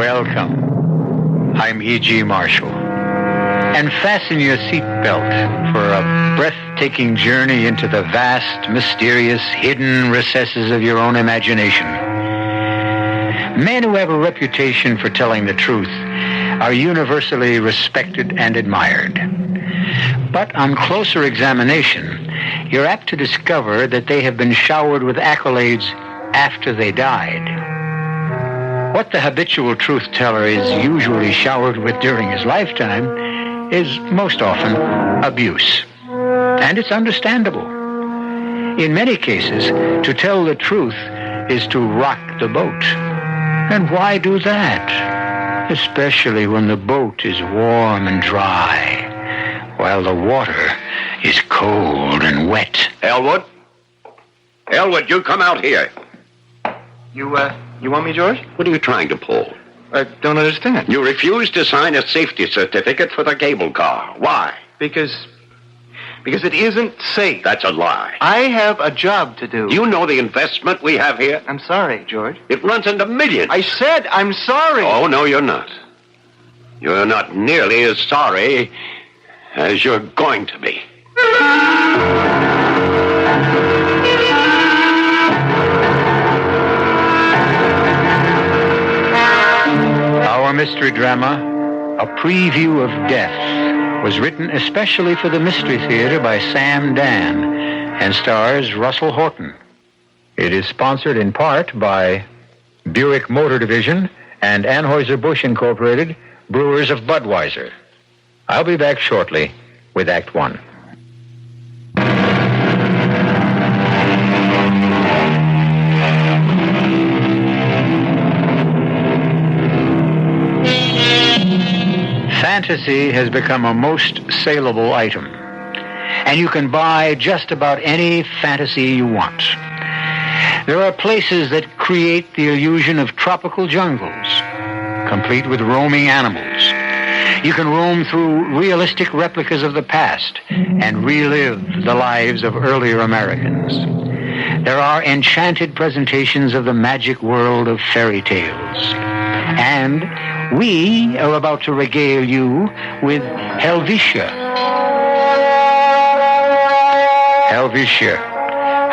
Welcome. I'm E.G. Marshall. And fasten your seatbelt for a breathtaking journey into the vast, mysterious, hidden recesses of your own imagination. Men who have a reputation for telling the truth are universally respected and admired. But on closer examination, you're apt to discover that they have been showered with accolades after they died. What the habitual truth teller is usually showered with during his lifetime is most often abuse. And it's understandable. In many cases, to tell the truth is to rock the boat. And why do that? Especially when the boat is warm and dry, while the water is cold and wet. Elwood? Elwood, you come out here. You want me, George? What are you trying to pull? I don't understand. You refuse to sign a safety certificate for the cable car. Why? Because it isn't safe. That's a lie. I have a job to do. Do you know the investment we have here? I'm sorry, George. It runs into millions. I said I'm sorry. Oh, no, you're not. You're not nearly as sorry as you're going to be. Our mystery drama, A Preview of Death, was written especially for the Mystery Theater by Sam Dann and stars Russell Horton. It is sponsored in part by Buick Motor Division and Anheuser-Busch Incorporated, Brewers of Budweiser. I'll be back shortly with Act One. Fantasy has become a most saleable item, and you can buy just about any fantasy you want. There are places that create the illusion of tropical jungles, complete with roaming animals. You can roam through realistic replicas of the past and relive the lives of earlier Americans. There are enchanted presentations of the magic world of fairy tales. And we are about to regale you with Helvetia. Helvetia,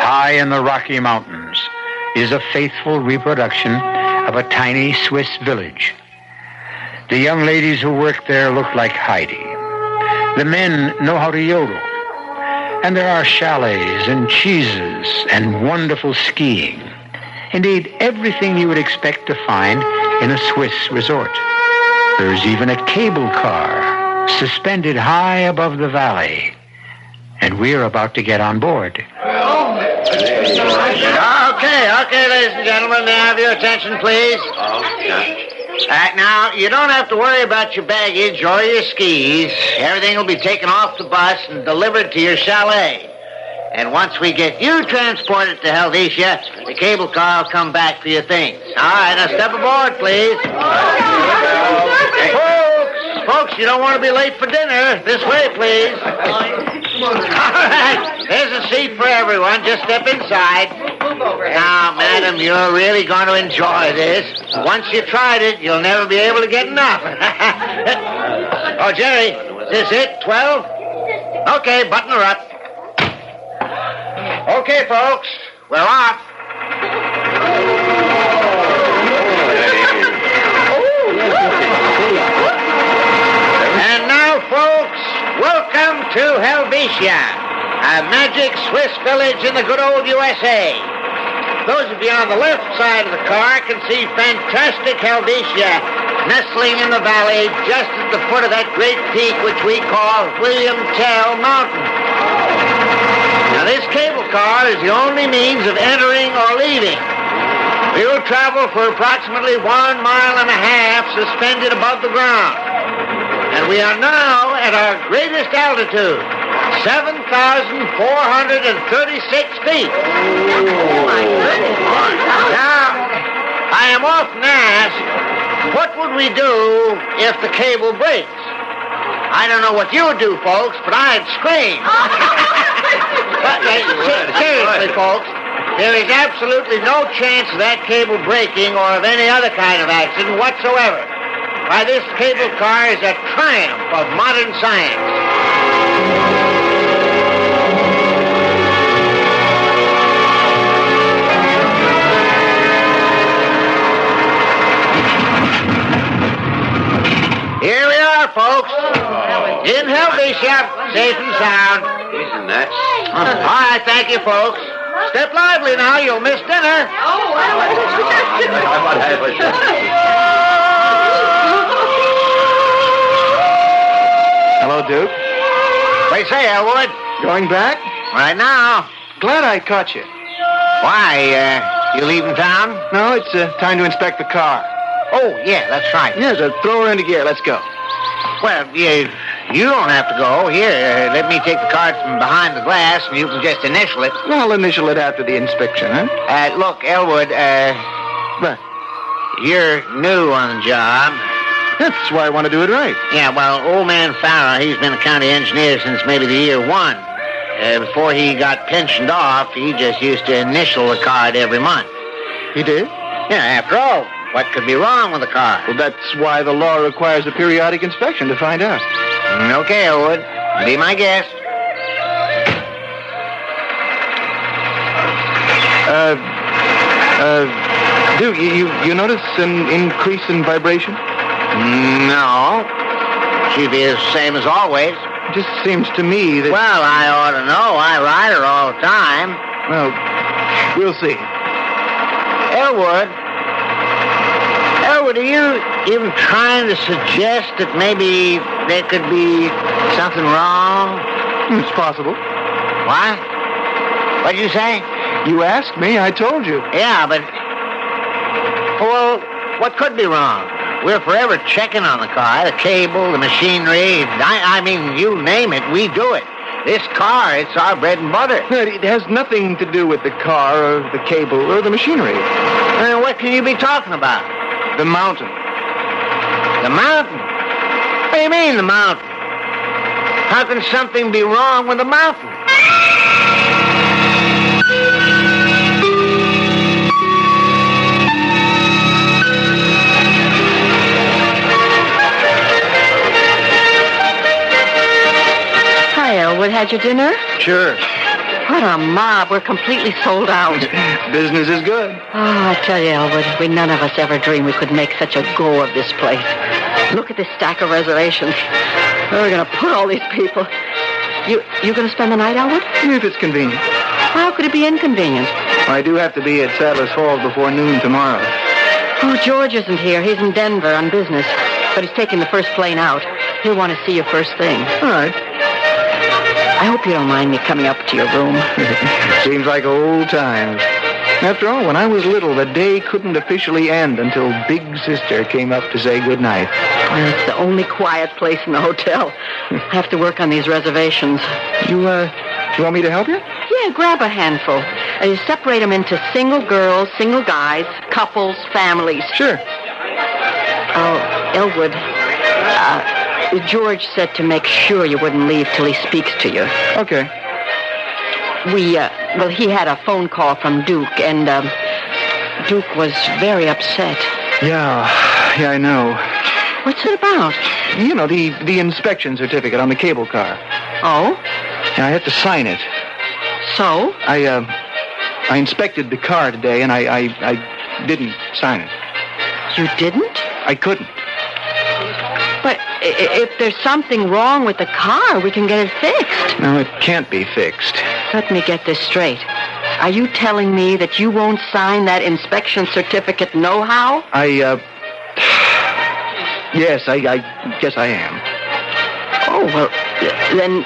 high in the Rocky Mountains, is a faithful reproduction of a tiny Swiss village. The young ladies who work there look like Heidi. The men know how to yodel. And there are chalets and cheeses and wonderful skiing. Indeed, everything you would expect to find in a Swiss resort. There's even a cable car suspended high above the valley. And we're about to get on board. Okay, ladies and gentlemen, may I have your attention, please? Now, you don't have to worry about your baggage or your skis. Everything will be taken off the bus and delivered to your chalet. And once we get you transported to Helvetia, the cable car will come back for your things. All right, now step aboard, please. Folks, you don't want to be late for dinner. This way, please. All right, there's a seat for everyone. Just step inside. Now, madam, you're really going to enjoy this. Once you tried it, you'll never be able to get enough. Oh, Jerry, is this it? 12? Okay, button her up. Okay, folks, we're off. And now, folks, welcome to Helvetia, a magic Swiss village in the good old USA. Those of you on the left side of the car can see fantastic Helvetia nestling in the valley just at the foot of that great peak which we call William Tell Mountain. Now, this cable car is the only means of entering or leaving. We will travel for approximately 1.5 miles suspended above the ground. And we are now at our greatest altitude, 7,436 feet. Oh, my goodness. Now, I am often asked, what would we do if the cable breaks? I don't know what you would do, folks, but I'd scream. But, seriously, folks, There is absolutely no chance of that cable breaking or of any other kind of accident whatsoever. Why, this cable car is a triumph of modern science. Here we are, folks. In Helvetia, safe and sound. Isn't that? All right, thank you, folks. Step lively now, you'll miss dinner. Hello, Duke. What do you say, Elwood? Going back? Right now. Glad I caught you. Why, you leaving town? No, it's time to inspect the car. Oh, yeah, that's right. Yeah, so throw her into gear. Let's go. Well, you don't have to go. Here, let me take the card from behind the glass, and you can just initial it. I'll initial it after the inspection, huh? Look, Elwood, What? you're new on the job. That's why I want to do it right. Yeah, well, old man Farrah, he's been a county engineer since maybe the year 1. Before he got pensioned off, he just used to initial the card every month. He did? Yeah, after all, what could be wrong with the car? Well, that's why the law requires a periodic inspection to find out. Okay, Elwood. Be my guest. Duke, you notice an increase in vibration? No. She'd be the same as always. It just seems to me that... Well, I ought to know. I ride her all the time. Well, we'll see. Elwood, are you even trying to suggest that maybe there could be something wrong? It's possible. What? What'd you say? You asked me, I told you. Yeah, but... Well, what could be wrong? We're forever checking on the car, the cable, the machinery. I mean, you name it, we do it. This car, it's our bread and butter. It has nothing to do with the car or the cable or the machinery. What can you be talking about? The mountain. The mountain? What do you mean, the mountain? How can something be wrong with the mountain? Hi, Elwood. Had your dinner? Sure. What a mob. We're completely sold out. Business is good. Oh, I tell you, Elwood, we none of us ever dreamed we could make such a go of this place. Look at this stack of reservations. Where are we going to put all these people? You going to spend the night, Elwood? If it's convenient. How could it be inconvenient? I do have to be at Sadler's Falls before noon tomorrow. Oh, George isn't here. He's in Denver on business. But he's taking the first plane out. He'll want to see you first thing. All right. I hope you don't mind me coming up to your room. Seems like old times. After all, when I was little, the day couldn't officially end until Big Sister came up to say goodnight. It's the only quiet place in the hotel. I have to work on these reservations. You want me to help you? Yeah, grab a handful. You separate them into single girls, single guys, couples, families. Sure. Oh, Elwood, George said to make sure you wouldn't leave till he speaks to you. Okay. He had a phone call from Duke, and Duke was very upset. Yeah, I know. What's it about? You know, the inspection certificate on the cable car. Oh? Yeah, I had to sign it. So? I inspected the car today, and I didn't sign it. You didn't? I couldn't. But if there's something wrong with the car, we can get it fixed. No, it can't be fixed. Let me get this straight. Are you telling me that you won't sign that inspection certificate nohow? Yes, I guess I am. Oh, well, then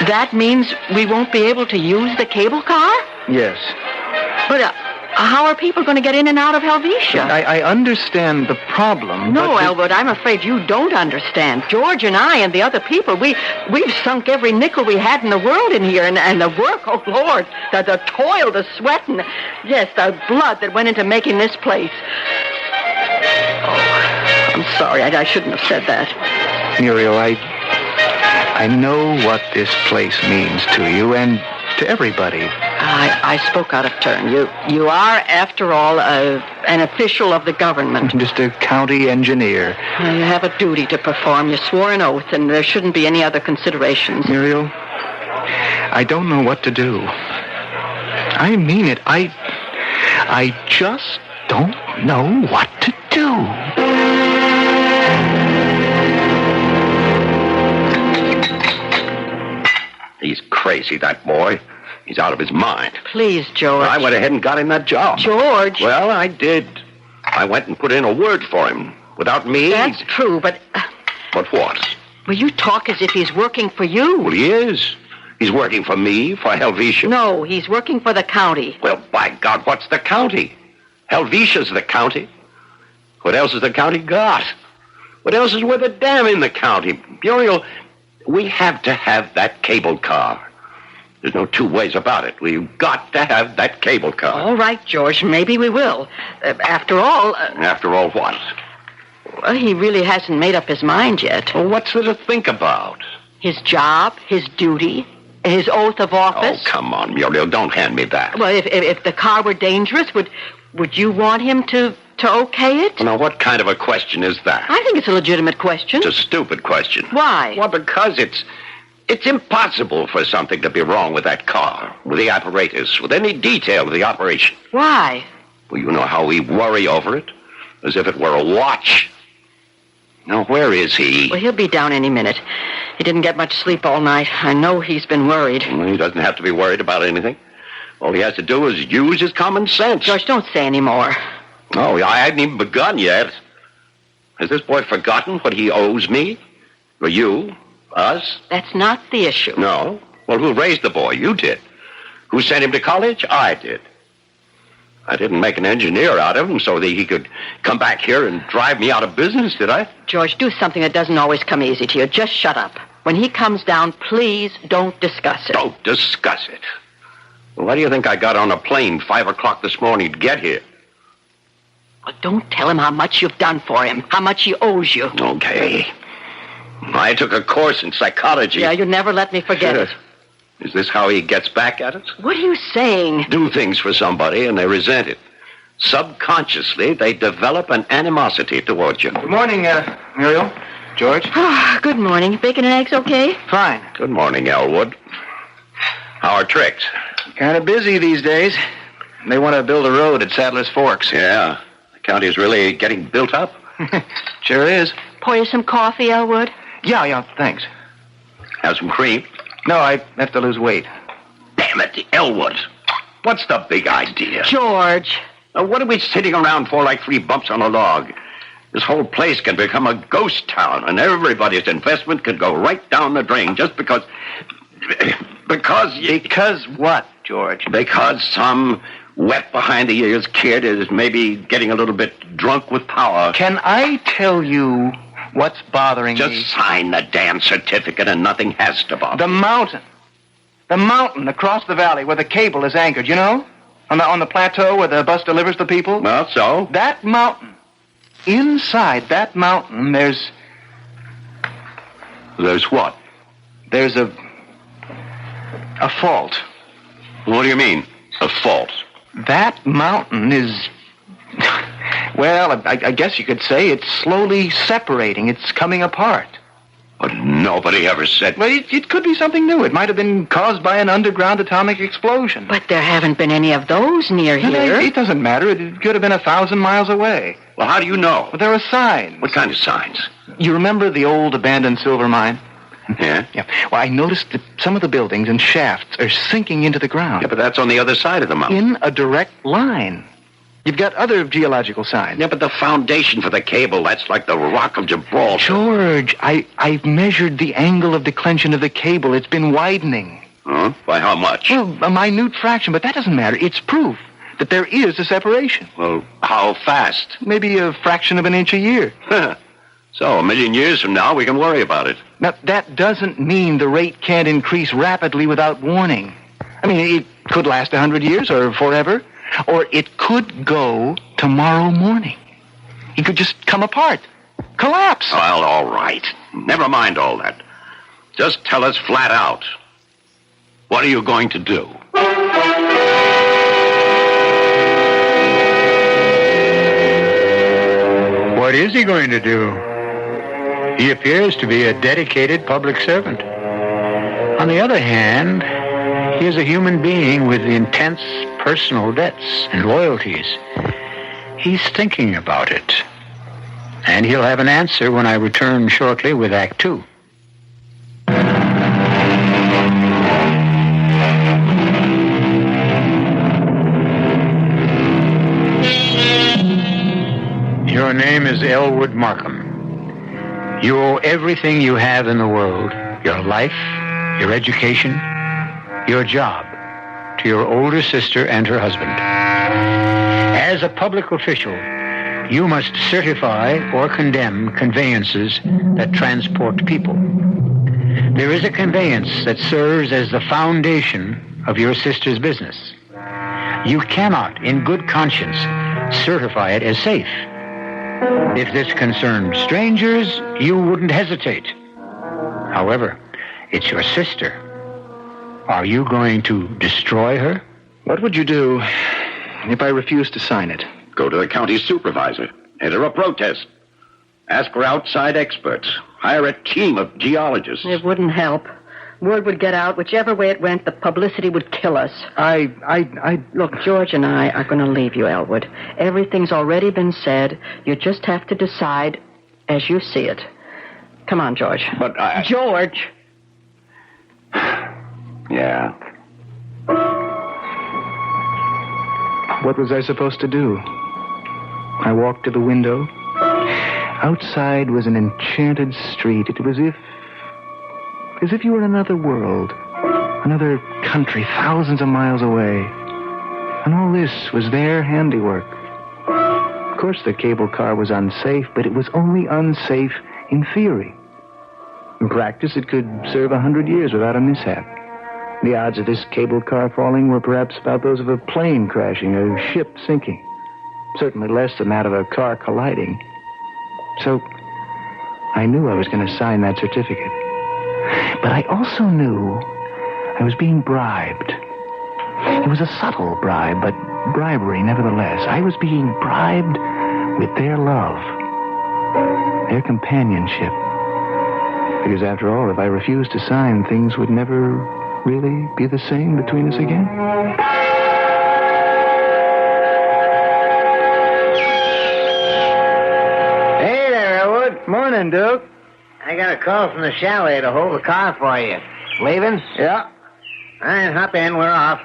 that means we won't be able to use the cable car? Yes. But how are people going to get in and out of Helvetia? I understand the problem. No, but Elwood, I'm afraid you don't understand. George and I and the other people, we've sunk every nickel we had in the world in here, and the work, oh, Lord, the toil, the sweat, and, yes, the blood that went into making this place. Oh, I'm sorry, I shouldn't have said that. Muriel, I know what this place means to you and to everybody. I spoke out of turn. You are, after all, an official of the government. Just a county engineer. You have a duty to perform. You swore an oath, and there shouldn't be any other considerations. Muriel, I don't know what to do. I mean it. I just don't know what to do. He's crazy, that boy. He's out of his mind. Please, George. I went ahead and got him that job. George. Well, I did. I went and put in a word for him. Without me... That's true, but... But what? Well, you talk as if he's working for you. Well, he is. He's working for me, for Helvetia. No, he's working for the county. Well, by God, what's the county? Helvetia's the county. What else has the county got? What else is worth a damn in the county? Muriel, we have to have that cable car. There's no two ways about it. We've got to have that cable car. All right, George, maybe we will. After all... After all what? Well, he really hasn't made up his mind yet. Well, what's there to think about? His job, his duty, his oath of office. Oh, come on, Muriel, don't hand me that. Well, if the car were dangerous, would you want him to okay it? Well, now, what kind of a question is that? I think it's a legitimate question. It's a stupid question. Why? Well, because it's impossible for something to be wrong with that car, with the apparatus, with any detail of the operation. Why? Well, you know how we worry over it, as if it were a watch. Now, where is he? Well, he'll be down any minute. He didn't get much sleep all night. I know he's been worried. Well, he doesn't have to be worried about anything. All he has to do is use his common sense. George, don't say any more. Oh, I hadn't even begun yet. Has this boy forgotten what he owes me? Or you? Us? That's not the issue. No. Well, who raised the boy? You did. Who sent him to college? I did. I didn't make an engineer out of him so that he could come back here and drive me out of business, did I? George, do something that doesn't always come easy to you. Just shut up. When he comes down, please don't discuss it. Don't discuss it. Well, why do you think I got on a plane 5 o'clock this morning to get here? Well, don't tell him how much you've done for him, how much he owes you. Okay. I took a course in psychology. Yeah, you never let me forget it. Is this how he gets back at us? What are you saying? Do things for somebody and they resent it. Subconsciously, they develop an animosity towards you. Good morning, Muriel. George. Oh, good morning. Bacon and eggs okay? Fine. Good morning, Elwood. How are tricks? Kind of busy these days. They want to build a road at Sadler's Forks. Yeah. The county's really getting built up. Sure is. Pour you some coffee, Elwood? Yeah, thanks. Have some cream? No, I have to lose weight. Damn it, Elwood. What's the big idea? George. What are we sitting around for like 3 bumps on a log? This whole place can become a ghost town, and everybody's investment can go right down the drain just because... Because what, George? Because some wet behind-the-ears kid is maybe getting a little bit drunk with power. Can I tell you what's bothering me? Just sign the damn certificate and nothing has to bother. The mountain. The mountain across the valley where the cable is anchored, you know? On the plateau where the bus delivers the people? Well, so? That mountain. Inside that mountain, there's... There's what? There's a fault. What do you mean, a fault? That mountain is... Well, I guess you could say it's slowly separating. It's coming apart. But nobody ever said... Well, it could be something new. It might have been caused by an underground atomic explosion. But there haven't been any of those near here. It doesn't matter. It could have been 1,000 miles away. Well, how do you know? Well, there are signs. What kind of signs? You remember the old abandoned silver mine? Yeah? Yeah. Well, I noticed that some of the buildings and shafts are sinking into the ground. Yeah, but that's on the other side of the mountain. In a direct line. You've got other geological signs. Yeah, but the foundation for the cable, that's like the Rock of Gibraltar. George, I've measured the angle of declension of the cable. It's been widening. Huh? By how much? Well, a minute fraction, but that doesn't matter. It's proof that there is a separation. Well, how fast? Maybe a fraction of an inch a year. So, 1,000,000 years from now, we can worry about it. Now, that doesn't mean the rate can't increase rapidly without warning. I mean, it could last 100 years or forever. Or it could go tomorrow morning. It could just come apart. Collapse. Well, all right. Never mind all that. Just tell us flat out. What are you going to do? What is he going to do? He appears to be a dedicated public servant. On the other hand, he is a human being with intense personal debts and loyalties. He's thinking about it. And he'll have an answer when I return shortly with Act 2. Your name is Elwood Markham. You owe everything you have in the world, your life, your education, your job, to your older sister and her husband. As a public official, you must certify or condemn conveyances that transport people. There is a conveyance that serves as the foundation of your sister's business. You cannot, in good conscience, certify it as safe. If this concerned strangers, you wouldn't hesitate. However, it's your sister. Are you going to destroy her? What would you do if I refused to sign it? Go to the county supervisor. Enter a protest. Ask for outside experts. Hire a team of geologists. It wouldn't help. Word would get out. Whichever way it went, the publicity would kill us. Look, George and I are going to leave you, Elwood. Everything's already been said. You just have to decide as you see it. Come on, George. But George! Yeah. what was I supposed to do? I walked to the window. Outside was an enchanted street. It was as if you were in another world, another country thousands of miles away. And all this was their handiwork. Of course, the cable car was unsafe, but it was only unsafe in theory. In practice, it could serve 100 years without a mishap. The odds of this cable car falling were perhaps about those of a plane crashing, a ship sinking. Certainly less than that of a car colliding. So, I knew I was going to sign that certificate. But I also knew I was being bribed. It was a subtle bribe, but bribery nevertheless. I was being bribed with their love, their companionship. Because after all, if I refused to sign, things would never really be the same between us again. Hey there, Elwood. Morning, Duke. I got a call from the chalet to hold the car for you. Leaving? Yeah. All right, hop in. We're off.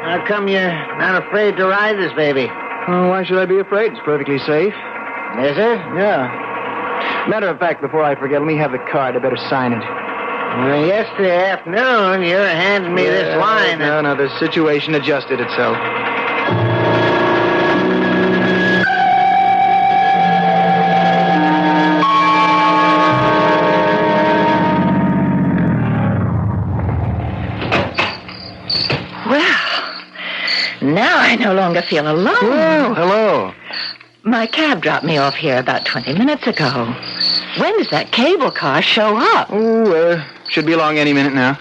How come you're not afraid to ride this baby? Oh, why should I be afraid? It's perfectly safe. Is it? Yeah. Matter of fact, before I forget, let me have the card. I better sign it. Well, yesterday afternoon, you handed me this line. No, the situation adjusted itself. Now I no longer feel alone. Well, hello. My cab dropped me off here about 20 minutes ago. When does that cable car show up? Oh, should be along any minute now.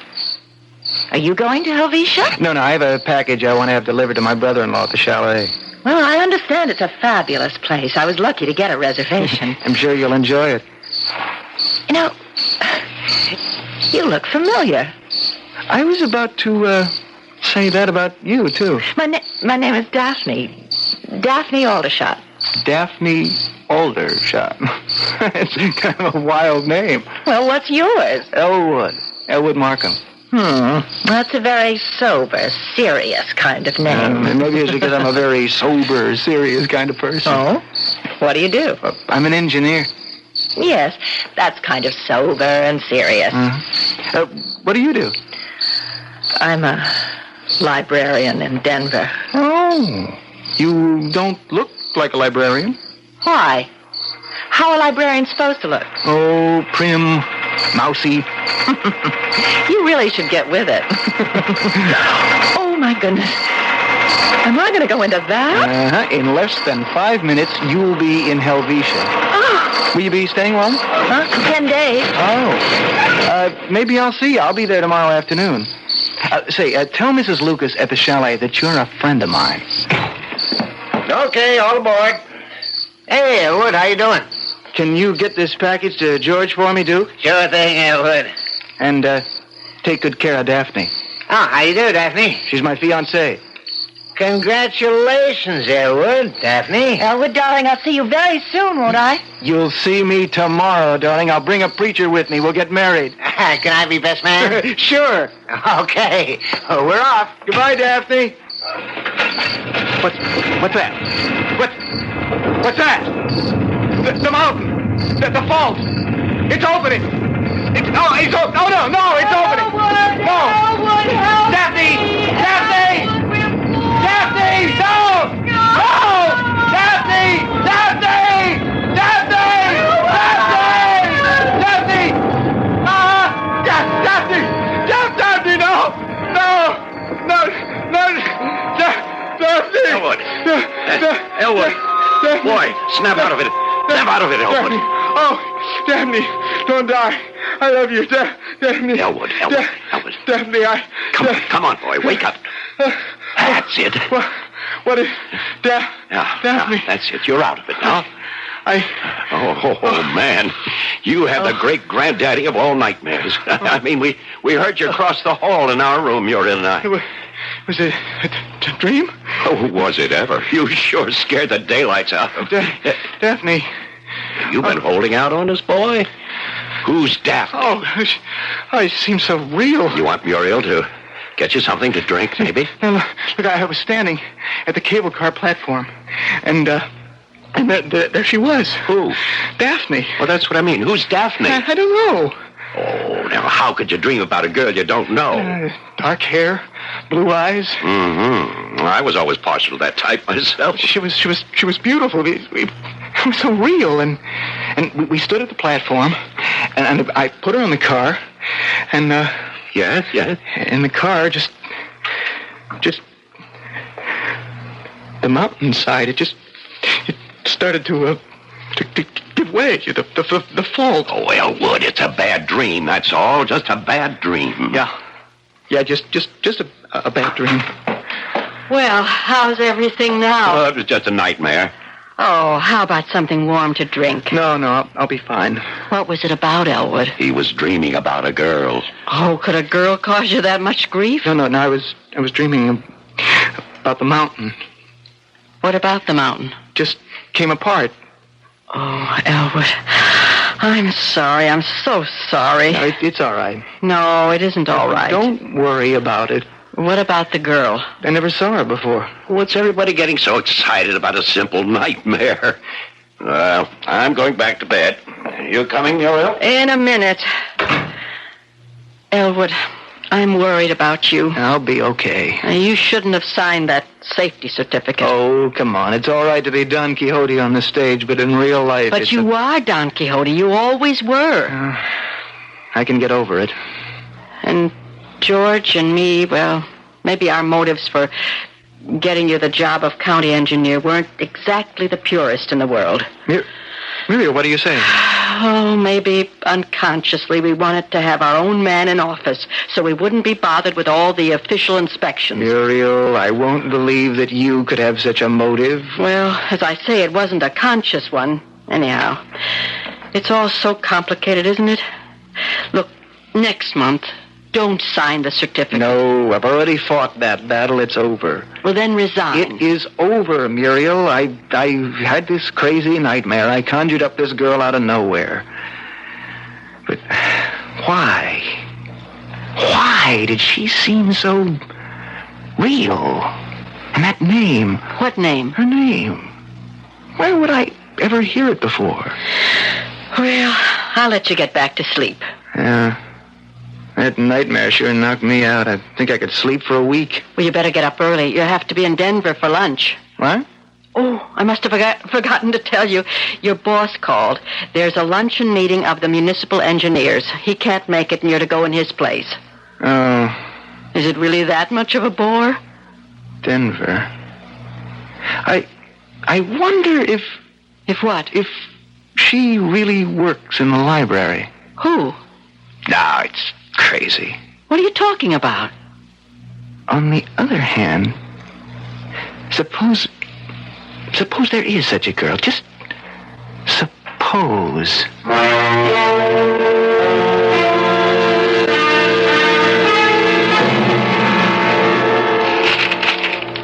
Are you going to Helvetia? No, I have a package I want to have delivered to my brother-in-law at the chalet. Well, I understand it's a fabulous place. I was lucky to get a reservation. I'm sure you'll enjoy it. You know, you look familiar. I was about to, say that about you, too. My name is Daphne. Daphne Aldershot. Daphne Aldershot. It's kind of a wild name. Well, what's yours? Elwood Markham. That's a very sober, serious kind of name. Maybe it's because I'm a very sober, serious kind of person. Oh? What do you do? I'm an engineer. Yes, that's kind of sober and serious. What do you do? I'm a librarian in Denver. Oh, you don't look like a librarian. Why? How are librarians supposed to look? Oh, prim, mousy. You really should get with it. Oh, my goodness. Am I going to go into that? In less than 5 minutes, you'll be in Helvetia. Oh, Will you be staying long? Huh? 10 days. Oh. Maybe I'll see you. I'll be there tomorrow afternoon. Tell Mrs. Lucas at the chalet that you're a friend of mine. Okay, all aboard. Hey, Elwood, how you doing? Can you get this package to George for me, Duke? Sure thing, Elwood. And, take good care of Daphne. Oh, how you do, Daphne? She's my fiancée. Congratulations, Elwood, Daphne. Elwood, darling, I'll see you very soon, won't I? You'll see me tomorrow, darling. I'll bring a preacher with me. We'll get married. Can I be best man? Sure. Okay. Oh, we're off. Goodbye, Daphne. What's that? What's that? The mountain. The fault. It's opening. It's opening. No, it's opening. Elwood, No. Elwood, help Daphne! me. Daphne! Daphne! No! No! Daphne! Daphne! Daphne! Daphne! Daphne! Daphne! No! Daphne! Elwood. Boy, snap out of it. Snap out of it, Elwood. Daphne. Oh, Daphne, don't die. I love you, Daphne. Elwood. Daphne, Come on, boy. Wake up. That's it. What is... Daphne. Now, that's it. You're out of it now. Oh, man. You have the great granddaddy of all nightmares. I mean, we heard you across the hall in our room, Juhren and I. Was it a dream? Oh, was it ever? You sure scared the daylights out of Daphne. You've been holding out on us, boy? Who's Daphne? Oh, it seems so real. You want Muriel to get you something to drink, maybe? Now, look, I was standing at the cable car platform, and there she was. Who? Daphne. Well, that's what I mean. Who's Daphne? I don't know. Oh, now, how could you dream about a girl you don't know? Dark hair, blue eyes. Mm-hmm. I was always partial to that type myself. She was beautiful. It was so real, and we stood at the platform, and I put her in the car, and Yes. and the car just the mountainside. It started to give way. The fault. Oh, Elwood, it's a bad dream. That's all. Just a bad dream. Yeah, just a bad dream. Well, how's everything now? It was just a nightmare. Oh, how about something warm to drink? No, I'll be fine. What was it about, Elwood? He was dreaming about a girl. Oh, could a girl cause you that much grief? No, I was dreaming about the mountain. What about the mountain? Just came apart. Oh, Elwood, I'm sorry. I'm so sorry. No, it's all right. No, it isn't all right. Don't worry about it. What about the girl? I never saw her before. What's everybody getting so excited about a simple nightmare? Well, I'm going back to bed. You coming, Muriel? In a minute. Elwood, I'm worried about you. I'll be okay. You shouldn't have signed that safety certificate. Oh, come on. It's all right to be Don Quixote on the stage, but in real life... But you are Don Quixote. You always were. I can get over it. And George and me, well, maybe our motives for getting you the job of county engineer weren't exactly the purest in the world. Muriel, what are you saying? Oh, maybe unconsciously we wanted to have our own man in office so we wouldn't be bothered with all the official inspections. Muriel, I won't believe that you could have such a motive. Well, as I say, it wasn't a conscious one. Anyhow, it's all so complicated, isn't it? Look, next month, don't sign the certificate. No, I've already fought that battle. It's over. Well, then resign. It is over, Muriel. I had this crazy nightmare. I conjured up this girl out of nowhere. But why? Why did she seem so real? And that name. What name? Her name. Where would I ever hear it before? Well, I'll let you get back to sleep. Yeah. That nightmare sure knocked me out. I think I could sleep for a week. Well, you better get up early. You have to be in Denver for lunch. What? Oh, I must have forgotten to tell you. Your boss called. There's a luncheon meeting of the municipal engineers. He can't make it, and you're to go in his place. Oh. Is it really that much of a bore? Denver. I wonder if... If what? If she really works in the library. Who? No, it's crazy. What are you talking about? On the other hand, suppose there is such a girl. Just suppose.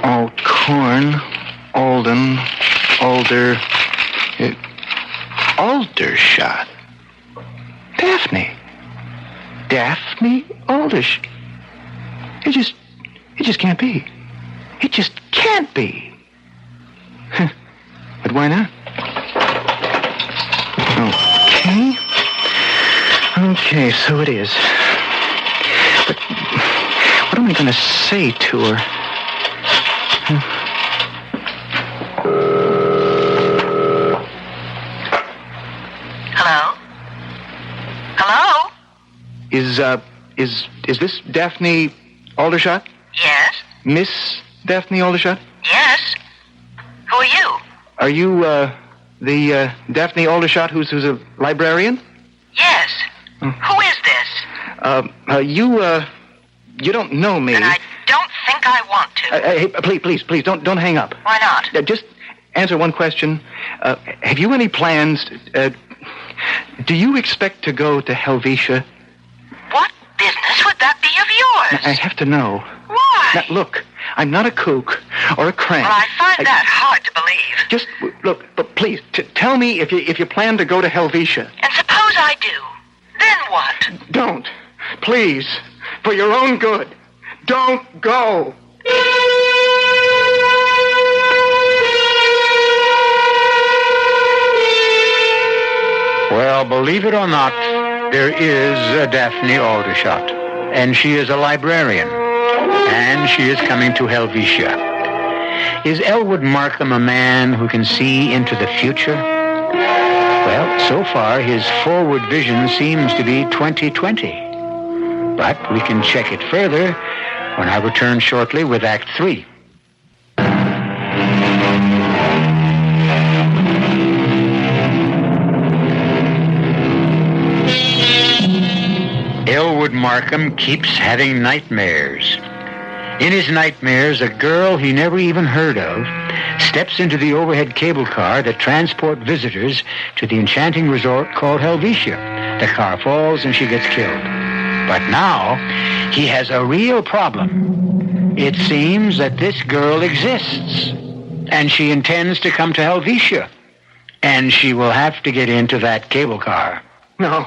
All corn, Alden, Alder, Aldershot. Daphne Aldershot. It just can't be. It just can't be. But why not? Okay, so it is. But what am I going to say to her? Hello? Hello? Is this Daphne Aldershot? Yes? Miss Daphne Aldershot? Yes? Who are you? Are you, the Daphne Aldershot who's a librarian? Yes. Who is this? You don't know me. And I don't think I want to. Hey, please, don't hang up. Why not? Just answer one question. Have you any plans, do you expect to go to Helvetia? What business would that be of yours? I have to know. Why? Now, look, I'm not a kook or a crank. Well, I find that hard to believe. Just, look, but please, tell me if you plan to go to Helvetia. And suppose I do. Then what? Don't. Please. For your own good. Don't go. Well, believe it or not, there is a Daphne Aldershot, and she is a librarian, and she is coming to Helvetia. Is Elwood Markham a man who can see into the future? Well, so far, his forward vision seems to be 2020. But we can check it further when I return shortly with Act 3. Elwood Markham keeps having nightmares. In his nightmares, a girl he never even heard of steps into the overhead cable car that transport visitors to the enchanting resort called Helvetia. The car falls and she gets killed. But now, he has a real problem. It seems that this girl exists, and she intends to come to Helvetia, and she will have to get into that cable car. No,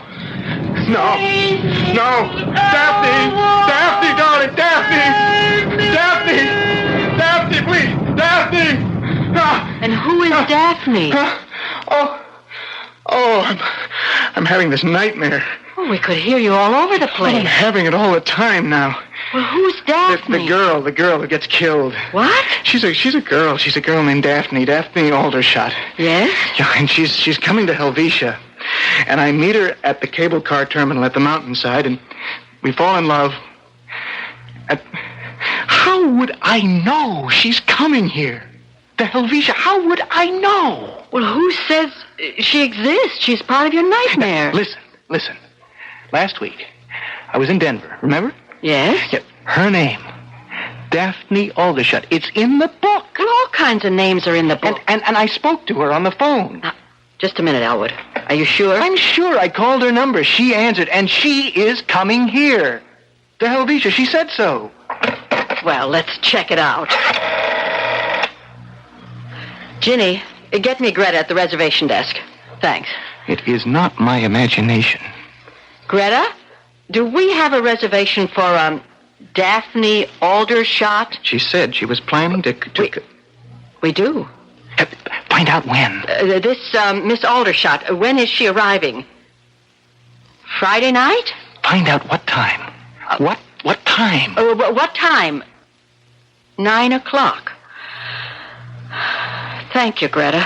Daphne, darling, Daphne, please, Daphne. And who is Daphne? I'm having this nightmare. Oh, we could hear you all over the place. I'm having it all the time now. Well, who's Daphne? The girl who gets killed. What? She's a girl named Daphne Aldershot. Yes? Yeah, and she's coming to Helvetia. And I meet her at the cable car terminal at the mountainside, and we fall in love. How would I know she's coming here? To Helvetia, how would I know? Well, who says she exists? She's part of your nightmare. Listen. Last week, I was in Denver, remember? Yes? Yeah, her name, Daphne Aldershot. It's in the book. Well, all kinds of names are in the book. And I spoke to her on the phone. Now, just a minute, Elwood. Are you sure? I'm sure. I called her number. She answered, and she is coming here. To Helvetia. She said so. Well, let's check it out. Ginny, get me Greta at the reservation desk. Thanks. It is not my imagination. Greta, do we have a reservation for, Daphne Aldershot? She said she was planning to... We do. Find out when. This, Miss Aldershot, when is she arriving? Friday night? Find out what time. What time? What time? 9 o'clock. Thank you, Greta.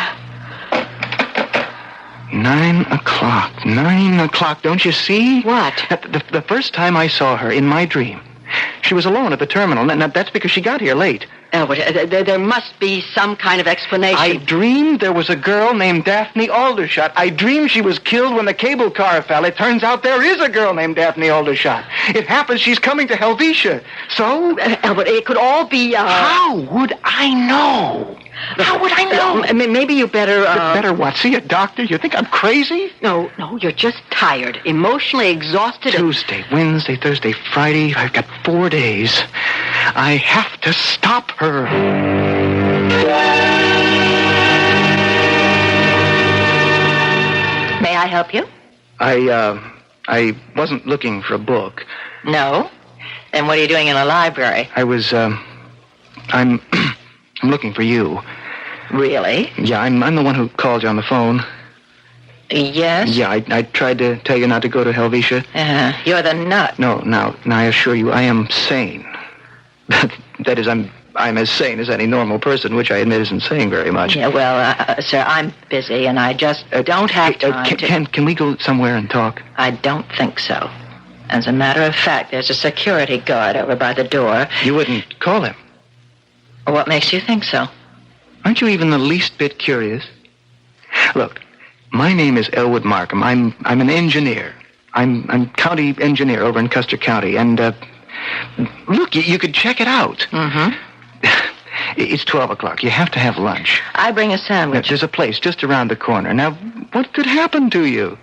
9 o'clock. 9 o'clock. Don't you see? What? The first time I saw her in my dream, she was alone at the terminal. Now, that's because she got here late. Elwood, there must be some kind of explanation. I dreamed there was a girl named Daphne Aldershot. I dreamed she was killed when the cable car fell. It turns out there is a girl named Daphne Aldershot. It happens she's coming to Helvetia. So? Elwood, it could all be, How would I know? How would I know? Maybe you better, Better what? See a doctor? You think I'm crazy? No, you're just tired, emotionally exhausted. Tuesday, Wednesday, Thursday, Friday. I've got 4 days. I have to stop her. May I help you? I wasn't looking for a book. No? Then what are you doing in a library? I'm looking for you. Really? Yeah, I'm the one who called you on the phone. Yes? Yeah, I tried to tell you not to go to Helvetia. You're the nut. No, now I assure you, I am sane. That is, I'm as sane as any normal person, which I admit isn't saying very much. Yeah, well, sir, I'm busy, and I just don't have time Can we go somewhere and talk? I don't think so. As a matter of fact, there's a security guard over by the door. You wouldn't call him? What makes you think so? Aren't you even the least bit curious? Look, my name is Elwood Markham. I'm an engineer. I'm county engineer over in Custer County, and look, you could check it out. Mm-hmm. It's 12 o'clock. You have to have lunch. I bring a sandwich. There's a place just around the corner. Now, what could happen to you?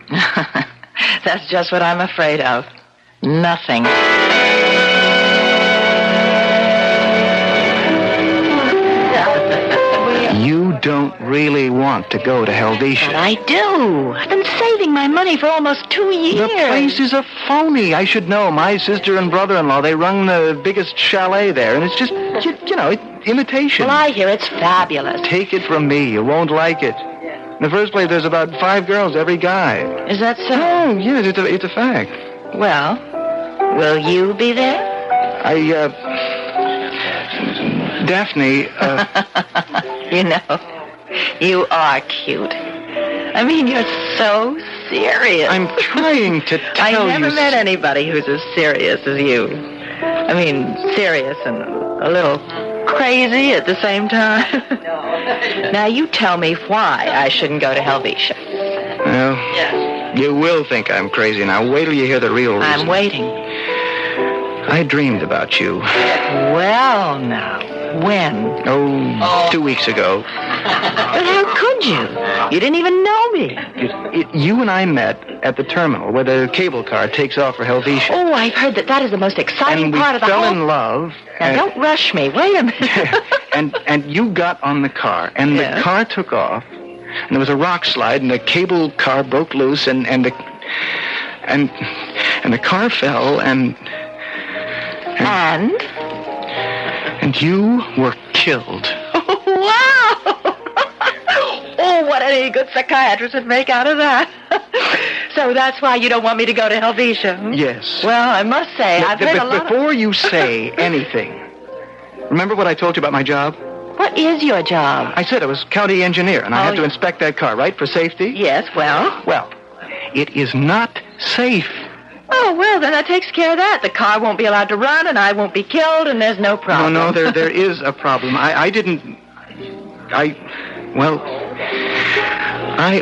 That's just what I'm afraid of. Nothing. You don't really want to go to Helvetia. But I do. I've been saving my money for almost 2 years. The place is a phony. I should know. My sister and brother-in-law, they run the biggest chalet there, and it's just, imitation. Well, I hear it's fabulous. Take it from me. You won't like it. In the first place, there's about 5 girls every guy. Is that so? Oh, yes, it's a fact. Well, will you be there? Daphne, You know, you are cute. I mean, you're so serious. I'm trying to tell you... I never met anybody who's as serious as you. I mean, serious and a little crazy at the same time. Now, you tell me why I shouldn't go to Helvetia. Well, you will think I'm crazy. Now, wait till you hear the real reason. I'm waiting. I dreamed about you. Well, now, when? 2 weeks ago. But how could you? You didn't even know me. You and I met at the terminal where the cable car takes off for Helvetia. Oh, I've heard that is the most exciting part of the whole... And we fell in love. Now, don't rush me. Wait a minute. and you got on the car, and the car took off, and there was a rock slide, and the cable car broke loose, and the car fell, and you were killed. Oh, wow! Oh, what any good psychiatrist would make out of that. So that's why you don't want me to go to Helvetia? Hmm? Yes. Well, I must say, I've heard a lot Before you say anything, remember what I told you about my job? What is your job? I said I was county engineer, and I had to inspect that car, right, for safety? Yes, well? Well, it is not safe. Oh, well, then that takes care of that. The car won't be allowed to run, and I won't be killed, and there's no problem. No, there is a problem. I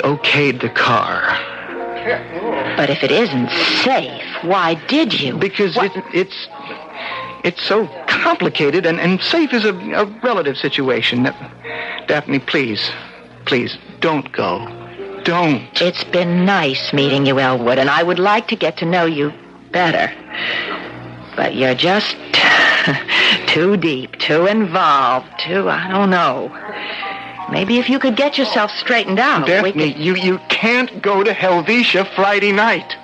okayed the car. But if it isn't safe, why did you? Because it's so complicated, and safe is a relative situation. Daphne, please, don't go. Don't. It's been nice meeting you, Elwood, and I would like to get to know you better. But you're just too deep, too involved, I don't know. Maybe if you could get yourself straightened out. Daphne, you can't go to Helvetia Friday night.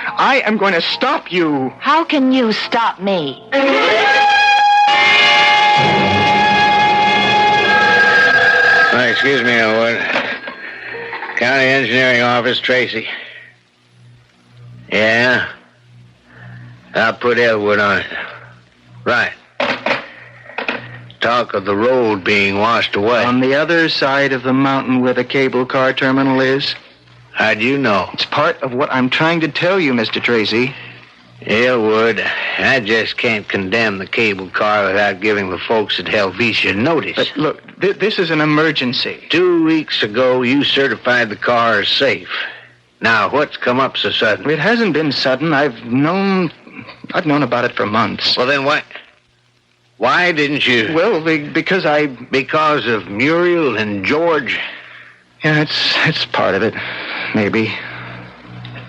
I am going to stop you. How can you stop me? Excuse me, Elwood. County Engineering Office, Tracy. Yeah? I'll put Elwood on it. Right. Talk of the road being washed away. On the other side of the mountain where the cable car terminal is. How'd you know? It's part of what I'm trying to tell you, Mr. Tracy. Elwood, I just can't condemn the cable car without giving the folks at Helvetia notice. But look, this is an emergency. 2 weeks ago, you certified the car as safe. Now, what's come up so sudden? It hasn't been sudden. I've known about it for months. Well, then why didn't you? Well, because Because of Muriel and George? Yeah, it's part of it. Maybe.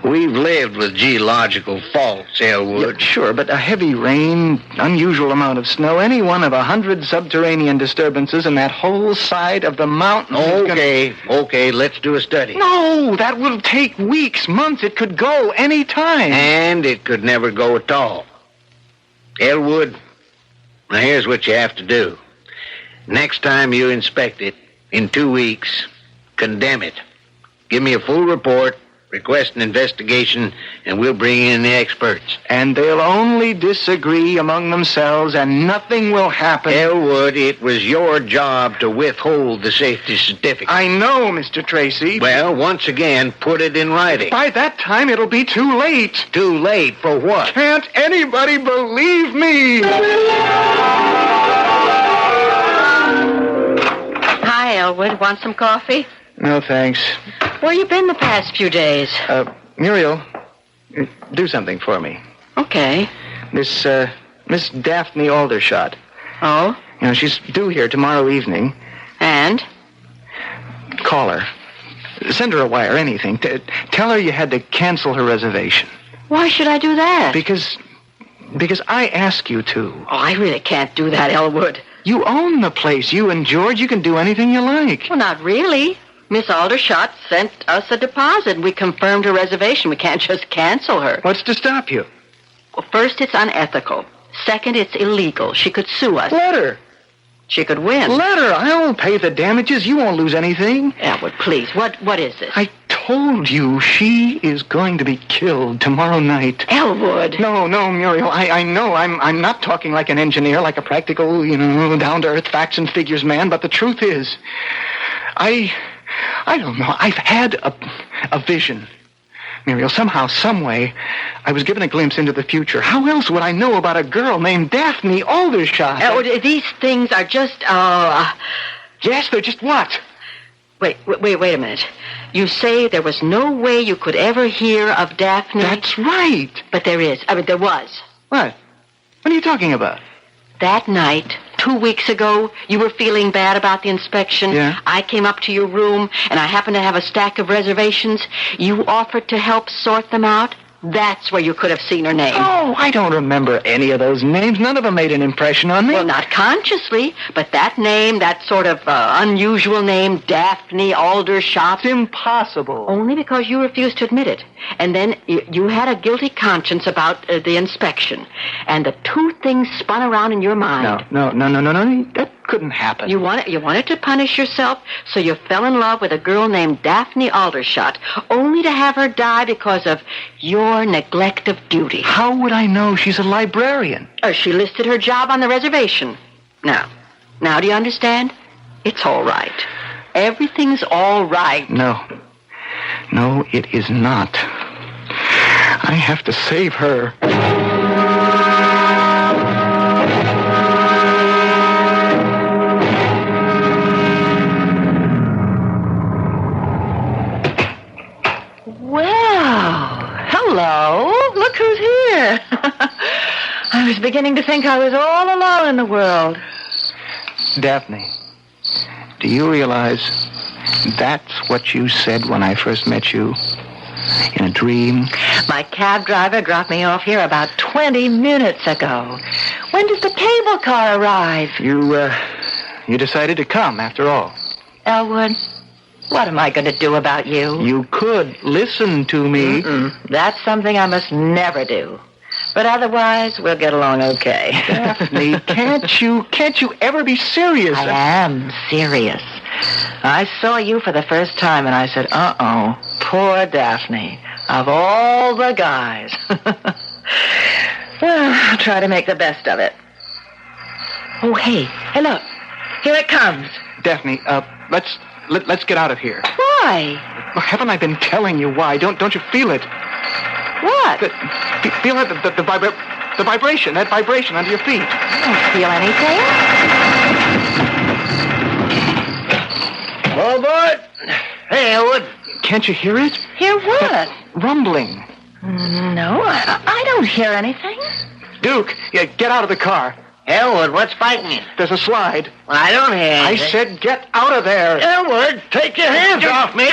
We've lived with geological faults, Elwood. Yeah, sure, but a heavy rain, unusual amount of snow, any one of 100 subterranean disturbances in that whole side of the mountain. Okay, let's do a study. No, that will take weeks, months. It could go any time. And it could never go at all. Elwood, now here's what you have to do. Next time you inspect it, in 2 weeks, condemn it. Give me a full report. Request an investigation, and we'll bring in the experts. And they'll only disagree among themselves, and nothing will happen. Elwood, it was your job to withhold the safety certificate. I know, Mr. Tracy. Well, once again, put it in writing. By that time, it'll be too late. Too late for what? Can't anybody believe me? Hi, Elwood. Want some coffee? No, thanks. Where you been the past few days? Muriel, do something for me. Okay. Miss Daphne Aldershot. Oh? You know, she's due here tomorrow evening. And? Call her. Send her a wire, anything. Tell her you had to cancel her reservation. Why should I do that? Because I ask you to. Oh, I really can't do that, Elwood. You own the place. You and George, you can do anything you like. Well, not really. Miss Aldershot sent us a deposit. We confirmed her reservation. We can't just cancel her. What's to stop you? Well, first, it's unethical. Second, it's illegal. She could sue us. Let her. She could win. Let her. I'll pay the damages. You won't lose anything. Elwood, please. What is this? I told you she is going to be killed tomorrow night. Elwood. No, Muriel. I know I'm not talking like an engineer, like a practical, down-to-earth facts and figures man, but the truth is, I don't know. I've had a vision. Muriel, somehow, someway, I was given a glimpse into the future. How else would I know about a girl named Daphne Aldershot? These things are just, Yes, they're just what? Wait a minute. You say there was no way you could ever hear of Daphne? That's right. But there is. There was. What? What are you talking about? That night, 2 weeks ago, you were feeling bad about the inspection. Yeah. I came up to your room, and I happened to have a stack of reservations. You offered to help sort them out. That's where you could have seen her name. Oh, I don't remember any of those names. None of them made an impression on me. Well, not consciously, but that name, that sort of unusual name, Daphne Aldershot. It's impossible. Only because you refused to admit it. And then you had a guilty conscience about the inspection. And the two things spun around in your mind. No. That couldn't happen. You wanted to punish yourself, so you fell in love with a girl named Daphne Aldershot, only to have her die because of your neglect of duty. How would I know she's a librarian? She listed her job on the reservation. Now do you understand? It's all right. Everything's all right. No, it is not. I have to save her. Hello. Look who's here. I was beginning to think I was all alone in the world. Daphne, do you realize that's what you said when I first met you? In a dream? My cab driver dropped me off here about 20 minutes ago. When did the cable car arrive? You decided to come, after all. Elwood, what am I going to do about you? You could listen to me. That's something I must never do. But otherwise, we'll get along okay. Daphne, can't you ever be serious? I am serious. I saw you for the first time, and I said, poor Daphne. Of all the guys. Well, I'll try to make the best of it. Oh, hey, look. Here it comes. Daphne, let's get out of here. Why? Well, haven't I been telling you why? Don't you feel it? What? what? Feel the vibration, that vibration under your feet. I don't feel anything. All aboard. Hey, Elwood. Can't you hear it? Hear what? That rumbling. No, I don't hear anything. Duke, get out of the car. Elwood, what's fighting you? There's a slide. Well, I don't hear I anything. said get out of there. Elwood, take your hands off me.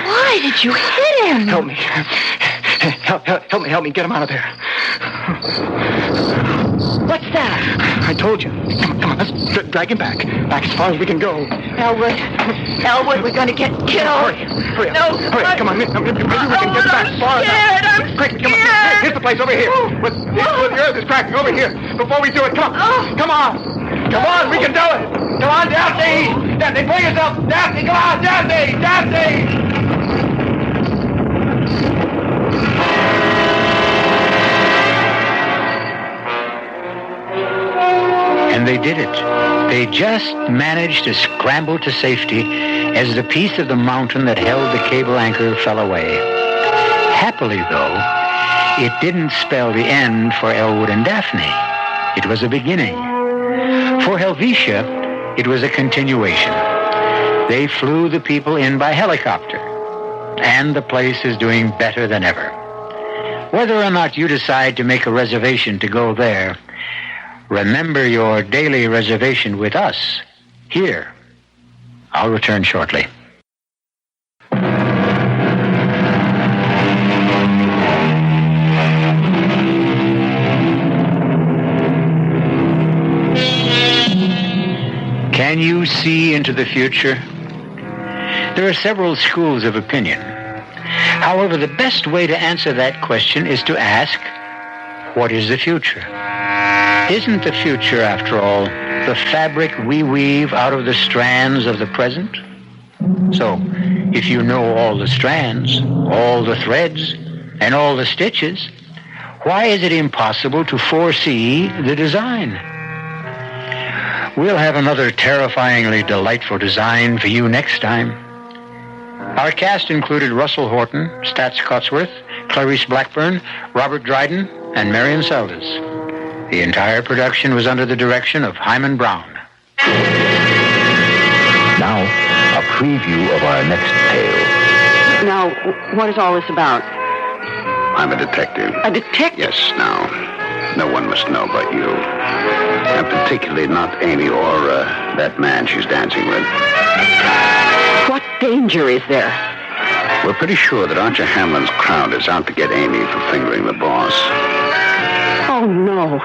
Why did you hit him? Help me. Help me get him out of there. What's that? I told you. Come on, let's drag him back. Back as far as we can go. Elwood, we're going to get killed. Hurry up. No, Hurry, come on. Maybe we can get back far enough. Quick, come on. Here's the place over here. With the earth is cracking over here. Before we do it, come on. Come on, we can do it. Come on, Dabney. Dabney, pull yourself. Dabney, come on, Dabney. And they did it. They just managed to scramble to safety as the piece of the mountain that held the cable anchor fell away. Happily, though, it didn't spell the end for Elwood and Daphne. It was a beginning. For Helvetia, it was a continuation. They flew the people in by helicopter, and the place is doing better than ever. Whether or not you decide to make a reservation to go there, remember your daily reservation with us, here. I'll return shortly. Can you see into the future? There are several schools of opinion. However, the best way to answer that question is to ask, what is the future? Isn't the future, after all, the fabric we weave out of the strands of the present? So, if you know all the strands, all the threads, and all the stitches, why is it impossible to foresee the design? We'll have another terrifyingly delightful design for you next time. Our cast included Russell Horton, Staats Cotsworth, Clarice Blackburn, Robert Dryden, and Marian Seldes. The entire production was under the direction of Hyman Brown. Now, a preview of our next tale. Now, what is all this about? I'm a detective. A detective? Yes, now. No one must know but you. And particularly not Amy or that man she's dancing with. What danger is there? We're pretty sure that Archer Hamlin's crowd is out to get Amy for fingering the boss. Oh, no.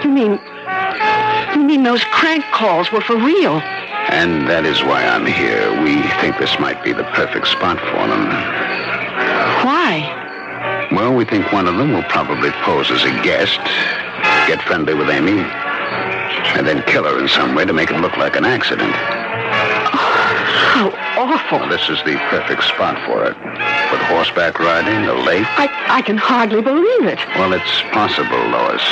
You mean those crank calls were for real? And that is why I'm here. We think this might be the perfect spot for them. Why? Well, we think one of them will probably pose as a guest, get friendly with Amy, and then kill her in some way to make it look like an accident. How awful. Well, this is the perfect spot for it. With horseback riding, a lake. I can hardly believe it. Well, it's possible, Lois.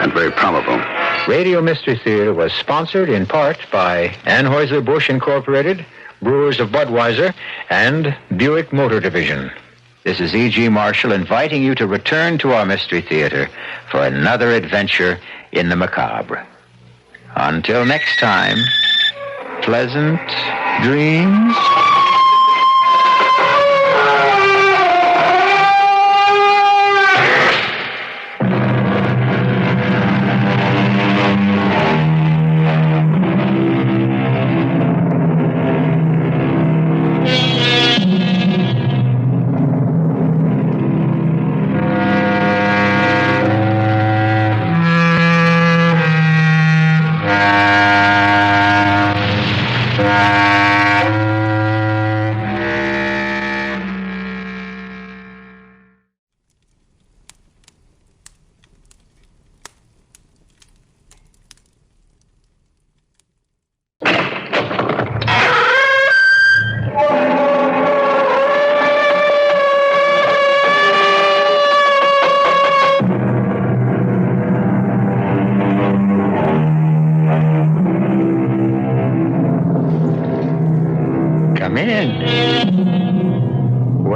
And very probable. Radio Mystery Theater was sponsored in part by Anheuser-Busch Incorporated, Brewers of Budweiser, and Buick Motor Division. This is E.G. Marshall inviting you to return to our Mystery Theater for another adventure in the macabre. Until next time, pleasant dreams.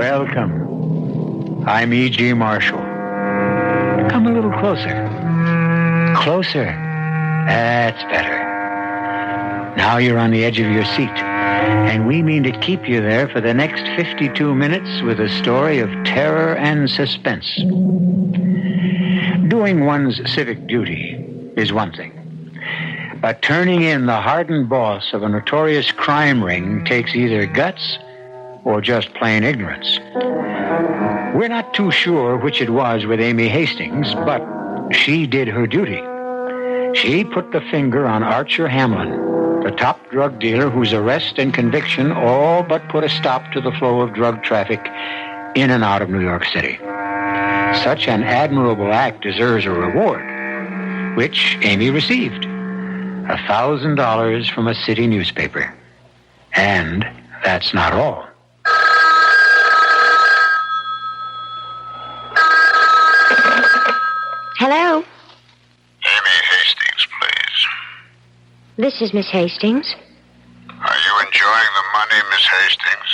Welcome. I'm E.G. Marshall. Come a little closer. Closer. That's better. Now you're on the edge of your seat, and we mean to keep you there for the next 52 minutes with a story of terror and suspense. Doing one's civic duty is one thing, but turning in the hardened boss of a notorious crime ring takes either guts or just plain ignorance. We're not too sure which it was with Amy Hastings, but she did her duty. She put the finger on Archer Hamlin, the top drug dealer whose arrest and conviction all but put a stop to the flow of drug traffic in and out of New York City. Such an admirable act deserves a reward, which Amy received. $1,000 from a city newspaper. And that's not all. Hello? Amy Hastings, please. This is Miss Hastings. Are you enjoying the money, Miss Hastings?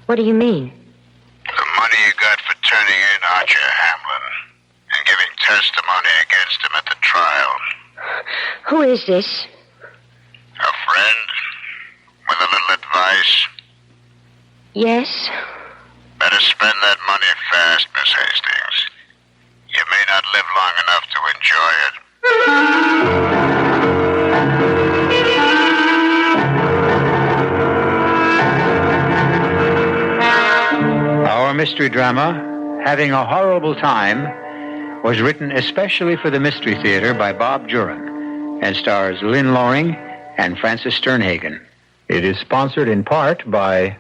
What do you mean? The money you got for turning in Archer Hamlin and giving testimony against him at the trial. Who is this? A friend with a little advice. Yes? Better spend that money fast, Miss Hastings. You may not live long enough to enjoy it. Our mystery drama, Having a Horrible Time, was written especially for the Mystery Theater by Bob Juhren and stars Lynn Loring and Francis Sternhagen. It is sponsored in part by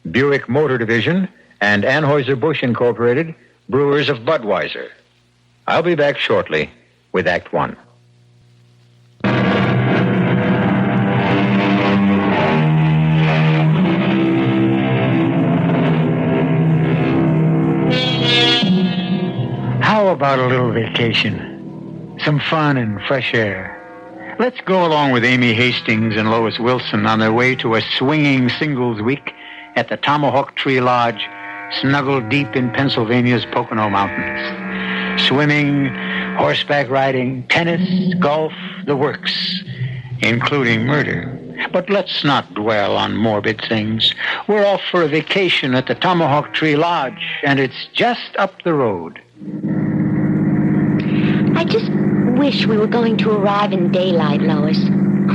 Buick Motor Division and Anheuser-Busch Incorporated, brewers of Budweiser. I'll be back shortly with Act One. How about a little vacation? Some fun and fresh air. Let's go along with Amy Hastings and Lois Wilson on their way to a swinging singles week at the Tomahawk Tree Lodge, snuggled deep in Pennsylvania's Pocono Mountains. Swimming, horseback riding, tennis, golf, the works, including murder. But let's not dwell on morbid things. We're off for a vacation at the Tomahawk Tree Lodge, and it's just up the road. I just wish we were going to arrive in daylight, Lois.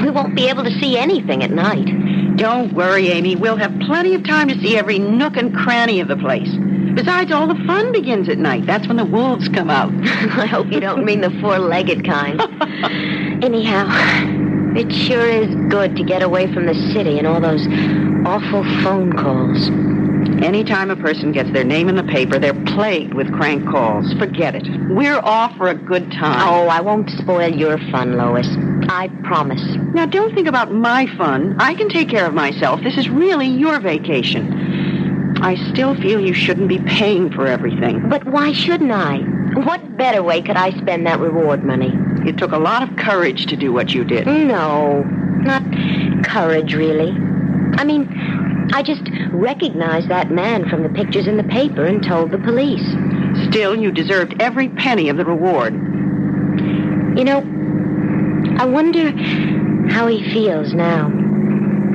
We won't be able to see anything at night. Don't worry, Amy. We'll have plenty of time to see every nook and cranny of the place. Besides, all the fun begins at night. That's when the wolves come out. I hope you don't mean the four-legged kind. Anyhow, it sure is good to get away from the city and all those awful phone calls. Anytime a person gets their name in the paper, they're plagued with crank calls. Forget it. We're off for a good time. Oh, I won't spoil your fun, Lois. I promise. Now, don't think about my fun. I can take care of myself. This is really your vacation. I still feel you shouldn't be paying for everything. But why shouldn't I? What better way could I spend that reward money? It took a lot of courage to do what you did. No, not courage, really. I mean, I just recognized that man from the pictures in the paper and told the police. Still, you deserved every penny of the reward. You know, I wonder how he feels now.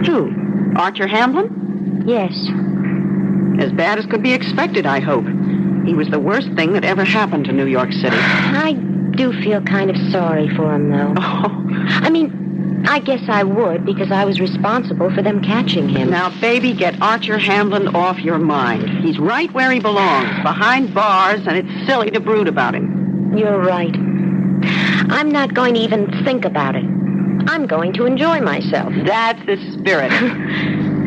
Who? Archer Hamlin? Yes. As bad as could be expected, I hope. He was the worst thing that ever happened to New York City. I do feel kind of sorry for him, though. Oh. I mean, I guess I would, because I was responsible for them catching him. Now, baby, get Archer Hamlin off your mind. He's right where he belongs, behind bars, and it's silly to brood about him. You're right. I'm not going to even think about it. I'm going to enjoy myself. That's the spirit.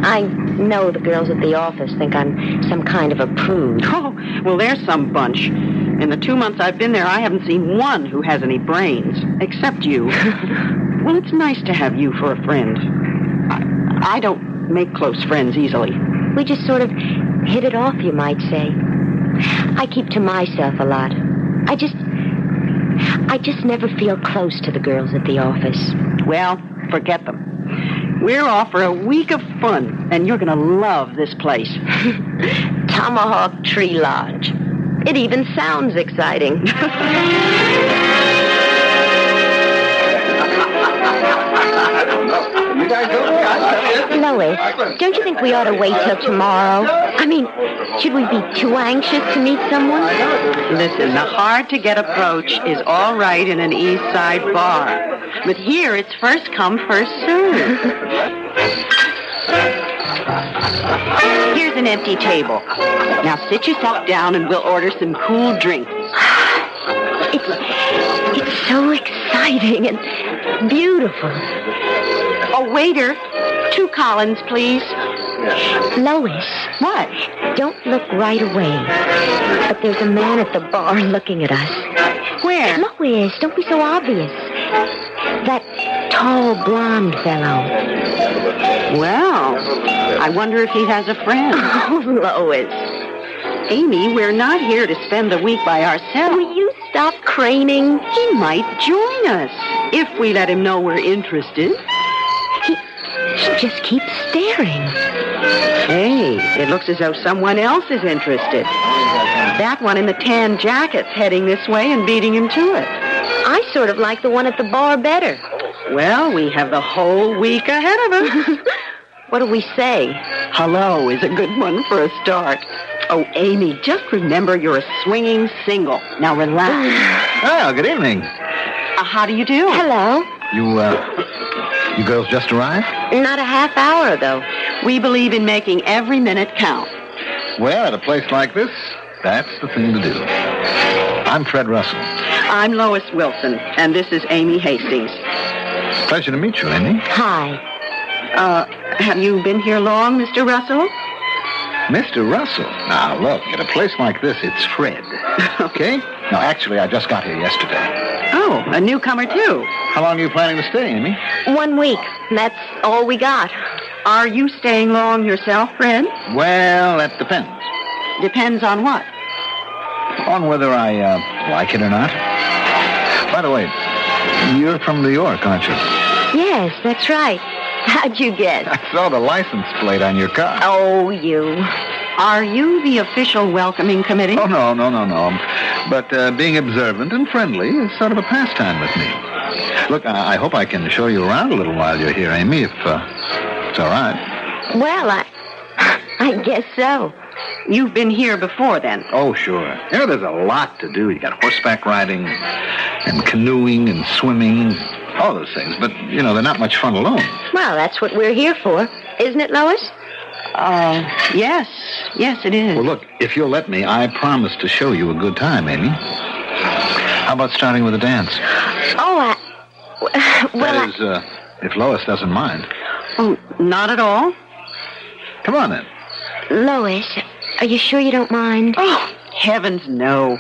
I know the girls at the office think I'm some kind of a prude. Oh, well, there's some bunch. In the 2 months I've been there, I haven't seen one who has any brains, except you. Well, it's nice to have you for a friend. I don't make close friends easily. We just sort of hit it off, you might say. I keep to myself a lot. I just never feel close to the girls at the office. Well, forget them. We're off for a week of fun, and you're going to love this place. Tomahawk Tree Lodge. It even sounds exciting. Lois, don't you think we ought to wait till tomorrow? I mean, should we be too anxious to meet someone? Listen, the hard-to-get approach is all right in an East Side bar. But here, it's first come, first served. Here's an empty table. Now sit yourself down and we'll order some cool drinks. It's so exciting and beautiful. Oh, waiter, 2 Collins, please. Lois. What? Don't look right away. But there's a man at the bar looking at us. Where? Lois, don't be so obvious. That tall, blonde fellow. Well, I wonder if he has a friend. Oh, Lois. Amy, we're not here to spend the week by ourselves. Will you stop craning? He might join us if we let him know we're interested. He just keeps staring. Hey, it looks as though someone else is interested. That one in the tan jacket's heading this way and beating him to it. I sort of like the one at the bar better. Well, we have the whole week ahead of us. What do we say? Hello is a good one for a start. Oh, Amy, just remember you're a swinging single. Now relax. Oh, good evening. How do you do? Hello. You girls just arrived? Not a half hour ago. We believe in making every minute count. Well, at a place like this, that's the thing to do. I'm Fred Russell. I'm Lois Wilson, and this is Amy Hastings. Pleasure to meet you, Amy. Hi. Have you been here long, Mr. Russell? Mr. Russell? Now, look, at a place like this, it's Fred. Okay? No, actually, I just got here yesterday. Oh, a newcomer, too. How long are you planning to stay, Amy? 1 week. That's all we got. Are you staying long yourself, Fred? Well, that depends. Depends on what? On whether I like it or not. By the way, you're from New York, aren't you? Yes, that's right. How'd you guess? I saw the license plate on your car. Oh, you. Are you the official welcoming committee? Oh, no. But being observant and friendly is sort of a pastime with me. Look, I hope I can show you around a little while you're here, Amy, if it's all right. Well, I guess so. You've been here before, then? Oh, sure. There's a lot to do. You got horseback riding and canoeing and swimming, all those things. But, they're not much fun alone. Well, that's what we're here for. Isn't it, Lois? Yes. Yes, it is. Well, look, if you'll let me, I promise to show you a good time, Amy. How about starting with a dance? Oh, That is, if Lois doesn't mind. Oh, not at all? Come on, then. Lois, are you sure you don't mind? Oh, heavens, no.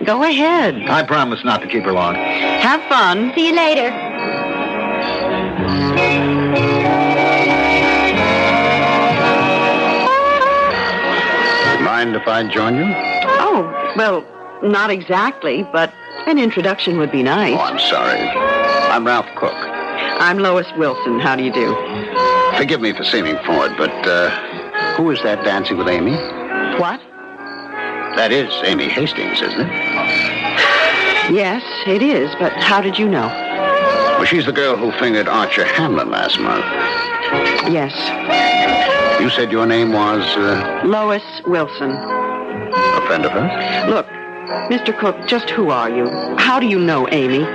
Go ahead. I promise not to keep her long. Have fun. See you later. Mind if I join you? Oh, well, not exactly, but an introduction would be nice. Oh, I'm sorry. I'm Ralph Cook. I'm Lois Wilson. How do you do? Forgive me for seeming forward, but who is that dancing with Amy? What? That is Amy Hastings, isn't it? Yes, it is, but how did you know? Well, she's the girl who fingered Archer Hamlin last month. Yes. You said your name was... Lois Wilson. A friend of hers? Look, Mr. Cook, just who are you? How do you know Amy?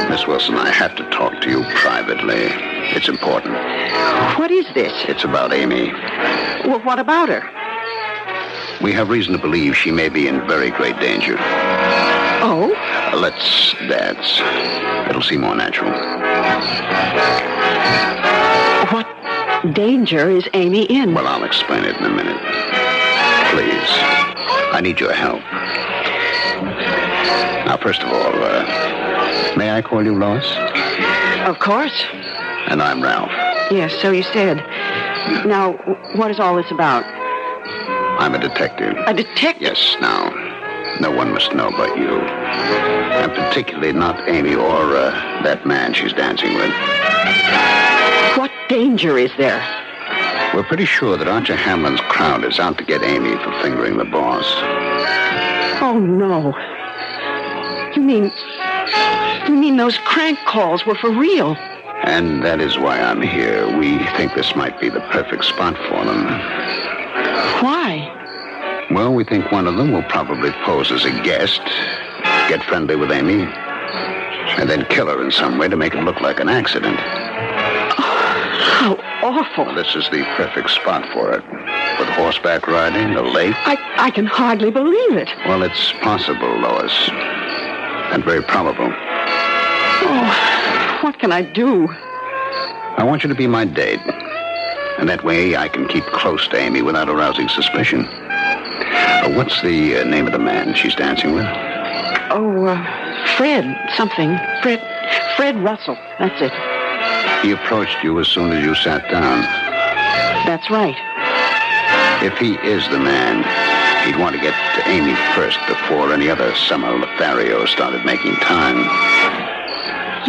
Miss Wilson, I have to talk to you privately. It's important. What is this? It's about Amy. Well, what about her? We have reason to believe she may be in very great danger. Oh? Let's dance. It'll seem more natural. What danger is Amy in? Well, I'll explain it in a minute. Please. I need your help. Now, first of all, may I call you Lois? Of course. And I'm Ralph. Yes, so you said. Now, what is all this about? I'm a detective. A detective? Yes, now, no one must know but you. And particularly not Amy or that man she's dancing with. What danger is there? We're pretty sure that Archer Hamlin's crowd is out to get Amy for fingering the boss. Oh, no. You mean those crank calls were for real? And that is why I'm here. We think this might be the perfect spot for them. Why? Well, we think one of them will probably pose as a guest, get friendly with Amy, and then kill her in some way to make it look like an accident. How awful. Well, this is the perfect spot for it. With horseback riding, a lake. I can hardly believe it. Well, it's possible, Lois. And very probable. Oh, what can I do? I want you to be my date. And that way I can keep close to Amy without arousing suspicion. What's the name of the man she's dancing with? Oh, Fred something. Fred Russell. That's it. He approached you as soon as you sat down. That's right. If he is the man, he'd want to get to Amy first before any other summer Lothario started making time.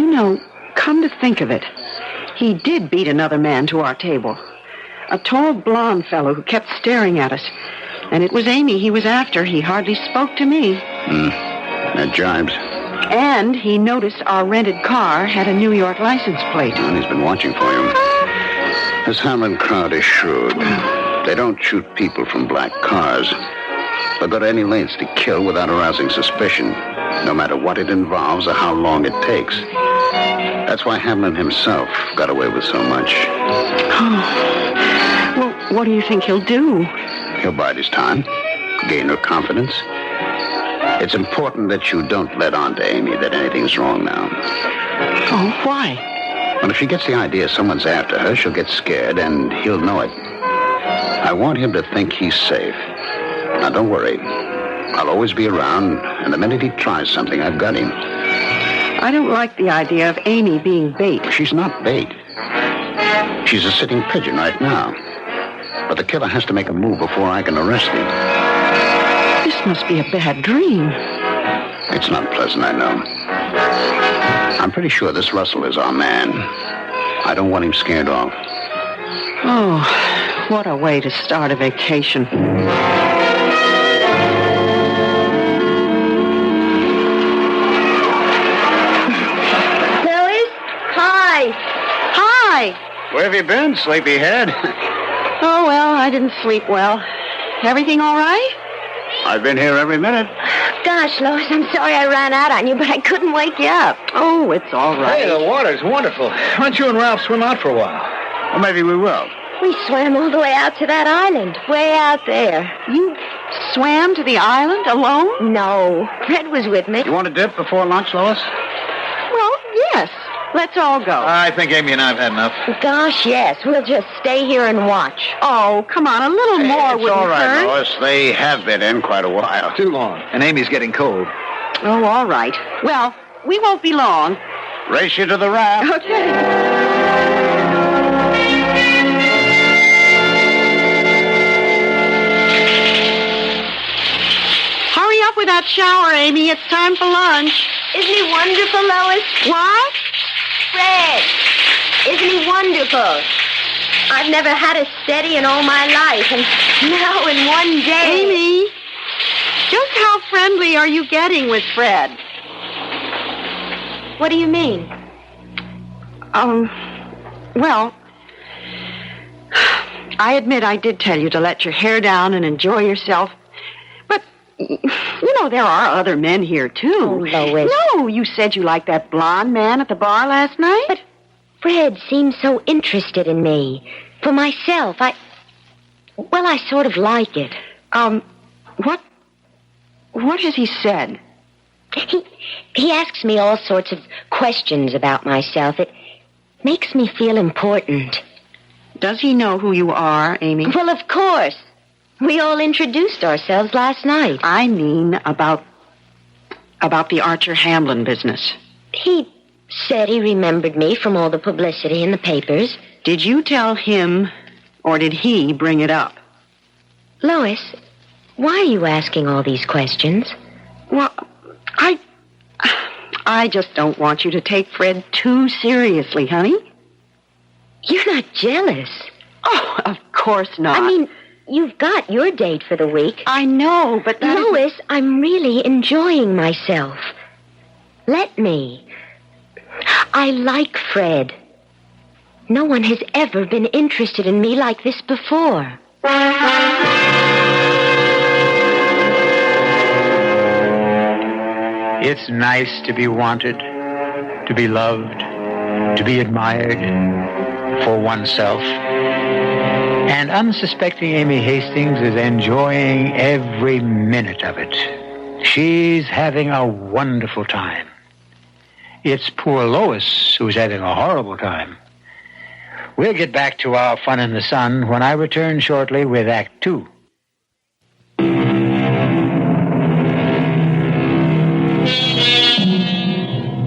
You know, come to think of it, he did beat another man to our table. A tall, blonde fellow who kept staring at us. And it was Amy he was after. He hardly spoke to me. That jibes. And he noticed our rented car had a New York license plate. And he's been watching for you. This Hamlin crowd is shrewd. They don't shoot people from black cars. They'll go to any lengths to kill without arousing suspicion, no matter what it involves or how long it takes. That's why Hamlin himself got away with so much. Oh. Well, what do you think he'll do? He'll bide his time, gain her confidence. It's important that you don't let on to Amy that anything's wrong now. Oh, why? Well, if she gets the idea someone's after her, she'll get scared, and he'll know it. I want him to think he's safe. Now, don't worry. I'll always be around, and the minute he tries something, I've got him. I don't like the idea of Amy being bait. She's not bait. She's a sitting pigeon right now. But the killer has to make a move before I can arrest him. This must be a bad dream. It's not pleasant, I know. I'm pretty sure this Russell is our man. I don't want him scared off. Oh, what a way to start a vacation. Lois? Hi. Hi. Where have you been, sleepyhead? Oh, well, I didn't sleep well. Everything all right? I've been here every minute. Gosh, Lois, I'm sorry I ran out on you, but I couldn't wake you up. Oh, it's all right. Hey, the water's wonderful. Why don't you and Ralph swim out for a while? Well, maybe we will. We swam all the way out to that island, way out there. You swam to the island alone? No, Fred was with me. You want a dip before lunch, Lois? Well, yes. Let's all go. I think Amy and I have had enough. Gosh, yes. We'll just stay here and watch. Oh, come on. A little more It's wouldn't all right, hurt. Lois. They have been in quite a while. Too long. And Amy's getting cold. Oh, all right. Well, we won't be long. Race you to the raft. Okay. Hurry up with that shower, Amy. It's time for lunch. Isn't he wonderful, Lois? What? Fred. Isn't he wonderful? I've never had a steady in all my life, and now in one day... Amy, just how friendly are you getting with Fred? What do you mean? Well, I admit I did tell you to let your hair down and enjoy yourself. But, you know, there are other men here, too. Oh, Lois. No, you said you liked that blonde man at the bar last night. But Fred seems so interested in me. For myself, I sort of like it. What has he said? He asks me all sorts of questions about myself. It makes me feel important. Does he know who you are, Amy? Well, of course. We all introduced ourselves last night. I mean about the Archer Hamlin business. He said he remembered me from all the publicity in the papers. Did you tell him, or did he bring it up? Lois, why are you asking all these questions? Well, I just don't want you to take Fred too seriously, honey. You're not jealous. Oh, of course not. I mean, you've got your date for the week. I know, but that isn't- Lois, I'm really enjoying myself. Let me. I like Fred. No one has ever been interested in me like this before. It's nice to be wanted, to be loved, to be admired for oneself. And unsuspecting Amy Hastings is enjoying every minute of it. She's having a wonderful time. It's poor Lois who's having a horrible time. We'll get back to our fun in the sun when I return shortly with Act 2.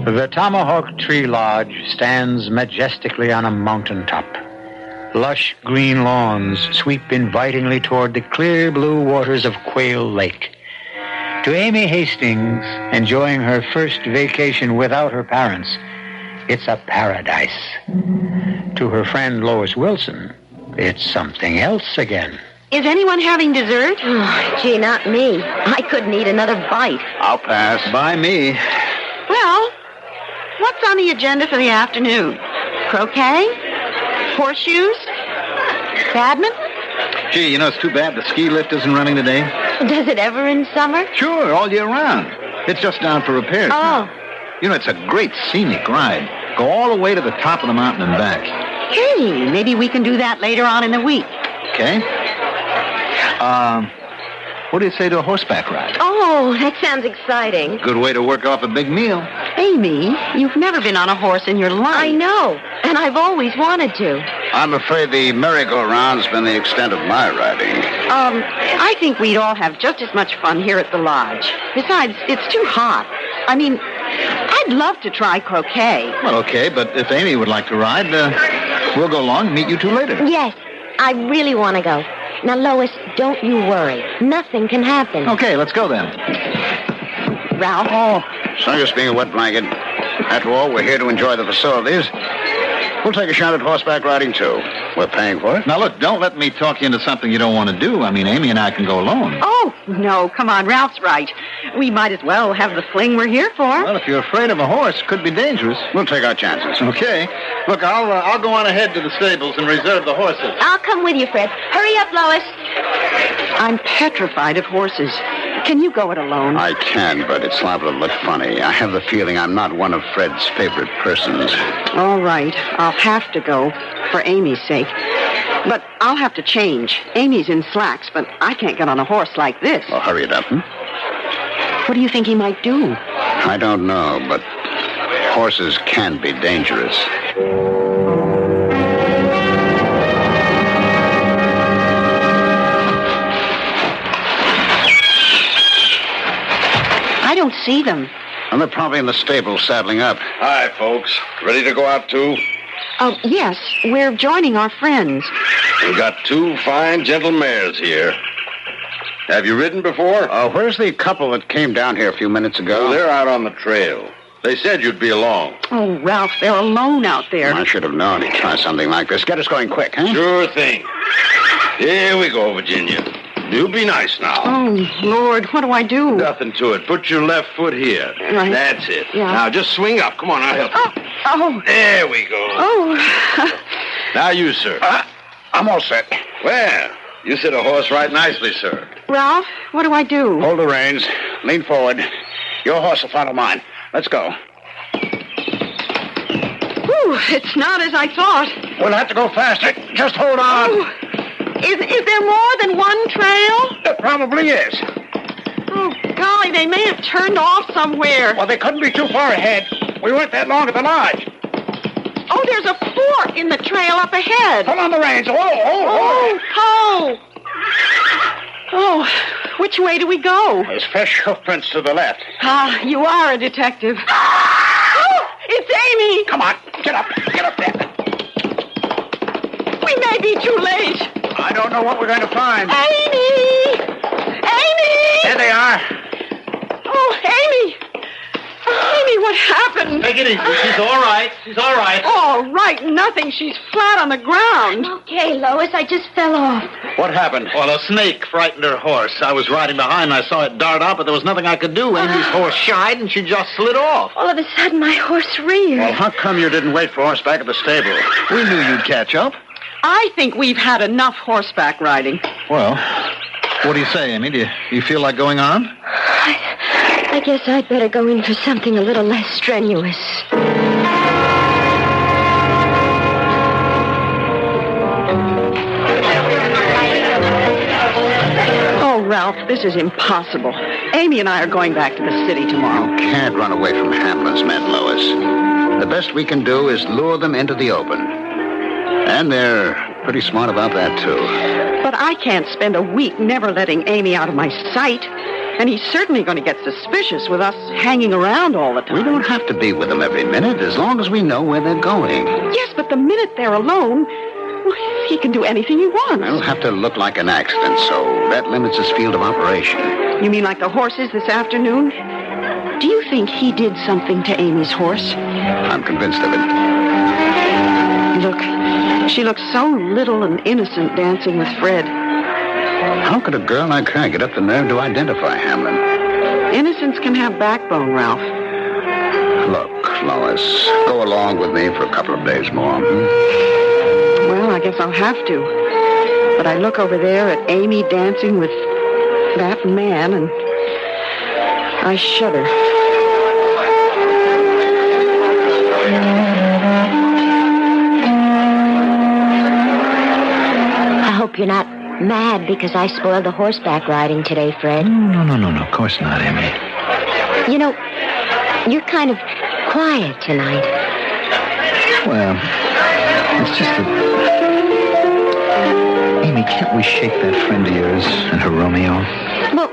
The Tomahawk Tree Lodge stands majestically on a mountaintop. Lush green lawns sweep invitingly toward the clear blue waters of Quail Lake. To Amy Hastings, enjoying her first vacation without her parents, it's a paradise. To her friend Lois Wilson, it's something else again. Is anyone having dessert? Oh, gee, not me. I couldn't eat another bite. I'll pass. By me. Well, what's on the agenda for the afternoon? Croquet? Horseshoes? Badminton? Gee, you know, it's too bad the ski lift isn't running today. Does it ever in summer? Sure, all year round. It's just down for repairs Oh. now. You know, it's a great scenic ride. Go all the way to the top of the mountain and back. Hey, maybe we can do that later on in the week. Okay? What do you say to a horseback ride? Oh, that sounds exciting. Good way to work off a big meal. Amy, you've never been on a horse in your life. I know, and I've always wanted to. I'm afraid the merry-go-round's been the extent of my riding. I think we'd all have just as much fun here at the lodge. Besides, it's too hot. I mean, I'd love to try croquet. Well, okay, but if Amy would like to ride, we'll go along and meet you two later. Yes, I really want to go. Now, Lois, don't you worry. Nothing can happen. Okay, let's go then. Ralph? Oh, so just being a wet blanket. After all, we're here to enjoy the facilities. We'll take a shot at horseback riding, too. We're paying for it. Now, look, don't let me talk you into something you don't want to do. I mean, Amy and I can go alone. Oh, no, come on, Ralph's right. We might as well have the fling we're here for. Well, if you're afraid of a horse, it could be dangerous. We'll take our chances. Okay. Look, I'll go on ahead to the stables and reserve the horses. I'll come with you, Fred. Hurry up, Lois. I'm petrified of horses. Can you go it alone? I can, but it's liable to look funny. I have the feeling I'm not one of Fred's favorite persons. All right, I'll have to go, for Amy's sake. But I'll have to change. Amy's in slacks, but I can't get on a horse like this. Well, hurry it up, What do you think he might do? I don't know, but horses can be dangerous. I don't see them. And they're probably in the stable saddling up. Hi, folks. Ready to go out, too? Oh, yes, we're joining our friends. We got two fine, gentle mares here. Have you ridden before? Where's the couple that came down here a few minutes ago? Oh, they're out on the trail. They said you'd be along. Oh, Ralph, they're alone out there. I should have known he'd try something like this. Get us going quick, huh? Sure thing. Here we go, Virginia. You be nice now. Oh, Lord, what do I do? Nothing to it. Put your left foot here. Right. That's it. Yeah. Now, just swing up. Come on, I'll help you. Oh, There we go. oh. Now you, sir. I'm all set. Well, you sit a horse right nicely, sir. Ralph, what do I do? Hold the reins. Lean forward. Your horse will follow mine. Let's go. Whew, it's not as I thought. We'll have to go faster. Just hold on. Oh, is there more than one trail? There probably is. Oh, golly, they may have turned off somewhere. Well, they couldn't be too far ahead. We weren't that long at the lodge. Oh, there's a fork in the trail up ahead. Hold on the reins. Oh. Oh, which way do we go? There's fresh hoof prints to the left. Ah, you are a detective. Oh, it's Amy. Come on. Get up. Get up there. We may be too late. I don't know what we're going to find. Amy! There they are. Oh, Amy! Amy, what happened? Lynn! Take it easy. She's all right. She's all right. All right, nothing. She's flat on the ground. Okay, Lois, I just fell off. What happened? Well, a snake frightened her horse. I was riding behind and I saw it dart out, but there was nothing I could do. Amy's horse shied and she just slid off. All of a sudden, my horse reared. Well, how come you didn't wait for us back at the stable? We knew you'd catch up. I think we've had enough horseback riding. Well, what do you say, Amy? Do you feel like going on? I guess I'd better go in for something a little less strenuous. Oh, Ralph, this is impossible. Amy and I are going back to the city tomorrow. You can't run away from Hamlin's men, Lois. The best we can do is lure them into the open. And they're pretty smart about that, too. But I can't spend a week never letting Amy out of my sight. And he's certainly going to get suspicious with us hanging around all the time. We don't have to be with them every minute as long as we know where they're going. Yes, but the minute they're alone, well, he can do anything he wants. It'll have to look like an accident, so that limits his field of operation. You mean like the horses this afternoon? Do you think he did something to Amy's horse? I'm convinced of it. Look, she looks so little and innocent dancing with Fred. How could a girl like her get up the nerve to identify Hamlin? Innocence can have backbone, Ralph. Look, Lois, go along with me for a couple of days more. Well, I guess I'll have to. But I look over there at Amy dancing with that man, and I shudder. I hope you're not mad because I spoiled the horseback riding today, Fred. No. Of course not, Amy. You know, you're kind of quiet tonight. Well, it's just that... Amy, can't we shake that friend of yours and her Romeo? Well,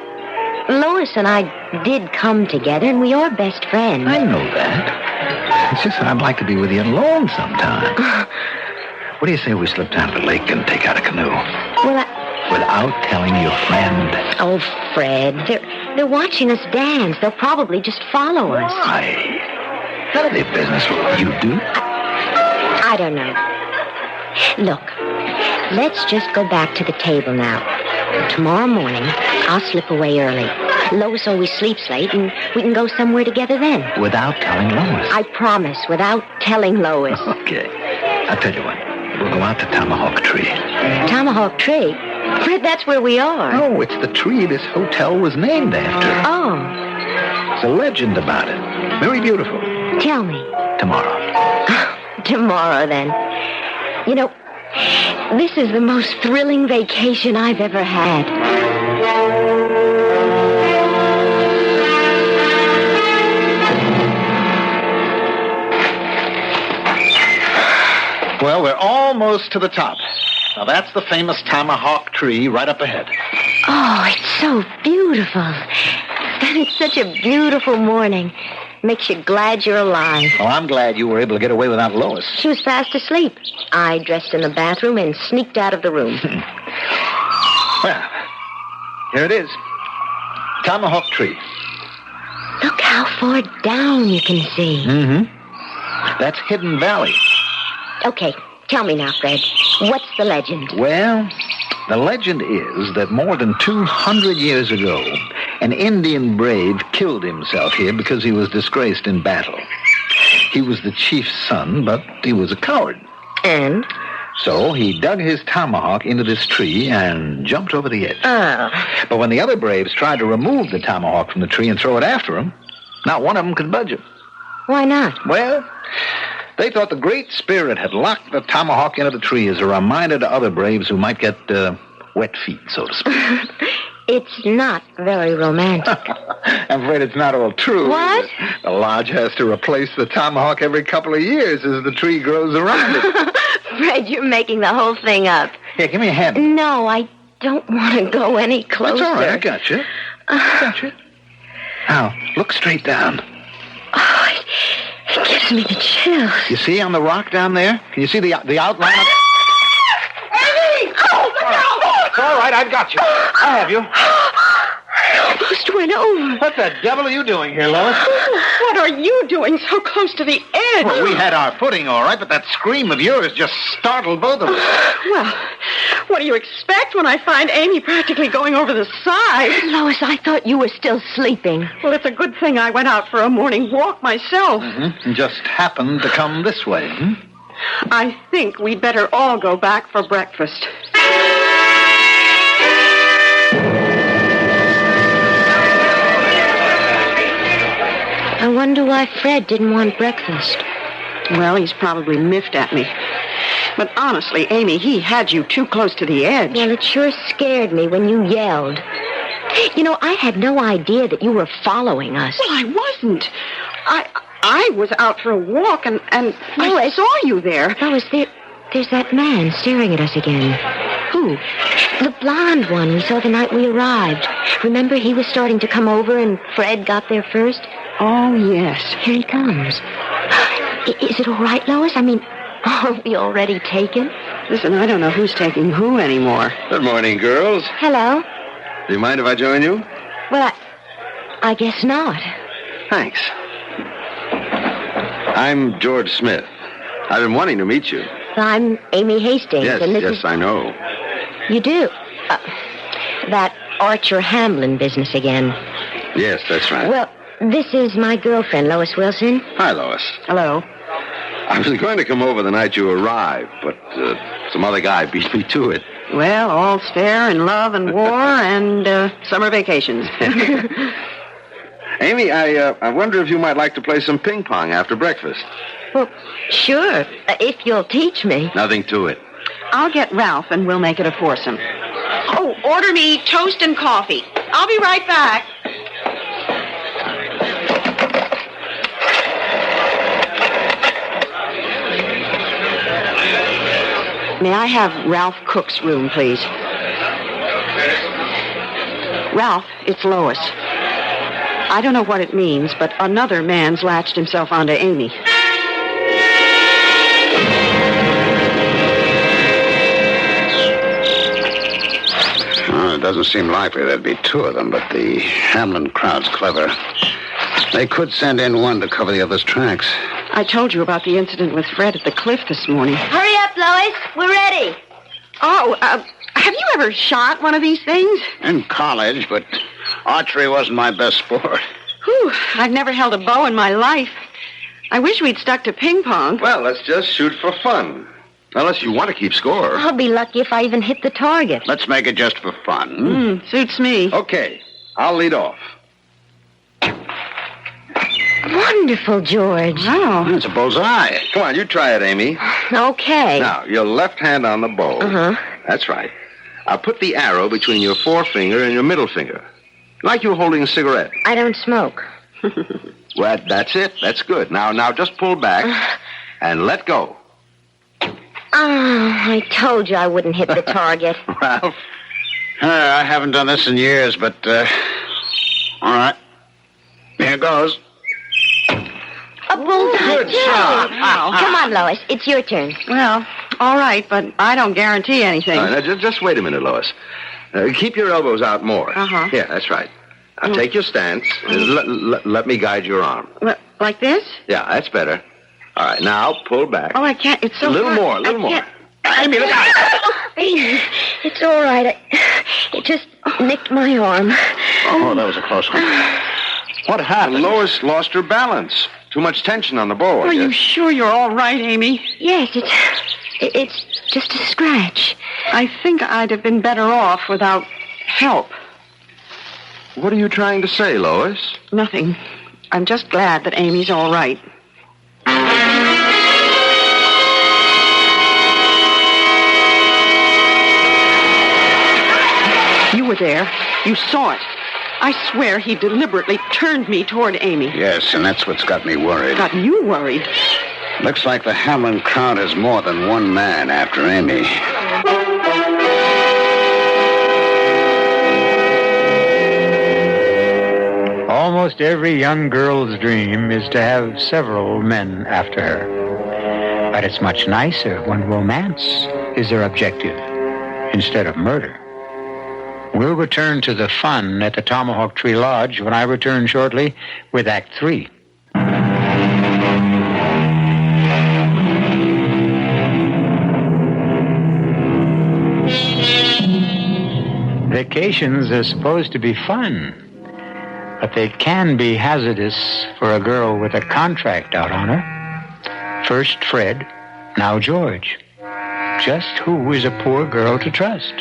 Lois and I did come together, and we are best friends. I know that. It's just that I'd like to be with you alone sometime. What do you say we slip down to the lake and take out a canoe? Well, Without telling your friend. Oh, Fred, they're watching us dance. They'll probably just follow us. Why? None of their business what you do. I don't know. Look, let's just go back to the table now. Tomorrow morning, I'll slip away early. Lois always sleeps late, and we can go somewhere together then. Without telling Lois? I promise, without telling Lois. Okay. I'll tell you what. We'll go out to Tomahawk Tree. Tomahawk Tree? Fred, that's where we are. No, it's the tree this hotel was named after. Oh. There's a legend about it. Very beautiful. Tell me. Tomorrow. Tomorrow, then. You know, this is the most thrilling vacation I've ever had. Well, we're almost to the top. Now, that's the famous Tomahawk Tree right up ahead. Oh, it's so beautiful. And it's such a beautiful morning. Makes you glad you're alive. Well, I'm glad you were able to get away without Lois. She was fast asleep. I dressed in the bathroom and sneaked out of the room. Well, here it is. Tomahawk Tree. Look how far down you can see. Mm-hmm. That's Hidden Valley. Okay, tell me now, Fred. What's the legend? Well, the legend is that more than 200 years ago, an Indian brave killed himself here because he was disgraced in battle. He was the chief's son, but he was a coward. And? So he dug his tomahawk into this tree and jumped over the edge. Oh. But when the other braves tried to remove the tomahawk from the tree and throw it after him, not one of them could budge it. Why not? Well, they thought the Great Spirit had locked the tomahawk into the tree as a reminder to other braves who might get wet feet, so to speak. It's not very romantic. I'm afraid it's not all true. What? The lodge has to replace the tomahawk every couple of years as the tree grows around it. Fred, you're making the whole thing up. Here, give me a hand. No, I don't want to go any closer. That's all right, I got you. I got you. Now, look straight down. Oh, it gives me the chills. You see on the rock down there? Can you see the outline of it? Eddie! Oh, look out! It's all right, I've got you. I have you. I almost went over. What the devil are you doing here, Lois? What are you doing so close to the edge? Well, we had our footing all right, but that scream of yours just startled both of us. Well, what do you expect when I find Amy practically going over the side? Lois, I thought you were still sleeping. Well, it's a good thing I went out for a morning walk myself. Mm-hmm. And just happened to come this way. I think we'd better all go back for breakfast. I wonder why Fred didn't want breakfast. Well, he's probably miffed at me. But honestly, Amy, he had you too close to the edge. Well, it sure scared me when you yelled. You know, I had no idea that you were following us. Well, I wasn't. I was out for a walk, and I saw you there. Lois, there's that man staring at us again. Who? The blonde one we saw the night we arrived. Remember, he was starting to come over, and Fred got there first? Oh, yes. Here he comes. Is it all right, Lois? I mean, are we already taken? Listen, I don't know who's taking who anymore. Good morning, girls. Hello. Do you mind if I join you? Well, I guess not. Thanks. I'm George Smith. I've been wanting to meet you. Well, I'm Amy Hastings. Yes, and this yes, I know. You do? That Archer Hamlin business again. Yes, that's right. Well, this is my girlfriend, Lois Wilson. Hi, Lois. Hello. I was going to come over the night you arrived, but some other guy beat me to it. Well, all's fair in love and war and summer vacations. Amy, I wonder if you might like to play some ping pong after breakfast. Well, sure, if you'll teach me. Nothing to it. I'll get Ralph and we'll make it a foursome. Oh, order me toast and coffee. I'll be right back. May I have Ralph Cook's room, please? Ralph, it's Lois. I don't know what it means, but another man's latched himself onto Amy. Well, it doesn't seem likely there'd be two of them, but the Hamlin crowd's clever. They could send in one to cover the other's tracks. I told you about the incident with Fred at the cliff this morning. Hurry up, Lois. We're ready. Oh, have you ever shot one of these things? In college, but archery wasn't my best sport. Whew, I've never held a bow in my life. I wish we'd stuck to ping pong. Well, let's just shoot for fun. Unless you want to keep score. I'll be lucky if I even hit the target. Let's make it just for fun. Suits me. Okay, I'll lead off. Wonderful, George. Wow. It's a bullseye. Come on, you try it, Amy. Okay. Now, your left hand on the bow. Uh-huh. That's right. I'll put the arrow between your forefinger and your middle finger. Like you're holding a cigarette. I don't smoke. Well, that's it. That's good. Now just pull back and let go. Oh, I told you I wouldn't hit the target. Ralph? I haven't done this in years, but, all right. Here goes. A bullseye. Good shot. Come on, Lois. It's your turn. Well, all right, but I don't guarantee anything. Now, just wait a minute, Lois. Keep your elbows out more. Uh-huh. Yeah, that's right. Now, take your stance. Let me guide your arm. Like this? Yeah, that's better. All right, now pull back. Oh, I can't. It's so A little hard. more. Can't. Amy, look out. It's all right. It just nicked my arm. Oh, that was a close one. What happened? Lois lost her balance. Too much tension on the bow, I Are you guess. sure you're all right, Amy? Yes, it's just a scratch. I think I'd have been better off without help. What are you trying to say, Lois? Nothing. I'm just glad that Amy's all right. You were there. You saw it. I swear he deliberately turned me toward Amy. Yes, and that's what's got me worried. Got you worried. Looks like the Hamlin crowd has more than one man after Amy. Almost every young girl's dream is to have several men after her. But it's much nicer when romance is their objective instead of murder. We'll return to the fun at the Tomahawk Tree Lodge when I return shortly with Act 3 Vacations are supposed to be fun, but they can be hazardous for a girl with a contract out on her. First Fred, now George. Just who is a poor girl to trust?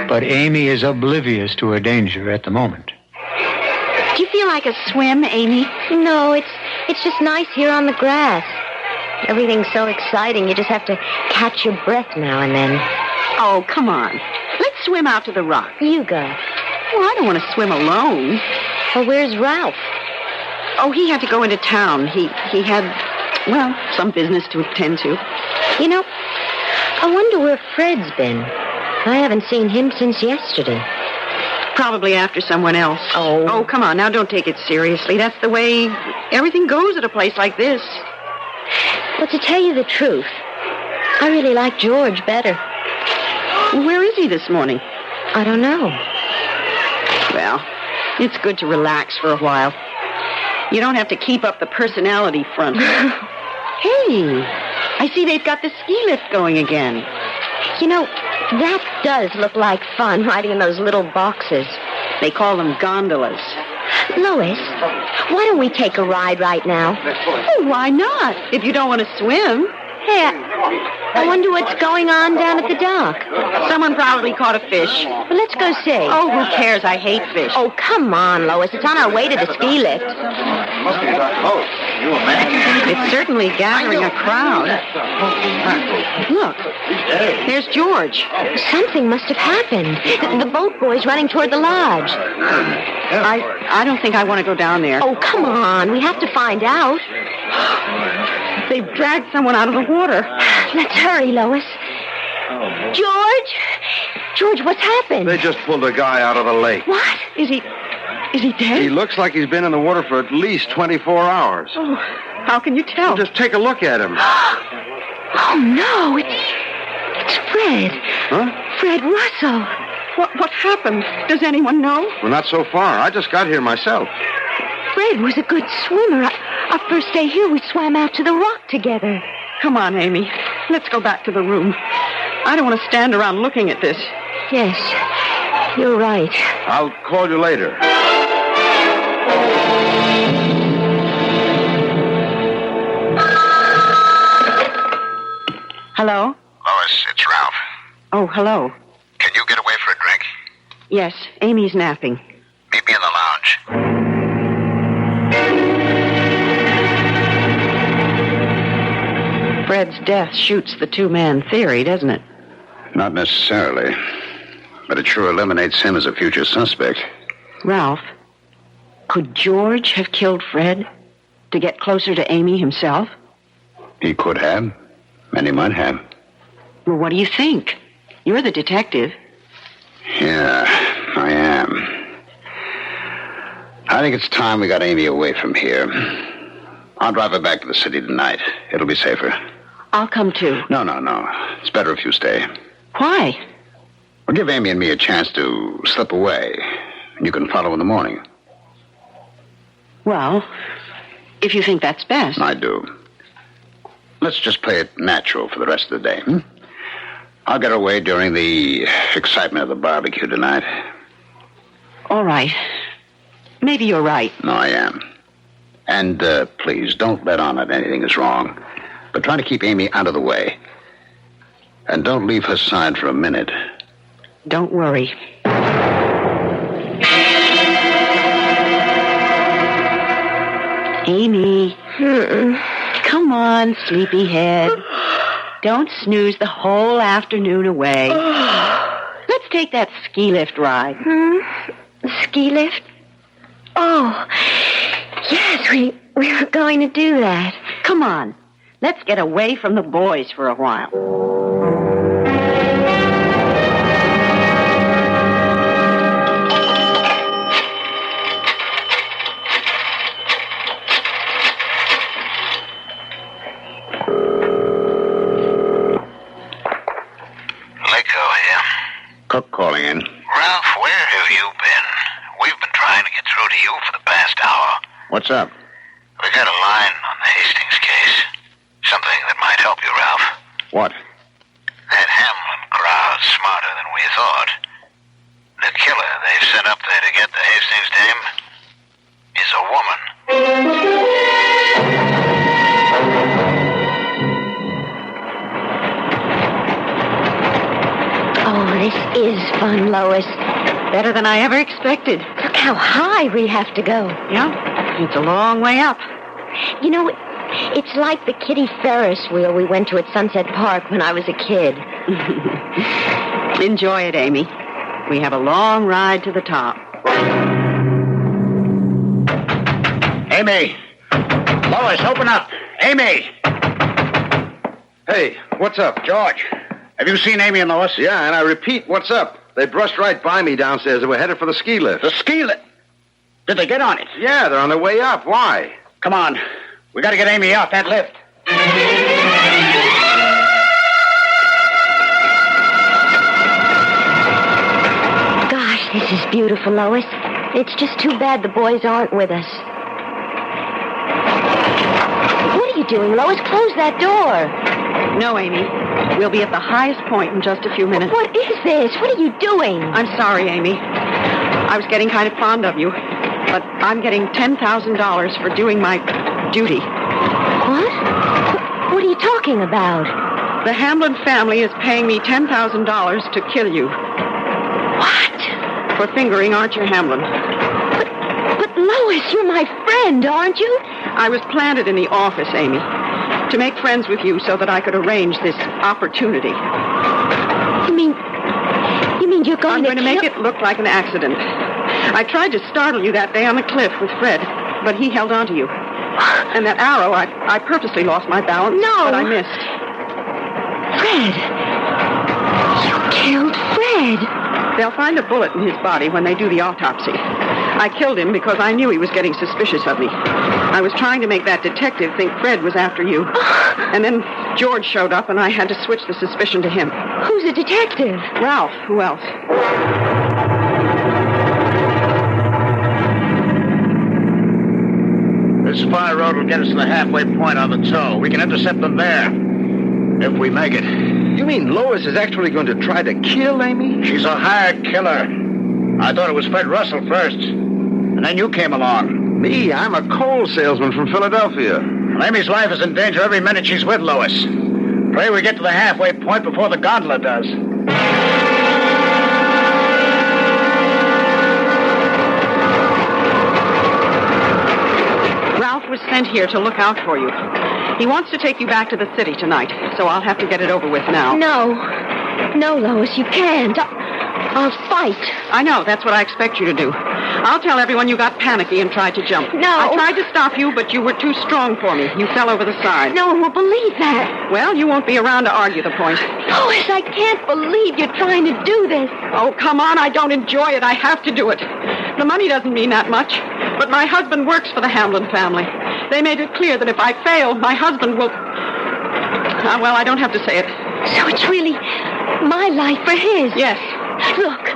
But Amy is oblivious to her danger at the moment. Do you feel like a swim, Amy? No, it's just nice here on the grass. Everything's so exciting, you just have to catch your breath now and then. Oh, come on. Let's swim out to the rock. You go. Well, I don't want to swim alone. Well, where's Ralph? Oh, he had to go into town. He had, well, some business to attend to. You know, I wonder where Fred's been. I haven't seen him since yesterday. Probably after someone else. Oh, come on. Now, don't take it seriously. That's the way everything goes at a place like this. Well, to tell you the truth, I really like George better. Where is he this morning? I don't know. Well, it's good to relax for a while. You don't have to keep up the personality front. Hey, I see they've got the ski lift going again. You know, that does look like fun, riding in those little boxes. They call them gondolas. Lois, why don't we take a ride right now? Oh, why not? If you don't want to swim. Hey, I wonder what's going on down at the dock. Someone probably caught a fish. Well, let's go see. Oh, who cares? I hate fish. Oh, come on, Lois. It's on our way to the ski lift. It's certainly gathering a crowd. Look, there's George. Something must have happened. The boat boy's running toward the lodge. I don't think I want to go down there. Oh, come on. We have to find out. They've dragged someone out of the water. Let's hurry, Lois. George? George, what's happened? They just pulled a guy out of the lake. What? Is he dead? He looks like he's been in the water for at least 24 hours. Oh, how can you tell? Well, just take a look at him. Oh, no. It's Fred. Huh? Fred Russell. What happened? Does anyone know? Well, not so far. I just got here myself. Fred was a good swimmer. Our first day here, we swam out to the rock together. Come on, Amy. Let's go back to the room. I don't want to stand around looking at this. Yes, you're right. I'll call you later. Hello? Lois, it's Ralph. Oh, hello. Can you get away for a drink? Yes, Amy's napping. Meet me in the lounge. Fred's death shoots the two-man theory, doesn't it? Not necessarily. But it sure eliminates him as a future suspect. Ralph, could George have killed Fred to get closer to Amy himself? He could have, and he might have. Well, what do you think? You're the detective. Yeah, I am. I think it's time we got Amy away from here. I'll drive her back to the city tonight. It'll be safer. I'll come too. No. It's better if you stay. Why? Well, give Amy and me a chance to slip away. And you can follow in the morning. Well, if you think that's best. I do. Let's just play it natural for the rest of the day, hmm? I'll get away during the excitement of the barbecue tonight. All right. Maybe you're right. No, I am. And please, don't let on that anything is wrong. But try to keep Amy out of the way. And don't leave her side for a minute. Don't worry. Amy. Come on, sleepyhead. Don't snooze the whole afternoon away. Let's take that ski lift ride. Ski lift? Oh, yes, we were going to do that. Come on. Let's get away from the boys for a while. Cook calling in. Ralph, where have you been? We've been trying to get through to you for the past hour. What's up? We got a line on the Hastings case. Something that might help you, Ralph. What? That Hamlin crowd's smarter than we thought. The killer they've sent up there to get the Hastings dame is a woman. Oh, this is fun, Lois. Better than I ever expected. Look how high we have to go. Yeah, it's a long way up. You know, it's like the Kitty Ferris wheel we went to at Sunset Park when I was a kid. Enjoy it, Amy. We have a long ride to the top. Amy! Lois, open up! Amy! Hey, what's up? George, have you seen Amy and Lois? Yeah, and I repeat, what's up? They brushed right by me downstairs and were headed for the ski lift. The ski lift? Did they get on it? Yeah, they're on their way up. Why? Come on. We got to get Amy off that lift. Gosh, this is beautiful, Lois. It's just too bad the boys aren't with us. What are you doing, Lois? Close that door. No, Amy. We'll be at the highest point in just a few minutes. What is this? What are you doing? I'm sorry, Amy. I was getting kind of fond of you, but I'm getting $10,000 for doing my duty. What? What are you talking about? The Hamlin family is paying me $10,000 to kill you. What? For fingering Archer Hamlin. But Lois, you're my friend, aren't you? I was planted in the office, Amy, to make friends with you so that I could arrange this opportunity. You mean you're going I'm going to make it look like an accident. I tried to startle you that day on the cliff with Fred, but he held on to you. And that arrow, I purposely lost my balance, but I missed. Fred! You killed Fred! They'll find a bullet in his body when they do the autopsy. I killed him because I knew he was getting suspicious of me. I was trying to make that detective think Fred was after you. And then George showed up, and I had to switch the suspicion to him. Who's a detective? Ralph. Who else? This fire road will get us to the halfway point on the toe. We can intercept them there. If we make it. You mean Lois is actually going to try to kill Amy? She's a hired killer. I thought it was Fred Russell first. And then you came along. Me? I'm a coal salesman from Philadelphia. Well, Amy's life is in danger every minute she's with Lois. Pray we get to the halfway point before the gondola does. Ralph was sent here to look out for you. He wants to take you back to the city tonight, so I'll have to get it over with now. No, Lois, you can't. I'll fight. I know. That's what I expect you to do. I'll tell everyone you got panicky and tried to jump. No. I tried to stop you, but you were too strong for me. You fell over the side. No one will believe that. Well, you won't be around to argue the point. Lois, I can't believe you're trying to do this. Oh, come on. I don't enjoy it. I have to do it. The money doesn't mean that much, but my husband works for the Hamlin family. They made it clear that if I fail, my husband will... well, I don't have to say it. So it's really my life for his? Yes. Look,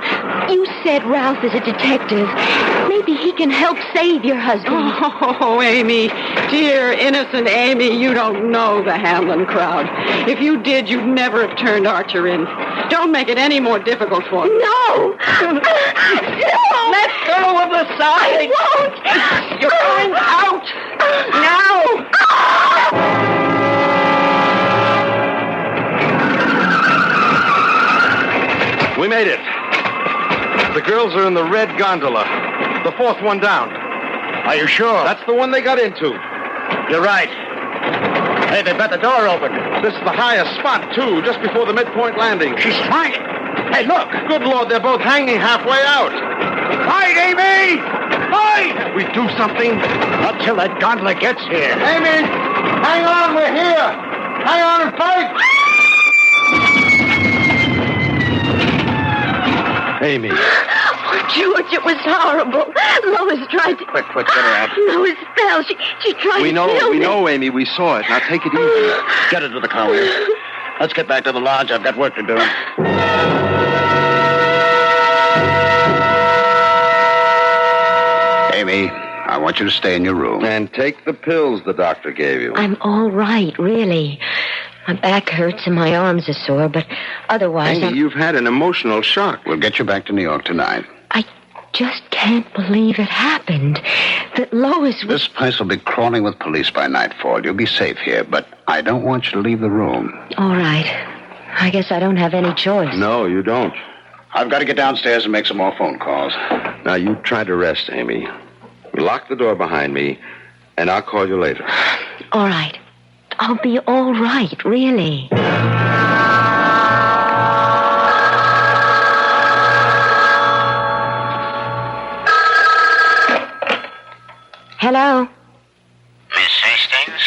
you said Ralph is a detective. Maybe he can help save your husband. Oh, Amy, dear, innocent Amy, you don't know the Hamlin crowd. If you did, you'd never have turned Archer in. Don't make it any more difficult for him. No! No! Let go of the side! I won't! You're going out! Now! We made it. The girls are in the red gondola. The fourth one down. Are you sure? That's the one they got into. You're right. Hey, they've got the door open. This is the highest spot, too, just before the midpoint landing. She's trying. Hey, look. Good Lord, they're both hanging halfway out. Fight, Amy! Fight! We do something? Not till that gondola gets here. Amy, hang on, we're here. Hang on and fight. Amy. Oh, George, it was horrible. Lois tried to... Quick, get her out. Lois fell. She tried to kill me. We know, Amy. We saw it. Now take it easy. Get her to the car. Let's get back to the lodge. I've got work to do. Amy, I want you to stay in your room. And take the pills the doctor gave you. I'm all right, really. My back hurts and my arms are sore, but otherwise... Amy, you've had an emotional shock. We'll get you back to New York tonight. I just can't believe it happened. That Lois was... This place will be crawling with police by nightfall. You'll be safe here, but I don't want you to leave the room. All right. I guess I don't have any choice. No, you don't. I've got to get downstairs and make some more phone calls. Now, you try to rest, Amy. Lock the door behind me, and I'll call you later. All right. I'll be all right, really. Hello? Miss Hastings?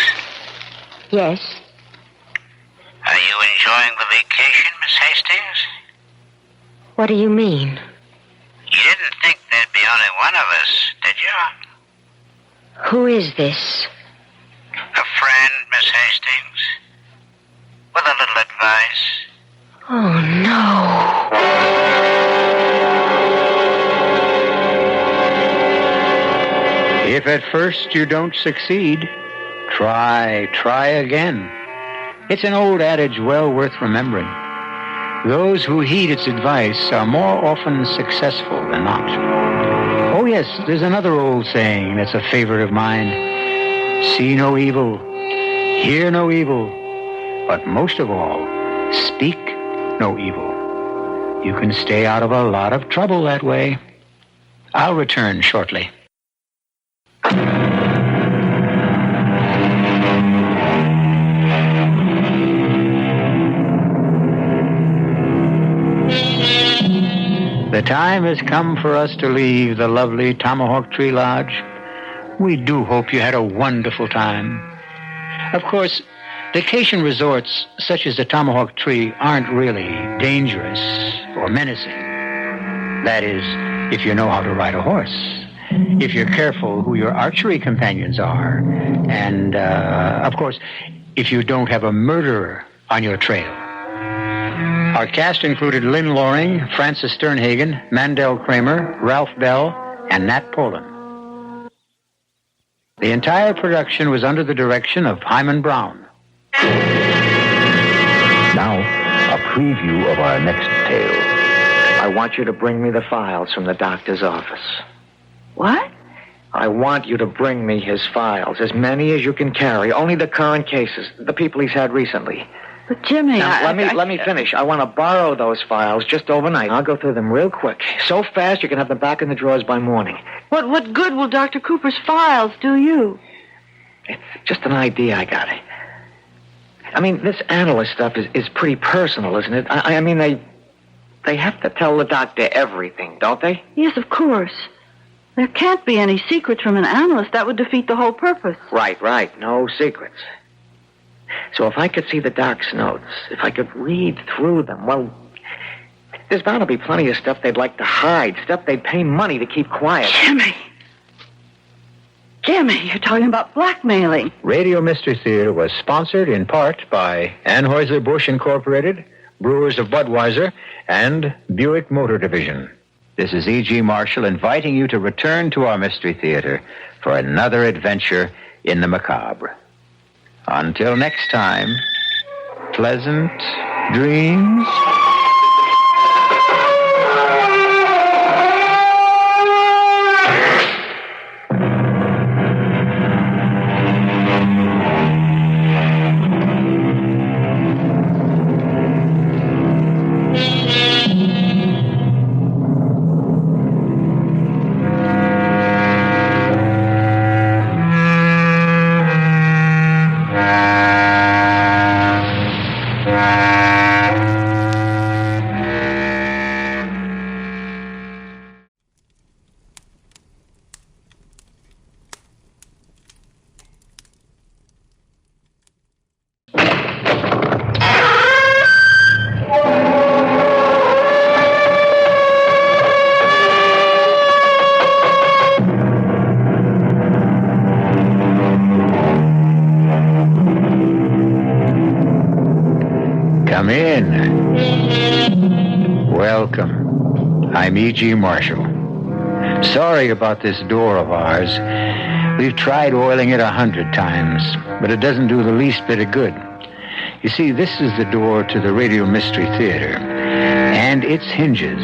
Yes. Are you enjoying the vacation, Miss Hastings? What do you mean? You didn't think there'd be only one of us, did you? Who is this? A friend, Miss Hastings. With a little advice. Oh, no. If at first you don't succeed, try again. It's an old adage well worth remembering. Those who heed its advice are more often successful than not. Oh, yes, there's another old saying that's a favorite of mine. See no evil, hear no evil, but most of all, speak no evil. You can stay out of a lot of trouble that way. I'll return shortly. The time has come for us to leave the lovely Tomahawk Tree Lodge. We do hope you had a wonderful time. Of course, vacation resorts such as the Tomahawk Tree aren't really dangerous or menacing. That is, if you know how to ride a horse, if you're careful who your archery companions are, and, of course, if you don't have a murderer on your trail. Our cast included Lynn Loring, Francis Sternhagen, Mandel Kramer, Ralph Bell, and Nat Polen. The entire production was under the direction of Hyman Brown. Now, a preview of our next tale. I want you to bring me the files from the doctor's office. What? I want you to bring me his files, as many as you can carry, only the current cases, the people he's had recently. But, Jimmy, Now, let me finish. I want to borrow those files just overnight. I'll go through them real quick. So fast you can have them back in the drawers by morning. What good will Dr. Cooper's files do you? It's just an idea I got. I mean, this analyst stuff is pretty personal, isn't it? I mean, they have to tell the doctor everything, don't they? Yes, of course. There can't be any secrets from an analyst. That would defeat the whole purpose. Right. No secrets. So if I could see the doc's notes, if I could read through them, well, there's bound to be plenty of stuff they'd like to hide, stuff they'd pay money to keep quiet. Jimmy, you're talking about blackmailing. Radio Mystery Theater was sponsored in part by Anheuser-Busch Incorporated, Brewers of Budweiser, and Buick Motor Division. This is E.G. Marshall inviting you to return to our Mystery Theater for another adventure in the macabre. Until next time, pleasant dreams. Come in. Welcome. I'm E.G. Marshall. Sorry about this door of ours. We've tried oiling it 100 times, but it doesn't do the least bit of good. You see, this is the door to the Radio Mystery Theater, and its hinges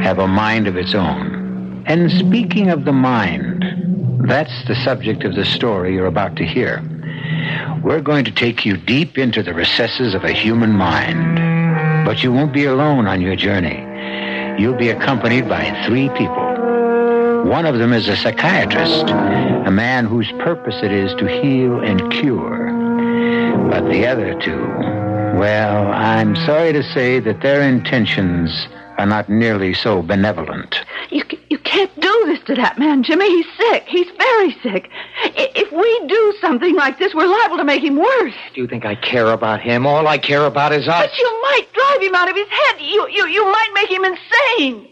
have a mind of its own. And speaking of the mind, that's the subject of the story you're about to hear. We're going to take you deep into the recesses of a human mind. But you won't be alone on your journey. You'll be accompanied by 3 people. One of them is a psychiatrist, a man whose purpose it is to heal and cure. But the other 2, well, I'm sorry to say that their intentions are not nearly so benevolent. You can't do this to that man, Jimmy. He's sick. He's very sick. If we do something like this, we're liable to make him worse. Do you think I care about him? All I care about is us. But you might drive him out of his head. You might make him insane.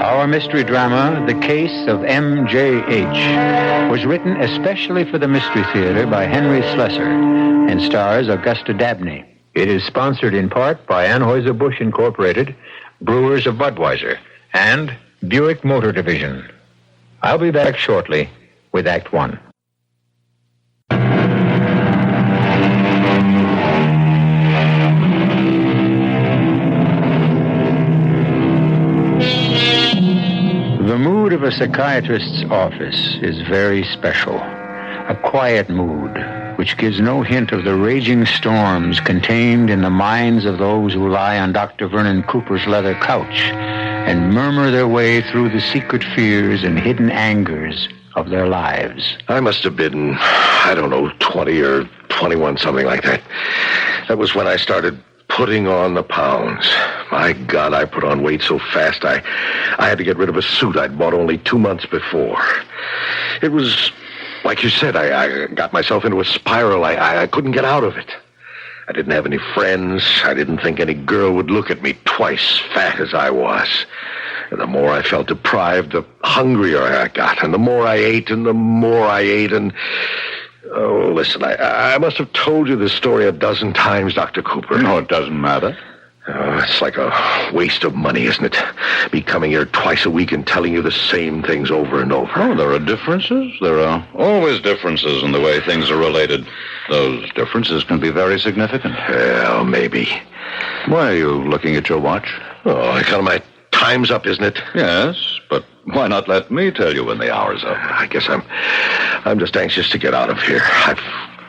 Our mystery drama, The Case of M.J.H., was written especially for the Mystery Theater by Henry Slesar and stars Augusta Dabney. It is sponsored in part by Anheuser-Busch Incorporated, Brewers of Budweiser, and Buick Motor Division. I'll be back shortly with Act 1. The mood of a psychiatrist's office is very special. A quiet mood, which gives no hint of the raging storms contained in the minds of those who lie on Dr. Vernon Cooper's leather couch and murmur their way through the secret fears and hidden angers of their lives. I must have been, 20 or 21, something like that. That was when I started putting on the pounds. My God, I put on weight so fast, I had to get rid of a suit I'd bought only 2 months before. It was, like you said, I got myself into a spiral. I couldn't get out of it. I didn't have any friends. I didn't think any girl would look at me twice, fat as I was. And the more I felt deprived, the hungrier I got. And the more I ate, and the more I ate, and... Oh, listen, I must have told you this story a dozen times, Dr. Cooper. No, it doesn't matter. It's like a waste of money, isn't it? Me coming here twice a week and telling you the same things over and over. Oh, there are differences. There are always differences in the way things are related. Those differences can be very significant. Well, maybe. Why are you looking at your watch? Oh, I got my time's up, isn't it? Yes, but why not let me tell you when the hour's up? I guess I'm just anxious to get out of here. I've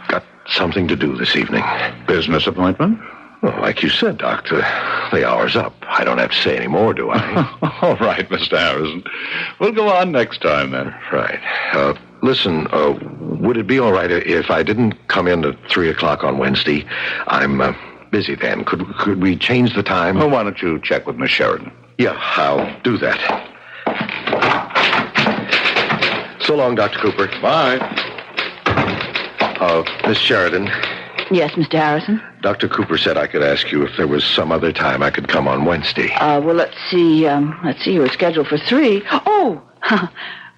got something to do this evening. Business appointment? Well, like you said, Doctor, the hour's up. I don't have to say any more, do I? All right, Mr. Harrison. We'll go on next time, then. Right. Listen, would it be all right if I didn't come in at 3 o'clock on Wednesday? I'm busy then. Could we change the time? Well, why don't you check with Miss Sheridan? Yeah, I'll do that. So long, Dr. Cooper. Bye. Miss Sheridan. Yes, Mr. Harrison? Dr. Cooper said I could ask you if there was some other time I could come on Wednesday. Well, let's see. You were scheduled for 3. Oh!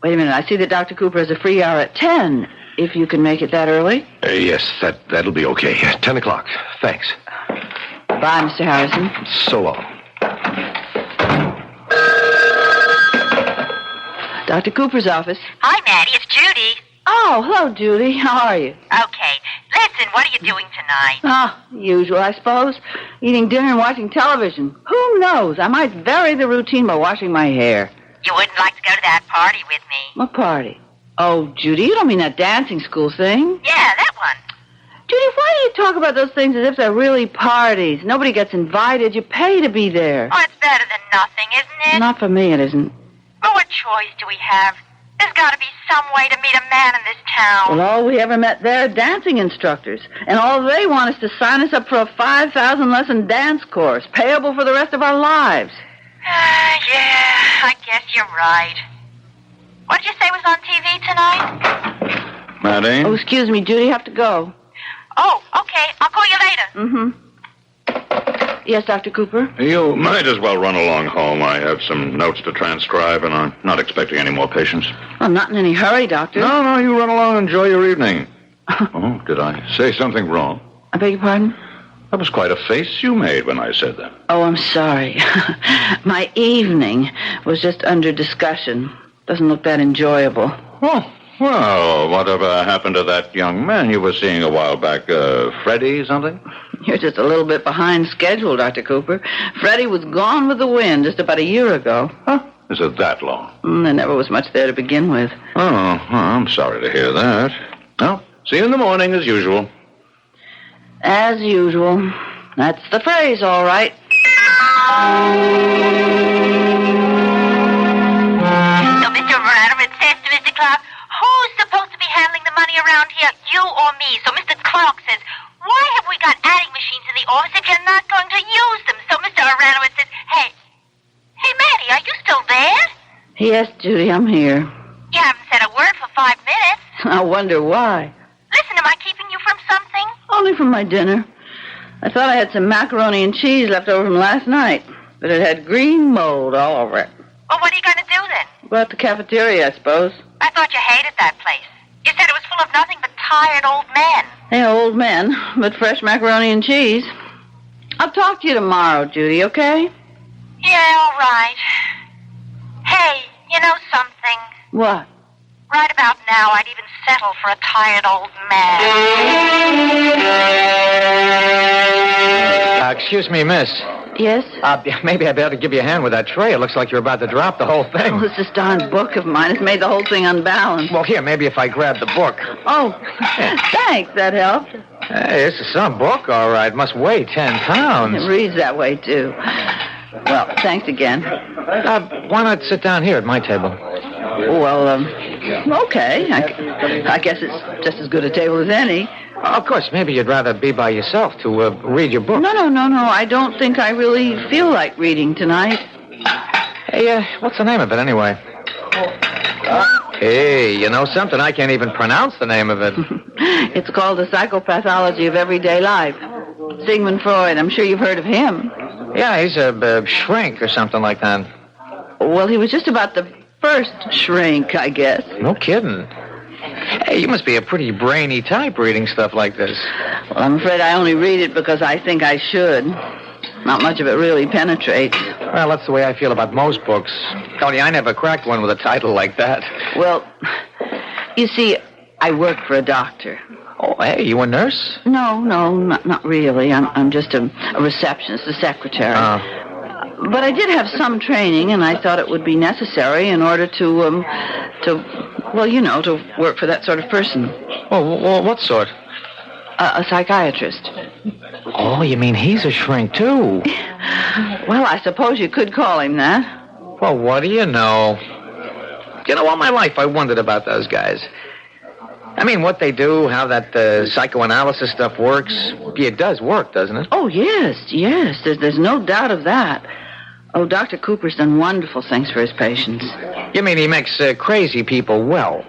Wait a minute. I see that Dr. Cooper has a free hour at 10. If you can make it that early? Yes, that'll be okay. 10 o'clock. Thanks. Bye, Mr. Harrison. So long. Dr. Cooper's office. Hi, Maddie. It's Judy. Oh, hello, Judy. How are you? Okay. Listen, what are you doing tonight? Usual, I suppose. Eating dinner and watching television. Who knows? I might vary the routine by washing my hair. You wouldn't like to go to that party with me? What party? Oh, Judy, you don't mean that dancing school thing? Yeah, that one. Judy, why do you talk about those things as if they're really parties? Nobody gets invited. You pay to be there. Oh, it's better than nothing, isn't it? Not for me, it isn't. But what choice do we have? There's got to be some way to meet a man in this town. Well, all we ever met there are dancing instructors. And all they want is to sign us up for a 5,000-lesson dance course, payable for the rest of our lives. Yeah, I guess you're right. What did you say was on TV tonight? Maddie? Oh, excuse me, Judy, have to go. Oh, okay. I'll call you later. Mm-hmm. Yes, Dr. Cooper? You might as well run along home. I have some notes to transcribe, and I'm not expecting any more patients. I'm not in any hurry, Doctor. No, you run along and enjoy your evening. Oh, did I say something wrong? I beg your pardon? That was quite a face you made when I said that. Oh, I'm sorry. My evening was just under discussion. Doesn't look that enjoyable. Oh, well, whatever happened to that young man you were seeing a while back? Freddie something? You're just a little bit behind schedule, Dr. Cooper. Freddie was gone with the wind just about a year ago. Huh? Is it that long? There never was much there to begin with. Oh, I'm sorry to hear that. Well, see you in the morning as usual. As usual. That's the phrase, all right. So Mr. Radovitz says to Mr. Clark, who's supposed to be handling the money around here, you or me? So Mr. Clark says, why have we got adding machines in the office if you're not going to use them? So Mr. Radovitz says, hey, Matty, are you still there? Yes, Judy, I'm here. You haven't said a word for 5 minutes. I wonder why. Listen, am I keeping you from something? Only from my dinner. I thought I had some macaroni and cheese left over from last night, but it had green mold all over it. Well, what are you going to do then? Go out to the cafeteria, I suppose. I thought you hated that place. You said it was full of nothing but tired old men. Hey, old men, but fresh macaroni and cheese. I'll talk to you tomorrow, Judy, okay? Yeah, all right. Hey, you know something? What? Right about now, I'd even settle for a tired old man. Excuse me, miss. Yes? Maybe I'd better give you a hand with that tray. It looks like you're about to drop the whole thing. Oh, this darn book of mine has made the whole thing unbalanced. Well, here, maybe if I grab the book. Oh, thanks. That helped. Hey, this is some book, all right. Must weigh 10 pounds. It reads that way, too. Well, thanks again. Why not sit down here at my table? Well, okay. I guess it's just as good a table as any. Of course, maybe you'd rather be by yourself to read your book. No. I don't think I really feel like reading tonight. Hey, what's the name of it, anyway? Hey, you know something? I can't even pronounce the name of it. It's called The Psychopathology of Everyday Life. Sigmund Freud. I'm sure you've heard of him. Yeah, he's a shrink or something like that. Well, he was just about the first shrink, I guess. No kidding. Hey, you must be a pretty brainy type reading stuff like this. Well, I'm afraid I only read it because I think I should. Not much of it really penetrates. Well, that's the way I feel about most books. Only I never cracked one with a title like that. Well, you see, I work for a doctor. Oh, hey, you a nurse? No, not really. I'm just a receptionist, a secretary. But I did have some training, and I thought it would be necessary in order to work for that sort of person. Well, what sort? A psychiatrist. Oh, you mean he's a shrink, too? Well, I suppose you could call him that. Well, what do you know? You know, all my life I wondered about those guys. I mean, what they do, how that psychoanalysis stuff works. It does work, doesn't it? Oh, yes. There's no doubt of that. Oh, Dr. Cooper's done wonderful things for his patients. You mean he makes crazy people well?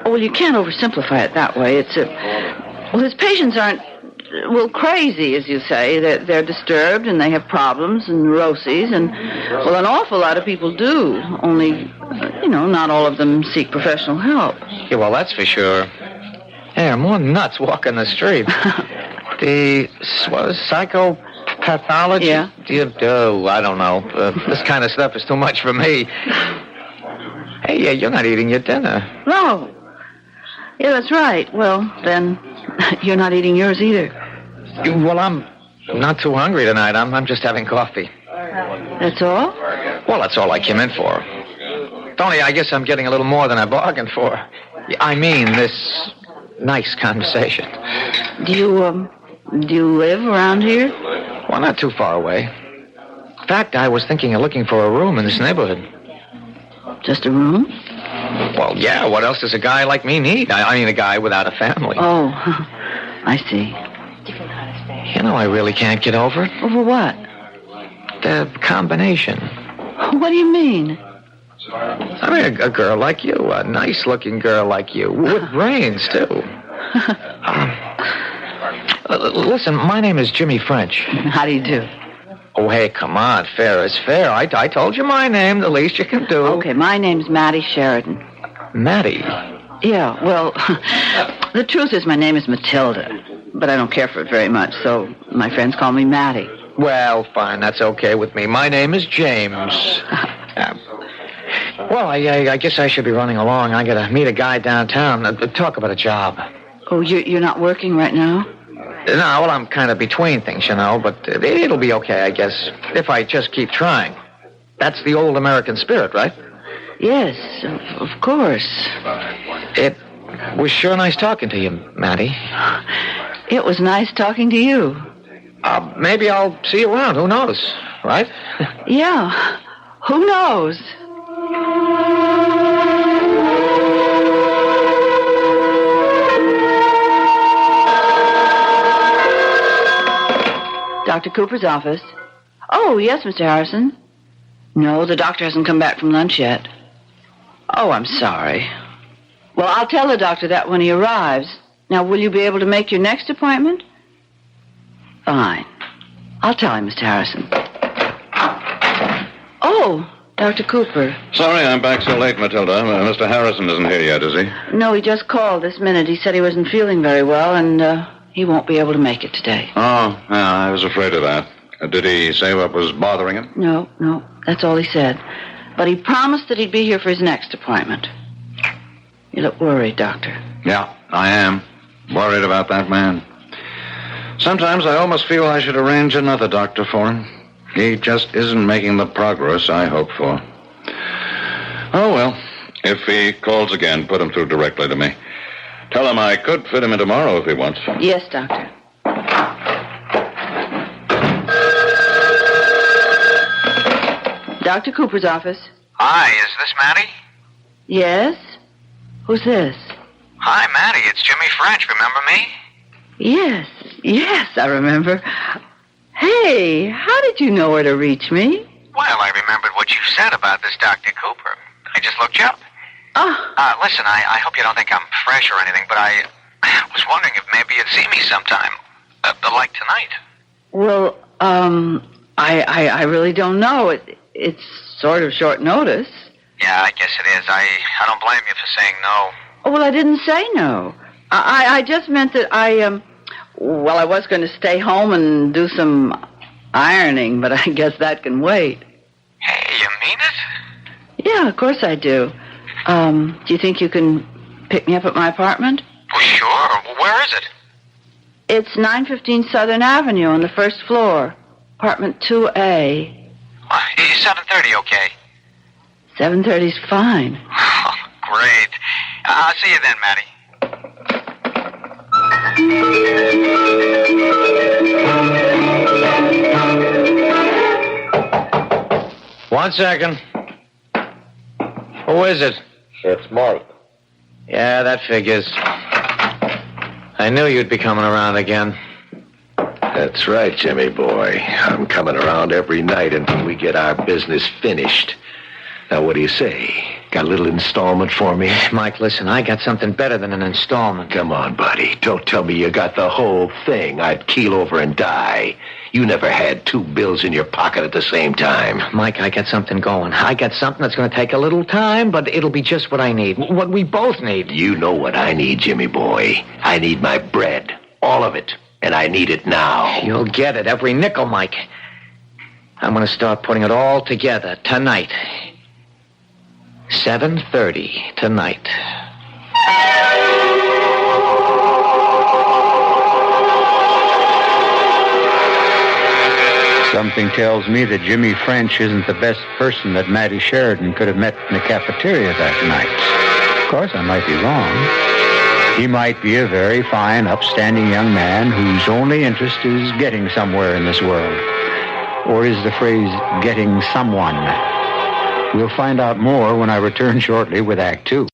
Oh, well, you can't oversimplify it that way. His patients aren't, crazy, as you say. They're disturbed, and they have problems and neuroses, and, well, an awful lot of people do. Only, not all of them seek professional help. Yeah, well, that's for sure. They're more nuts walking the street. Psychopathology? Yeah. I don't know. This kind of stuff is too much for me. Hey, you're not eating your dinner. No. Yeah, that's right. Well, then, you're not eating yours either. Well, I'm not too hungry tonight. I'm just having coffee. That's all? Well, that's all I came in for. Only I guess I'm getting a little more than I bargained for. I mean, this nice conversation. Do you live around here? Well, not too far away. In fact, I was thinking of looking for a room in this neighborhood. Just a room? Well, yeah, what else does a guy like me need? I mean, a guy without a family. Oh, I see. You know, I really can't get over it. Over what? The combination. What do you mean? I mean, a girl like you, a nice-looking girl like you, with brains, too. Listen, my name is Jimmy French. How do you do? Oh, hey, come on. Fair is fair. I told you my name, the least you can do. Okay, my name's Mattie Sheridan. Mattie? Yeah, well, the truth is my name is Matilda, but I don't care for it very much, so my friends call me Mattie. Well, fine, that's okay with me. My name is James. Well, I guess I should be running along. I gotta meet a guy downtown, talk about a job. Oh, you're not working right now? No, well, I'm kind of between things, but it'll be okay, I guess, if I just keep trying. That's the old American spirit, right? Yes, of course. It was sure nice talking to you, Mattie. It was nice talking to you. Maybe I'll see you around. Who knows, right? Yeah, who knows? Dr. Cooper's office. Oh, yes, Mr. Harrison. No, the doctor hasn't come back from lunch yet. Oh, I'm sorry. Well, I'll tell the doctor that when he arrives. Now, will you be able to make your next appointment? Fine. I'll tell him, Mr. Harrison. Oh, Dr. Cooper. Sorry I'm back so late, Matilda. Mr. Harrison isn't here yet, is he? No, he just called this minute. He said he wasn't feeling very well, and he won't be able to make it today. Oh, yeah, I was afraid of that. Did he say what was bothering him? No, that's all he said. But he promised that he'd be here for his next appointment. You look worried, Doctor. Yeah, I am. Worried about that man. Sometimes I almost feel I should arrange another doctor for him. He just isn't making the progress I hoped for. Oh, well, if he calls again, put him through directly to me. Tell him I could fit him in tomorrow if he wants. Yes, Doctor. Dr. Cooper's office. Hi, is this Mattie? Yes? Who's this? Hi, Mattie. It's Jimmy French. Remember me? Yes, I remember. Hey, how did you know where to reach me? Well, I remembered what you said about this Dr. Cooper. I just looked you up. Oh. Listen, I hope you don't think I'm fresh or anything, but I was wondering if maybe you'd see me sometime. Like tonight. Well, I really don't know. It's sort of short notice. Yeah, I guess it is. I don't blame you for saying no. Oh, well, I didn't say no. I just meant that I was going to stay home and do some ironing, but I guess that can wait. Hey, you mean it? Yeah, of course I do. Do you think you can pick me up at my apartment? Well, sure. Where is it? It's 915 Southern Avenue on the first floor. Apartment 2A. Is 7:30 okay? 7:30's fine. Oh, great. I'll see you then, Mattie. 1 second. Who is it? It's Mark. Yeah, that figures. I knew you'd be coming around again. That's right, Jimmy boy. I'm coming around every night until we get our business finished. Now, what do you say? Got a little installment for me? Mike, listen, I got something better than an installment. Come on, buddy. Don't tell me you got the whole thing. I'd keel over and die. You never had 2 bills in your pocket at the same time. Mike, I got something going. I got something that's going to take a little time, but it'll be just what I need. What we both need. You know what I need, Jimmy boy. I need my bread. All of it. And I need it now. You'll get it. Every nickel, Mike. I'm going to start putting it all together tonight. 7:30 tonight. Something tells me that Jimmy French isn't the best person that Mattie Sheridan could have met in the cafeteria that night. Of course, I might be wrong. He might be a very fine, upstanding young man whose only interest is getting somewhere in this world. Or is the phrase, getting someone? We'll find out more when I return shortly with Act 2.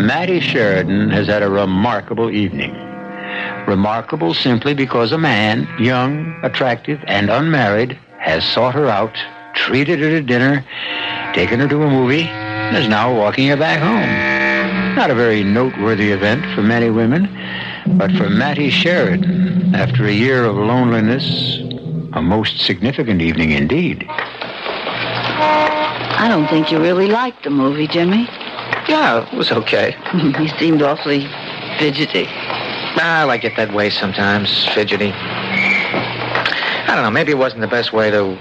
Mattie Sheridan has had a remarkable evening. Remarkable simply because a man, young, attractive, and unmarried, has sought her out, treated her to dinner, taken her to a movie, and is now walking her back home. Not a very noteworthy event for many women, but for Mattie Sheridan, after a year of loneliness, a most significant evening indeed. I don't think you really liked the movie, Jimmy. Yeah, it was okay. You seemed awfully fidgety. I like it that way sometimes, fidgety. I don't know, maybe it wasn't the best way to,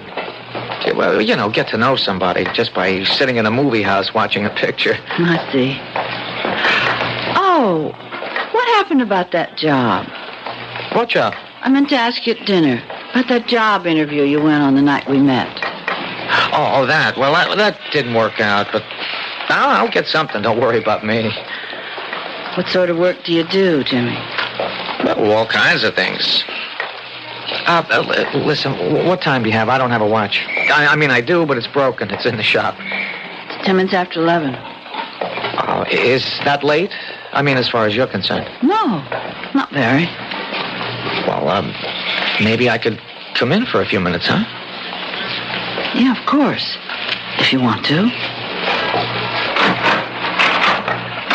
well, you know, get to know somebody just by sitting in a movie house watching a picture. I see. Oh, what happened about that job? What job? I meant to ask you at dinner about that job interview you went on the night we met. Oh, that. Well, that didn't work out, but I'll get something. Don't worry about me. What sort of work do you do, Jimmy? Well, all kinds of things. Listen, what time do you have? I don't have a watch. I mean, I do, but it's broken. It's in the shop. It's 10 minutes after 11. Oh, is that late? I mean, as far as you're concerned. No, not very. Well, maybe I could come in for a few minutes, huh? Yeah, of course. If you want to.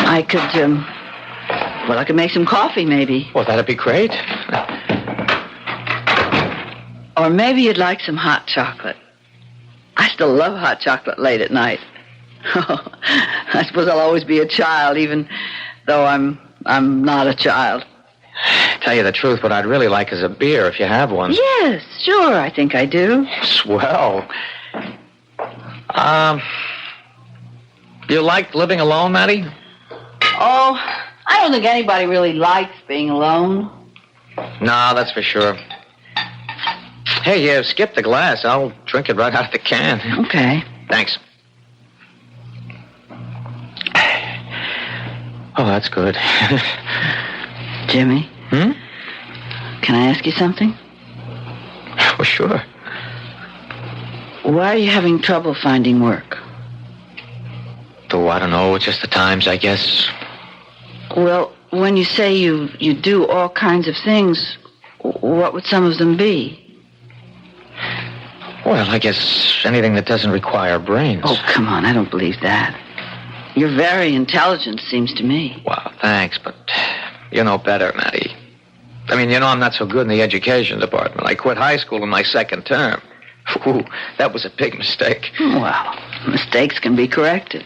I could, I could make some coffee, maybe. Well, that'd be great. Or maybe you'd like some hot chocolate. I still love hot chocolate late at night. I suppose I'll always be a child, even though I'm not a child. Tell you the truth, what I'd really like is a beer, if you have one. Yes, sure, I think I do. Swell. You like living alone, Matty? Oh, I don't think anybody really likes being alone. No, that's for sure. Hey, skip the glass. I'll drink it right out of the can. Okay. Thanks. Oh, that's good. Jimmy? Hmm? Can I ask you something? Oh, sure. Why are you having trouble finding work? Oh, I don't know. It's just the times, I guess. Well, when you say you do all kinds of things, what would some of them be? Well, I guess anything that doesn't require brains. Oh, come on. I don't believe that. You're very intelligent, seems to me. Well, thanks, but you know better, Matty. I mean, you know I'm not so good in the education department. I quit high school in my second term. Ooh, that was a big mistake. Well, mistakes can be corrected.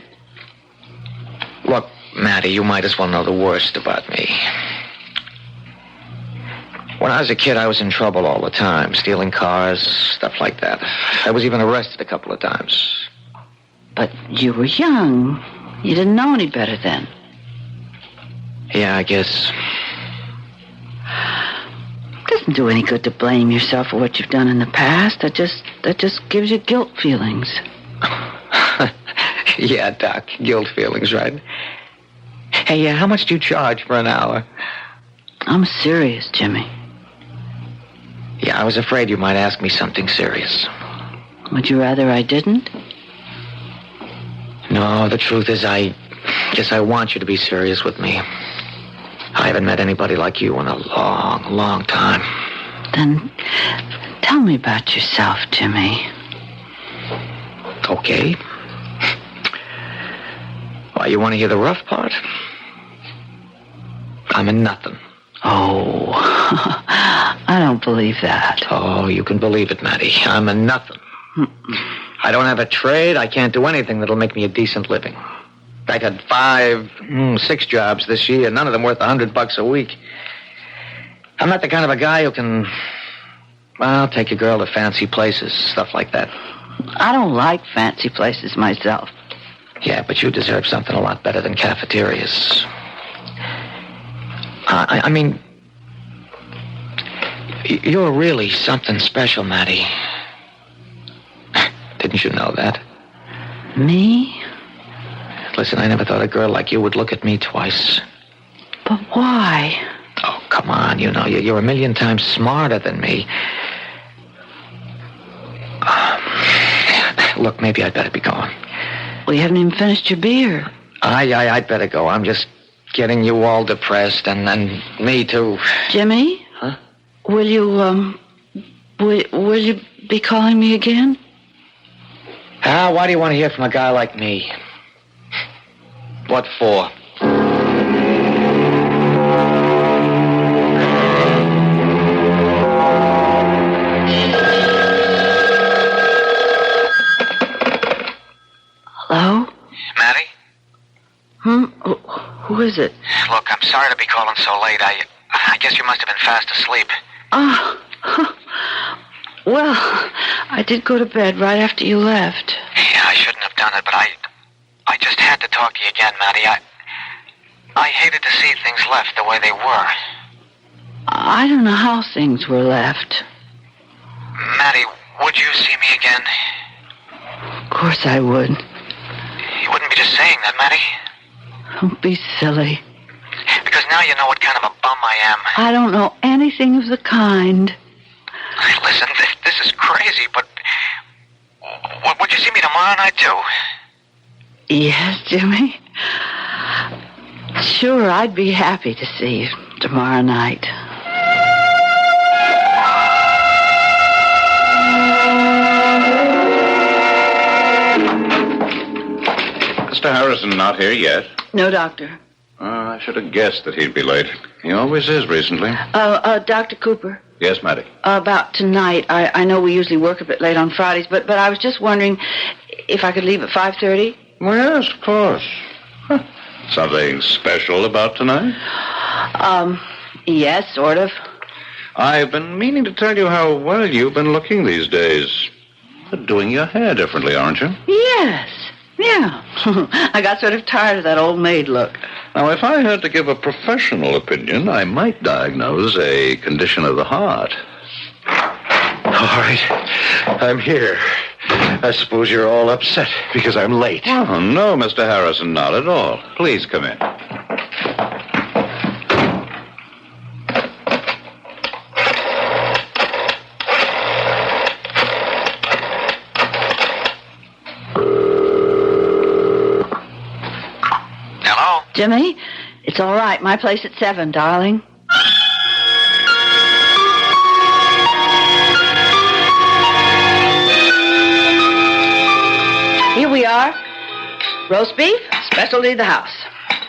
Look, Matty, you might as well know the worst about me. When I was a kid, I was in trouble all the time, stealing cars, stuff like that. I was even arrested a couple of times. But you were young. You didn't know any better then. Yeah, I guess. It doesn't do any good to blame yourself for what you've done in the past. That just gives you guilt feelings. Yeah, Doc, guilt feelings, right? Hey, how much do you charge for an hour? I'm serious, Jimmy. Yeah, I was afraid you might ask me something serious. Would you rather I didn't? No, the truth is I guess I want you to be serious with me. I haven't met anybody like you in a long, long time. Then tell me about yourself, Jimmy. Okay. Why, you want to hear the rough part? I'm a nothing. Oh, I don't believe that. Oh, you can believe it, Matty. I'm a nothing. I don't have a trade. I can't do anything that'll make me a decent living. I had 6 jobs this year, none of them worth $100 a week. I'm not the kind of a guy who can, well, take a girl to fancy places, stuff like that. I don't like fancy places myself. Yeah, but you deserve something a lot better than cafeterias. I mean, you're really something special, Matty. Didn't you know that? Me? Listen, I never thought a girl like you would look at me twice. But why? Oh, come on, you know, you're a million times smarter than me. Look, maybe I'd better be going. Well, you haven't even finished your beer. I'd better go. I'm just getting you all depressed, and me too. Jimmy? Huh? Will you be calling me again? Why do you want to hear from a guy like me? What for? Hello? Matty? Who is it? Look, I'm sorry to be calling so late. I guess you must have been fast asleep. Oh. Well, I did go to bed right after you left. Yeah, I shouldn't have done it, but I just had to talk to you again, Maddie. I hated to see things left the way they were. I don't know how things were left. Maddie, would you see me again? Of course I would. You wouldn't be just saying that, Maddie. Don't be silly. Because now you know what kind of a bum I am. I don't know anything of the kind. Listen, this is crazy, but would you see me tomorrow night, too? Yes, Jimmy. Sure, I'd be happy to see you tomorrow night. Mr. Harrison not here yet? No, Doctor. I should have guessed that he'd be late. He always is recently. Dr. Cooper. Yes, Maddie. About tonight. I know we usually work a bit late on Fridays, but I was just wondering if I could leave at 5:30. Well, yes, of course. Huh. Something special about tonight? Yes, sort of. I've been meaning to tell you how well you've been looking these days. You're doing your hair differently, aren't you? Yes. Yeah. I got sort of tired of that old maid look. Now, if I had to give a professional opinion, I might diagnose a condition of the heart. All right. I'm here. I suppose you're all upset because I'm late. Oh, no, Mr. Harrison, not at all. Please come in. Hello? Jimmy, it's all right. My place at 7, darling. Here we are. Roast beef, specialty of the house.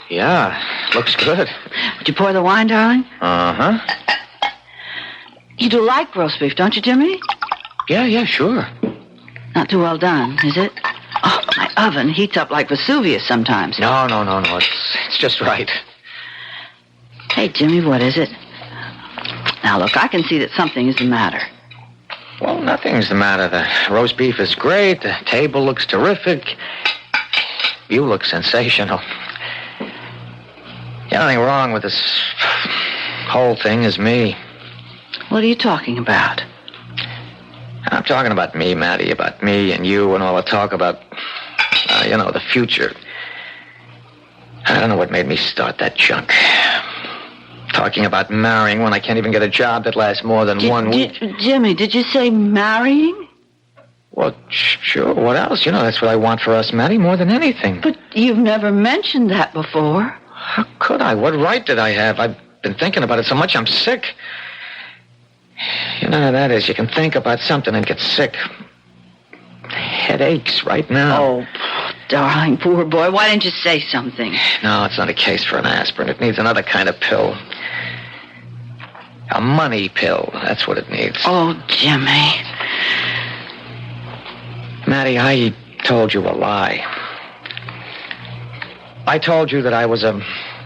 Yeah, looks good. Would you pour the wine, darling? Uh-huh. You do like roast beef, don't you, Jimmy? Yeah, sure. Not too well done, is it? Oh, my oven heats up like Vesuvius sometimes. No. It's just right. Hey, Jimmy, what is it? Now, look, I can see that something is the matter. Well, nothing's the matter. The roast beef is great. The table looks terrific. You look sensational. The only thing wrong with this whole thing is me. What are you talking about? I'm talking about me, Maddie, about me and you and all the talk about, the future. I don't know what made me start that junk. Talking about marrying when I can't even get a job that lasts more than 1 week. Jimmy, did you say marrying? Well, sure. What else? That's what I want for us, Maddie, more than anything. But you've never mentioned that before. How could I? What right did I have? I've been thinking about it so much I'm sick. You know how that is. You can think about something and get sick. Headaches right now. Oh, darling, poor boy. Why didn't you say something? No, it's not a case for an aspirin. It needs another kind of pill. A money pill. That's what it needs. Oh, Jimmy. Maddie, I told you a lie. I told you that I was a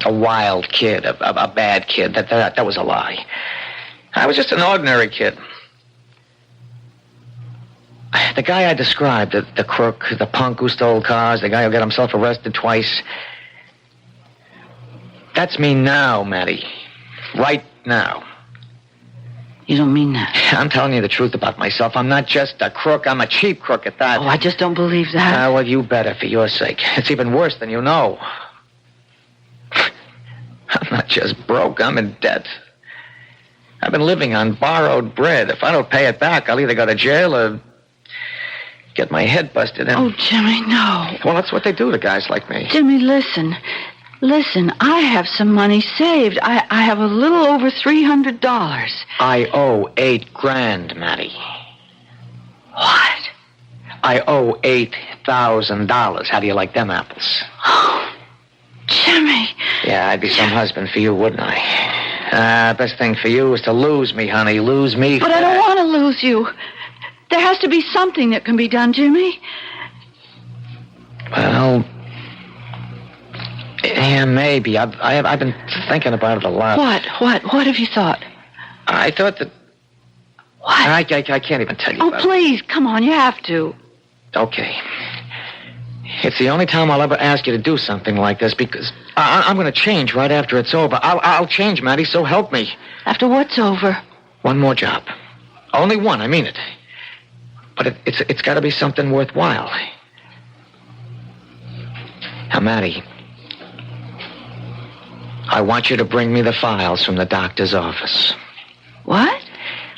wild kid, a bad kid. That was a lie. I was just an ordinary kid. The guy I described, the crook, the punk who stole cars, the guy who got himself arrested twice. That's me now, Maddie. Right now. You don't mean that. I'm telling you the truth about myself. I'm not just a crook. I'm a cheap crook at that. Oh, I just don't believe that. Well, you better, for your sake. It's even worse than you know. I'm not just broke. I'm in debt. I've been living on borrowed bread. If I don't pay it back, I'll either go to jail or get my head busted in. Oh, Jimmy, no. Well, that's what they do to guys like me. Jimmy, listen. Listen, I have some money saved. I have a little over $300. I owe $8,000, Maddie. What? I owe $8,000. How do you like them apples? Oh, Jimmy. Yeah, I'd be some husband for you, wouldn't I? Best thing for you is to lose me, honey. Lose me. But I don't want to lose you. There has to be something that can be done, Jimmy. Well, yeah, Yeah, maybe. I've been thinking about it a lot. What have you thought? I thought that... What? I can't even tell you Oh, about please, come on, you have to. it. Okay. It's the only time I'll ever ask you to do something like this because I'm going to change right after it's over. I'll change, Maddie, so help me. After what's over? One more job. Only one, I mean it. But it's got to be something worthwhile. Now, Maddie, I want you to bring me the files from the doctor's office. What?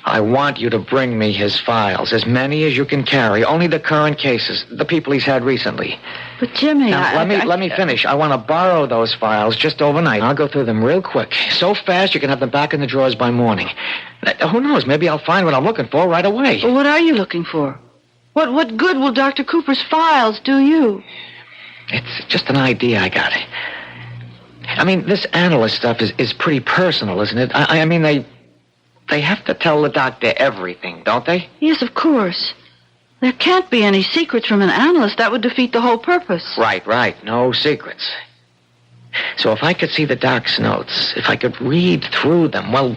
I want you to bring me his files, as many as you can carry, only the current cases, the people he's had recently. But, Jimmy, Now, let me finish. I want to borrow those files just overnight. I'll go through them real quick. So fast you can have them back in the drawers by morning. Who knows? Maybe I'll find what I'm looking for right away. Well, what are you looking for? What good will Dr. Cooper's files do you? It's just an idea I got. I mean, this analyst stuff is pretty personal, isn't it? I mean, they have to tell the doctor everything, don't they? Yes, of course. There can't be any secrets from an analyst. That would defeat the whole purpose. Right. No secrets. So if I could see the doc's notes, if I could read through them, well,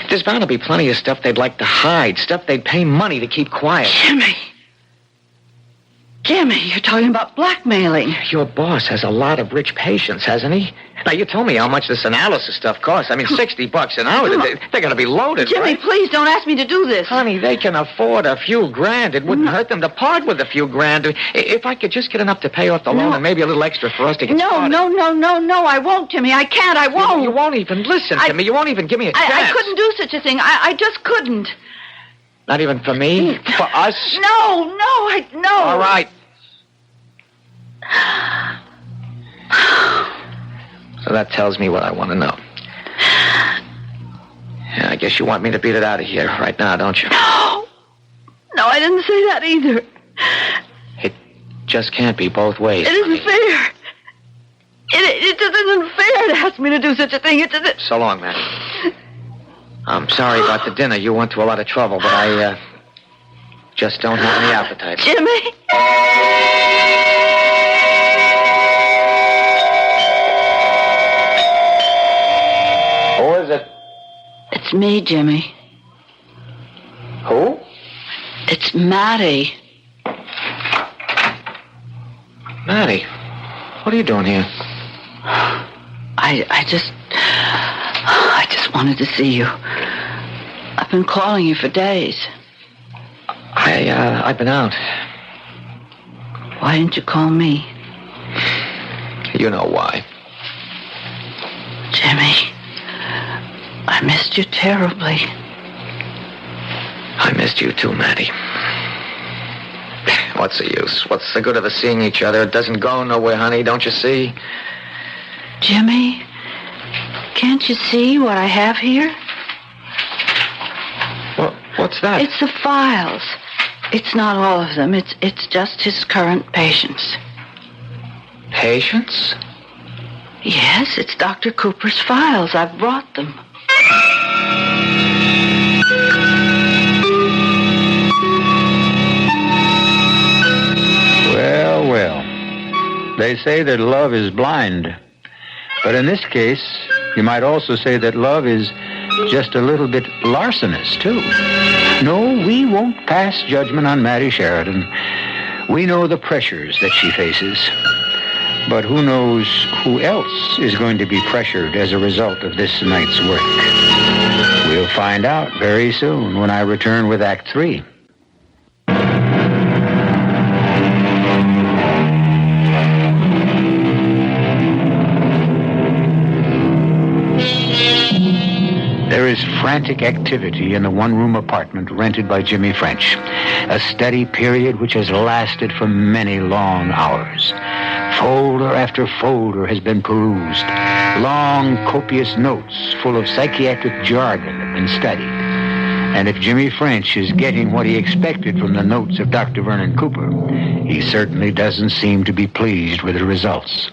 there's bound to be plenty of stuff they'd like to hide, stuff they'd pay money to keep quiet. Jimmy, you're talking about blackmailing. Your boss has a lot of rich patients, hasn't he? Now, you told me how much this analysis stuff costs. I mean, $60 an hour. They're going to be loaded, Jimmy, right? please don't ask me to do this. Honey, they can afford a few grand. It wouldn't hurt them to part with a few grand. If I could just get enough to pay off the loan and maybe a little extra for us to get started. No, I won't, Jimmy. I can't, I won't. You won't even listen to me. You won't even give me a chance. I couldn't do such a thing. I just couldn't. Not even for me? For us? No. All right. So that tells me what I want to know. Yeah, I guess you want me to beat it out of here right now, don't you? No, I didn't say that either. It just can't be both ways. It isn't fair. It just isn't fair to ask me to do such a thing. It isn't. So long, Maddie. I'm sorry about the dinner. You went to a lot of trouble, but I just don't have any appetite. Jimmy. Who is it? It's me, Jimmy. Who? It's Maddie. Maddie, what are you doing here? I just wanted to see you. I've been calling you for days. I've been out. Why didn't you call me? You know why. Jimmy, I missed you terribly. I missed you too, Maddie. What's the use? What's the good of us seeing each other? It doesn't go nowhere, honey, don't you see? Jimmy, can't you see what I have here? What's that? It's the files. It's not all of them. It's just his current patients. Patients? Yes, it's Dr. Cooper's files. I've brought them. Well. They say that love is blind. But in this case, you might also say that love is just a little bit larcenous, too. No, we won't pass judgment on Maddie Sheridan. We know the pressures that she faces. But who knows who else is going to be pressured as a result of this night's work? We'll find out very soon when I return with Act 3. There is frantic activity in the one-room apartment rented by Jimmy French. A steady period which has lasted for many long hours. Folder after folder has been perused. Long, copious notes full of psychiatric jargon have been studied. And if Jimmy French is getting what he expected from the notes of Dr. Vernon Cooper, he certainly doesn't seem to be pleased with the results.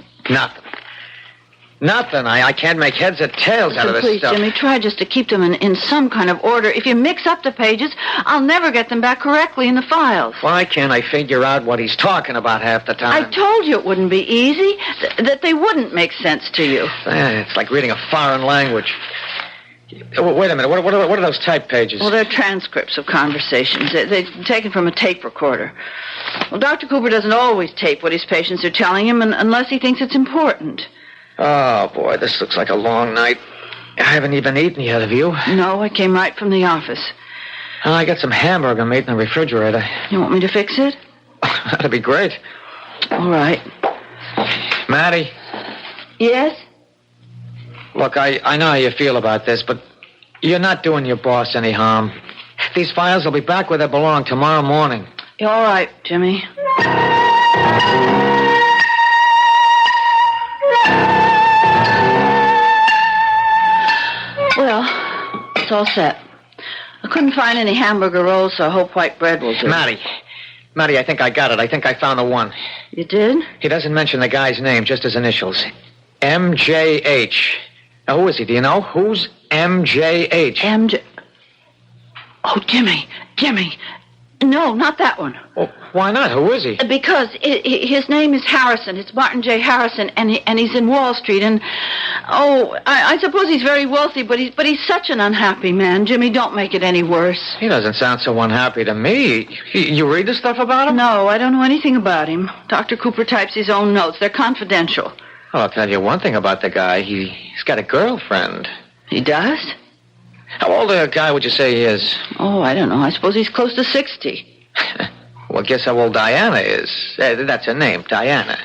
Nothing. I can't make heads or tails out of this Please, stuff. Jimmy, try just to keep them in some kind of order. If you mix up the pages, I'll never get them back correctly in the files. Why can't I figure out what he's talking about half the time? I told you it wouldn't be easy, that they wouldn't make sense to you. It's like reading a foreign language. Wait a minute. What are those type pages? Well, they're transcripts of conversations. They're taken from a tape recorder. Well, Dr. Cooper doesn't always tape what his patients are telling him unless he thinks it's important. Oh, boy, this looks like a long night. I haven't even eaten yet, have you? No, I came right from the office. I got some hamburger meat in the refrigerator. You want me to fix it? That'd be great. All right. Maddie? Yes? Look, I know how you feel about this, but you're not doing your boss any harm. These files will be back where they belong tomorrow morning. You're all right, Jimmy. Well, it's all set. I couldn't find any hamburger rolls, so I hope white bread will do. Maddie, I think I got it. I think I found the one. You did? He doesn't mention the guy's name, just his initials. M.J.H. Now, who is he? Do you know? Who's M.J.H.? Oh, Jimmy. No, not that one. Well, why not? Who is he? Because his name is Harrison. It's Martin J. Harrison, and he's in Wall Street. And I suppose he's very wealthy, but he's such an unhappy man. Jimmy, don't make it any worse. He doesn't sound so unhappy to me. You read the stuff about him? No, I don't know anything about him. Dr. Cooper types his own notes. They're confidential. Well, I'll tell you one thing about the guy. He's got a girlfriend. He does? How old a guy would you say he is? Oh, I don't know. I suppose he's close to 60. Well, guess how old Diana is. That's her name, Diana.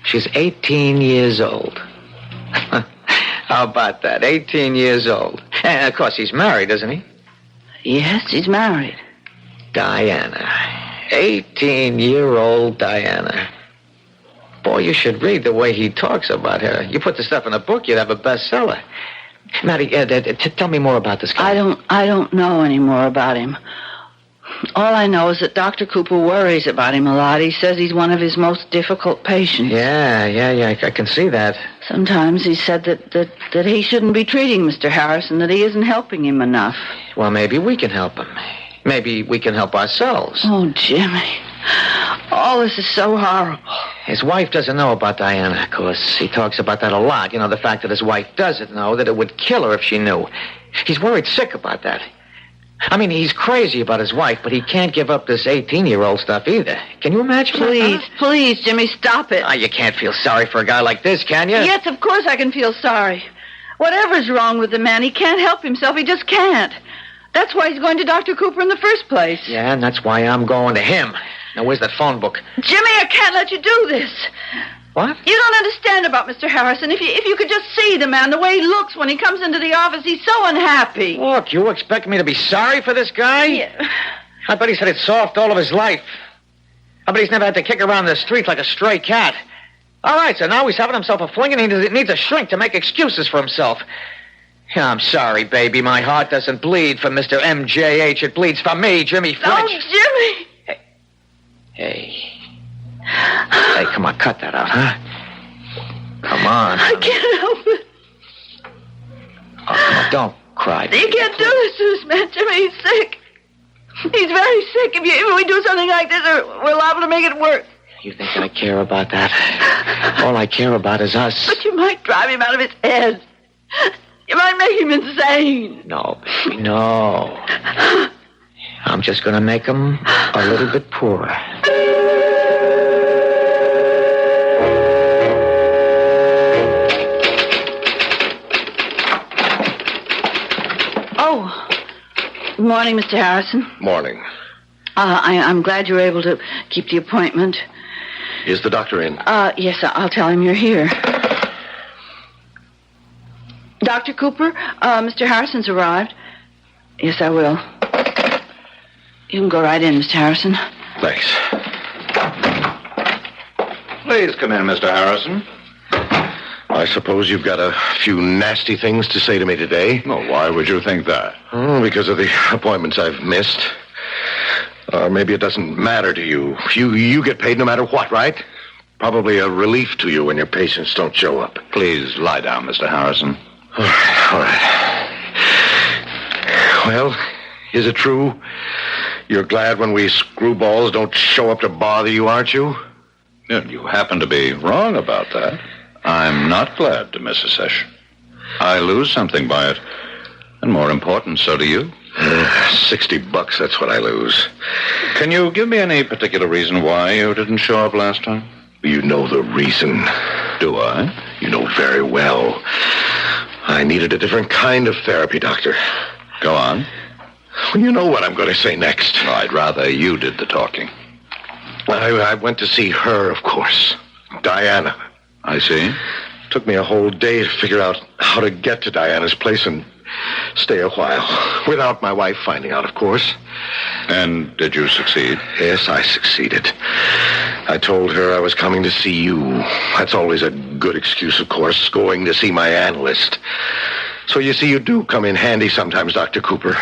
She's 18 years old. How about that? 18 years old. And, of course, he's married, isn't he? Yes, he's married. Diana. 18-year-old Diana. Boy, you should read the way he talks about her. You put the stuff in a book, you'd have a bestseller. Maddie, tell me more about this guy. I don't know any more about him. All I know is that Dr. Cooper worries about him a lot. He says he's one of his most difficult patients. Yeah, I can see that. Sometimes he said that he shouldn't be treating Mr. Harrison, that he isn't helping him enough. Well, maybe we can help him. Maybe we can help ourselves. Oh, Jimmy. All this is so horrible. His wife doesn't know about Diana, of course. He talks about that a lot. You know, the fact that his wife doesn't know, that it would kill her if she knew. He's worried sick about that. I mean, he's crazy about his wife, but he can't give up this 18-year-old stuff either. Can you imagine that? Please, Jimmy, stop it. You can't feel sorry for a guy like this, can you? Yes, of course I can feel sorry. Whatever's wrong with the man, he can't help himself. He just can't. That's why he's going to Dr. Cooper in the first place. Yeah, and that's why I'm going to him. Now, where's that phone book? Jimmy, I can't let you do this. What? You don't understand about Mr. Harrison. If you could just see the man, the way he looks when he comes into the office, he's so unhappy. Look, you expect me to be sorry for this guy? Yeah. I bet he's had it soft all of his life. I bet he's never had to kick around the streets like a stray cat. All right, so now he's having himself a fling and he needs a shrink to make excuses for himself. Yeah, I'm sorry, baby. My heart doesn't bleed for Mr. M.J.H. It bleeds for me, Jimmy French. Oh, Jimmy! Hey, come on, cut that out, huh? Come on. I can't help it. Oh, come on, don't cry. You can't do this to this man, Jimmy. He's sick. He's very sick. If we do something like this, we're liable to make it worse. You think I care about that? All I care about is us. But you might drive him out of his head. You might make him insane. No, baby, no. I'm just going to make him a little bit poorer. Oh, good morning, Mr. Harrison. Morning. I'm glad you were able to keep the appointment. Is the doctor in? Yes, I'll tell him you're here. Dr. Cooper, Mr. Harrison's arrived. Yes, I will. You can go right in, Mr. Harrison. Thanks. Please come in, Mr. Harrison. I suppose you've got a few nasty things to say to me today. Well, why would you think that? Because of the appointments I've missed. Or maybe it doesn't matter to you. You get paid no matter what, right? probably a relief to you when your patients don't show up. Please lie down, Mr. Harrison. All right. Well, is it true? You're glad when we screwballs don't show up to bother you, aren't you? Yeah, you happen to be wrong about that. I'm not glad to miss a session. I lose something by it. And more important, so do you. $60, that's what I lose. Can you give me any particular reason why you didn't show up last time? You know the reason. Do I? You know very well. I needed a different kind of therapy, Doctor. Go on. Well, you know what I'm going to say next. I'd rather you did the talking. I went to see her, of course. Diana. I see. Took me a whole day to figure out how to get to Diana's place and stay a while. Without my wife finding out, of course. And did you succeed? Yes, I succeeded. I told her I was coming to see you. That's always a good excuse, of course, going to see my analyst. So you see, you do come in handy sometimes, Dr. Cooper.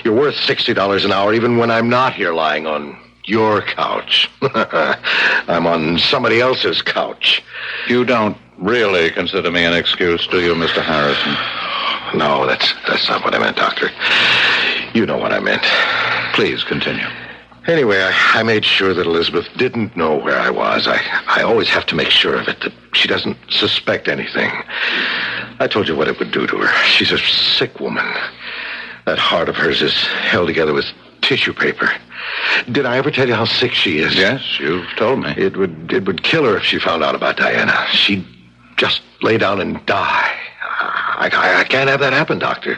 You're worth $60 an hour even when I'm not here lying on your couch. I'm on somebody else's couch. You don't really consider me an excuse, do you, Mr. Harrison? No, that's not what I meant, Doctor. You know what I meant. Please continue. Anyway, I made sure that Elizabeth didn't know where I was. I always have to make sure of it, that she doesn't suspect anything. I told you what it would do to her. She's a sick woman. That heart of hers is held together with tissue paper. Did I ever tell you how sick she is? Yes, you've told me. It would kill her if she found out about Diana. She'd just lay down and die. I can't have that happen, Doctor.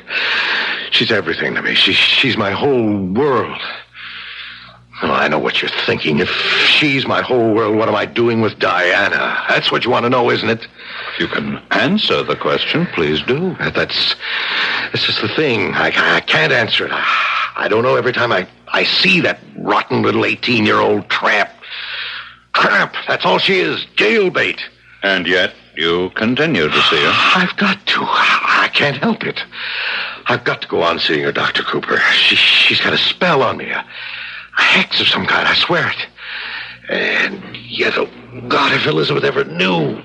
She's everything to me. She's my whole world. Well, I know what you're thinking. If she's my whole world, what am I doing with Diana? That's what you want to know, isn't it? If you can answer the question, please do. That's just the thing. I can't answer it. I don't know every time I see that rotten little 18-year-old tramp. Tramp, that's all she is. Jailbait. And yet, you continue to see her. I've got to. I can't help it. I've got to go on seeing her, Dr. Cooper. She's got a spell on me. A hex of some kind, I swear it. And yet, oh, God, if Elizabeth ever knew,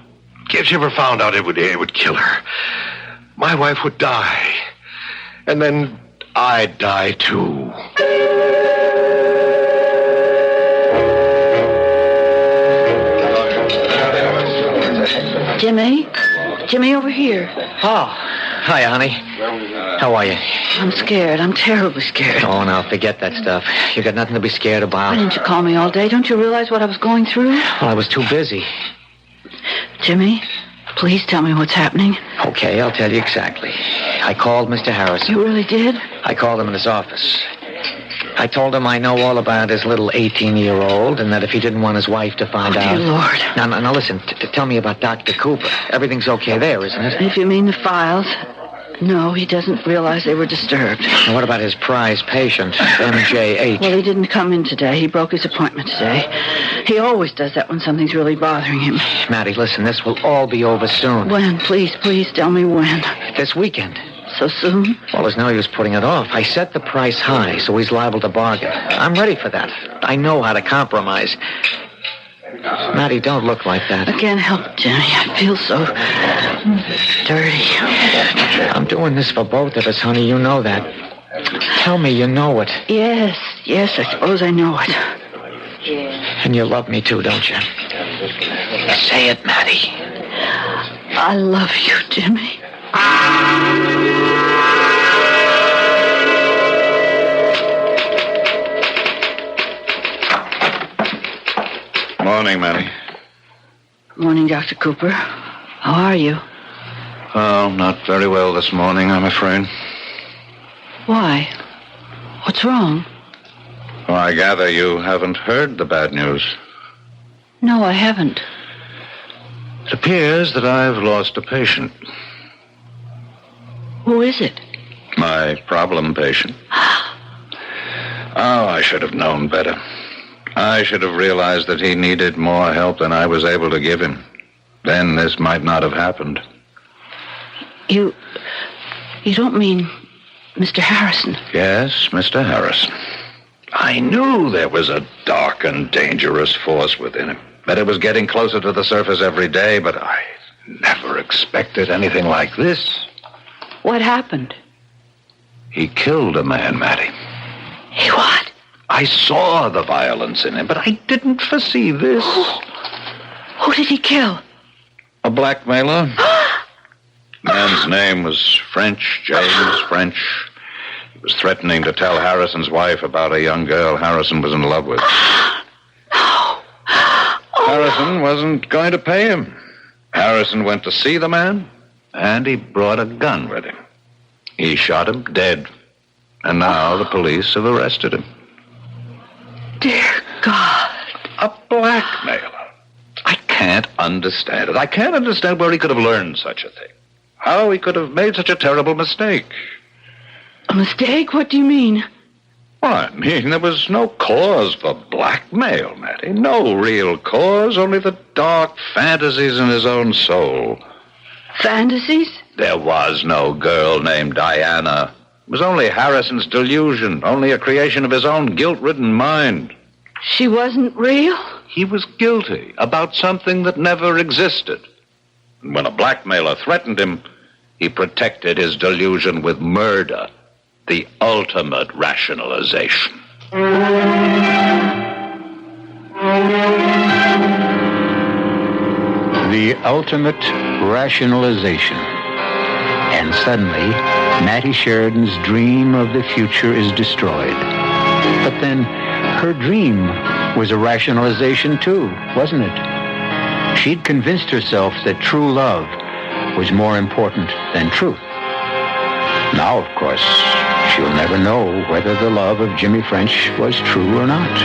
if she ever found out, it would kill her. My wife would die. And then I'd die, too. Jimmy, over here. Oh, hi, honey. How are you? I'm scared. I'm terribly scared. Oh, now, forget that stuff. You got nothing to be scared about. Why didn't you call me all day? Don't you realize what I was going through? Well, I was too busy. Jimmy, please tell me what's happening. Okay, I'll tell you exactly. I called Mr. Harrison. You really did? I called him in his office. I told him I know all about his little 18-year-old and that if he didn't want his wife to find out... Dear Lord. Now listen, tell me about Dr. Cooper. Everything's okay there, isn't it? If you mean the files... No, he doesn't realize they were disturbed. Now, what about his prize patient, M.J.H? Well, he didn't come in today. He broke his appointment today. He always does that when something's really bothering him. Maddie, listen, this will all be over soon. When? Please tell me when. This weekend. So soon? Well, there's no use putting it off. I set the price high, so he's liable to bargain. I'm ready for that. I know how to compromise. Maddie, don't look like that. I can't help it, Jimmy. I feel so dirty. I'm doing this for both of us, honey. You know that. Tell me you know it. Yes, I suppose I know it. And you love me too, don't you? Say it, Maddie. I love you, Jimmy. Morning, Maddie. Morning, Dr. Cooper. How are you? Oh, not very well this morning, I'm afraid. Why? What's wrong? Oh, I gather you haven't heard the bad news. No, I haven't. It appears that I've lost a patient. Who is it? My problem patient. Oh, I should have known better. I should have realized that he needed more help than I was able to give him. Then this might not have happened. You don't mean Mr. Harrison? Yes, Mr. Harrison. I knew there was a dark and dangerous force within him. That it was getting closer to the surface every day, but I never expected anything like this. What happened? He killed a man, Mattie. He what? I saw the violence in him, but I didn't foresee this. Who did he kill? A blackmailer. Man's name was French, James French. He was threatening to tell Harrison's wife about a young girl Harrison was in love with. Harrison wasn't going to pay him. Harrison went to see the man, and he brought a gun with him. He shot him dead, and now the police have arrested him. Dear God. A blackmailer. I can't understand it. I can't understand where he could have learned such a thing. How he could have made such a terrible mistake. A mistake? What do you mean? Well, I mean, there was no cause for blackmail, Mattie. No real cause, only the dark fantasies in his own soul. Fantasies? There was no girl named Diana. It was only Harrison's delusion, only a creation of his own guilt-ridden mind. She wasn't real? He was guilty about something that never existed. And when a blackmailer threatened him, he protected his delusion with murder, the ultimate rationalization. The ultimate rationalization. And suddenly, Mattie Sheridan's dream of the future is destroyed. But then, her dream was a rationalization too, wasn't it? She'd convinced herself that true love was more important than truth. Now, of course, she'll never know whether the love of Jimmy French was true or not.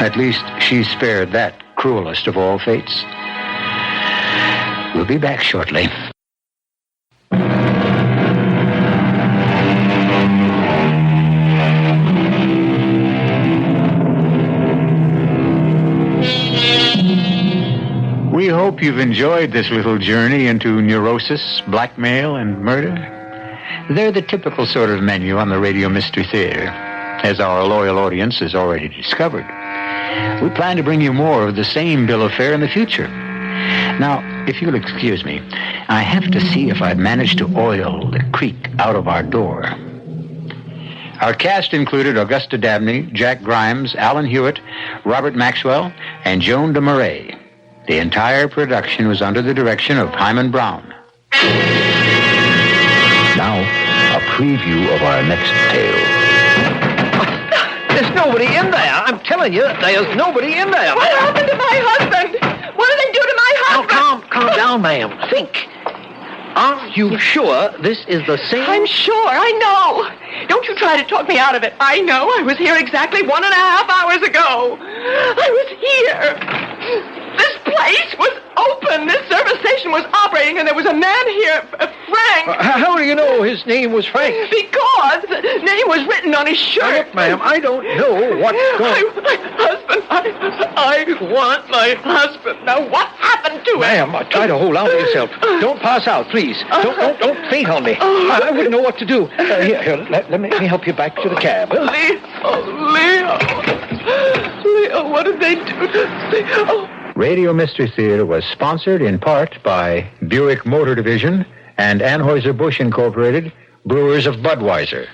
At least she's spared that cruelest of all fates. We'll be back shortly. We hope you've enjoyed this little journey into neurosis, blackmail, and murder. They're the typical sort of menu on the Radio Mystery Theater, as our loyal audience has already discovered. We plan to bring you more of the same bill of fare in the future. Now, if you'll excuse me, I have to see if I've managed to oil the creak out of our door. Our cast included Augusta Dabney, Jack Grimes, Alan Hewitt, Robert Maxwell, and Joan DeMarais. The entire production was under the direction of Hyman Brown. Now, a preview of our next tale. There's nobody in there. I'm telling you, there's nobody in there. What happened to my husband? What did they do to my husband? Now, calm down, ma'am. Think. Are you sure this is the same? I'm sure. I know. Don't you try to talk me out of it. I know. I was here exactly 1.5 hours ago. I was here. This place was open. This service station was operating, and there was a man here, Frank. How do you know his name was Frank? Because the name was written on his shirt. Look, ma'am, I don't know what's going... I want my husband. Now, what happened to him? Ma'am, try to hold on to yourself. Don't pass out, please. Don't faint on me. I wouldn't know what to do. Here, let me help you back to the cab. Leo, what did they do to Leo? Radio Mystery Theater was sponsored in part by Buick Motor Division and Anheuser-Busch Incorporated, Brewers of Budweiser.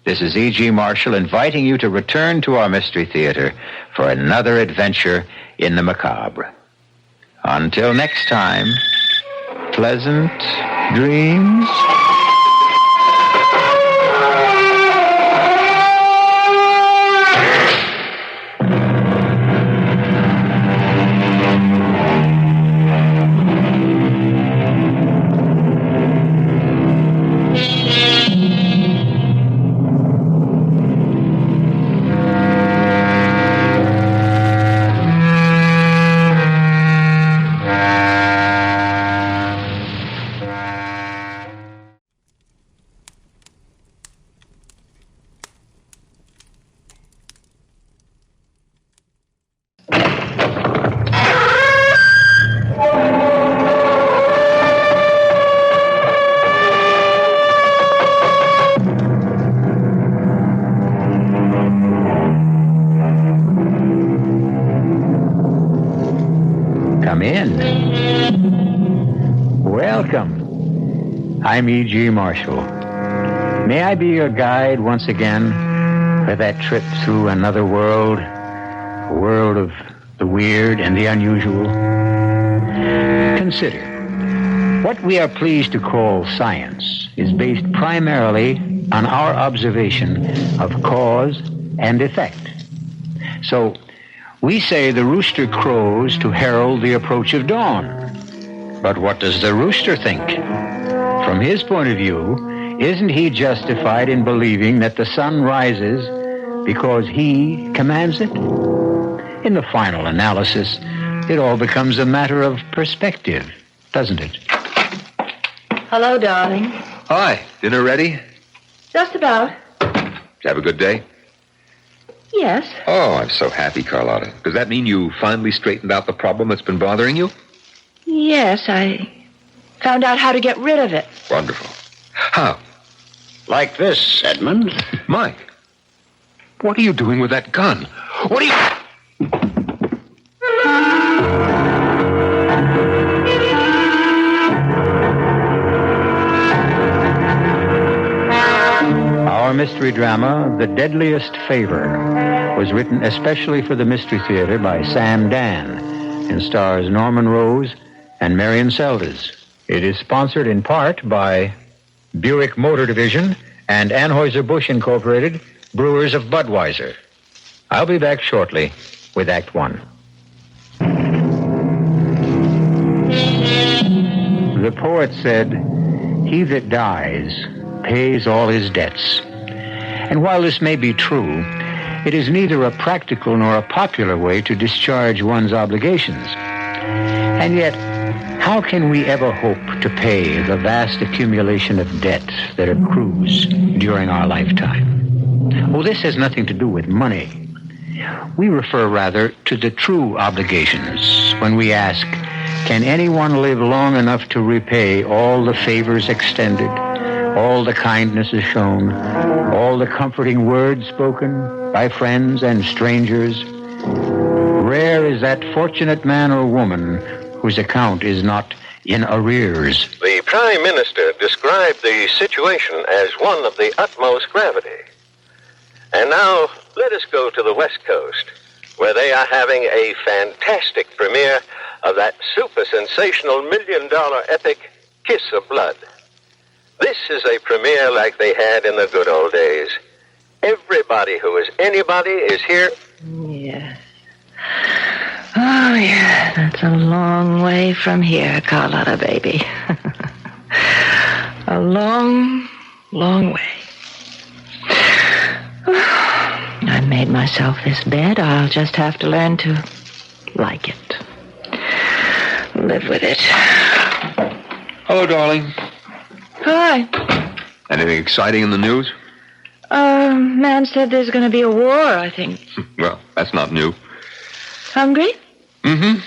This is E.G. Marshall inviting you to return to our Mystery Theater for another adventure in the macabre. Until next time, pleasant dreams. Come in. Welcome. I'm E.G. Marshall. May I be your guide once again for that trip through another world, a world of the weird and the unusual? Consider, what we are pleased to call science is based primarily on our observation of cause and effect. So, we say the rooster crows to herald the approach of dawn. But what does the rooster think? From his point of view, isn't he justified in believing that the sun rises because he commands it? In the final analysis, it all becomes a matter of perspective, doesn't it? Hello, darling. Hi. Dinner ready? Just about. Did you have a good day? Yes. Oh, I'm so happy, Carlotta. Does that mean you finally straightened out the problem that's been bothering you? Yes, I found out how to get rid of it. Wonderful. How? Like this, Edmund. Mike, what are you doing with that gun? What are you... Our mystery drama, The Deadliest Favor, was written especially for the Mystery Theater by Sam Dann and stars Norman Rose and Marian Seldes. It is sponsored in part by Buick Motor Division and Anheuser-Busch Incorporated, Brewers of Budweiser. I'll be back shortly with Act One. The poet said, "He that dies pays all his debts." And while this may be true, it is neither a practical nor a popular way to discharge one's obligations. And yet, how can we ever hope to pay the vast accumulation of debt that accrues during our lifetime? Well, this has nothing to do with money. We refer rather to the true obligations when we ask, can anyone live long enough to repay all the favors extended, all the kindnesses shown, all the comforting words spoken by friends and strangers? Rare is that fortunate man or woman whose account is not in arrears. The Prime Minister described the situation as one of the utmost gravity. And now, let us go to the West Coast, where they are having a fantastic premiere of that super-sensational million-dollar epic, Kiss of Blood. This is a premiere like they had in the good old days. Everybody who is anybody is here. Yes. Oh, yeah, that's a long way from here, Carlotta, baby. A long, long way. I made myself this bed. I'll just have to learn to like it. Live with it. Hello, darling. Hi. Anything exciting in the news? Man said there's going to be a war, I think. Well, that's not new. Hungry? Mm-hmm.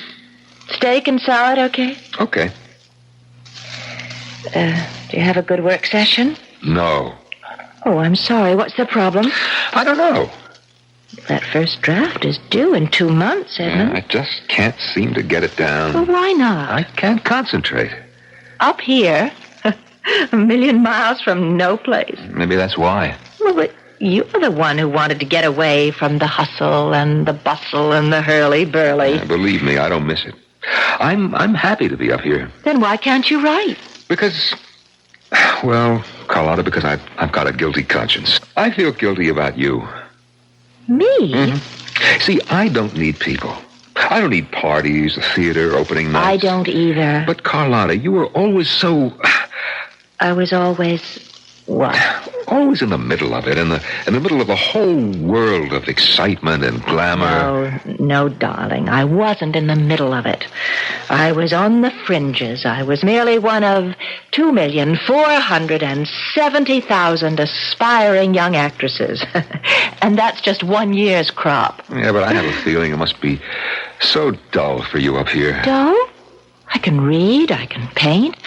Steak and salad, okay? Okay. Do you have a good work session? No. Oh, I'm sorry. What's the problem? I don't know. That first draft is due in 2 months, Edmund. Yeah, I just can't seem to get it down. Well, why not? I can't concentrate. Up here? A million miles from no place. Maybe that's why. Well, but you're the one who wanted to get away from the hustle and the bustle and the hurly-burly. Yeah, believe me, I don't miss it. I'm happy to be up here. Then why can't you write? Because, well, Carlotta, because I've got a guilty conscience. I feel guilty about you. Me? Mm-hmm. See, I don't need people. I don't need parties, a theater, opening nights. I don't either. But, Carlotta, you were always so... I was always... what? Always in the middle of it, in the middle of a whole world of excitement and glamour. No, darling, I wasn't in the middle of it. I was on the fringes. I was merely one of 2,470,000 aspiring young actresses. And that's just 1 year's crop. Yeah, but I have a feeling it must be so dull for you up here. Dull? I can read, I can paint.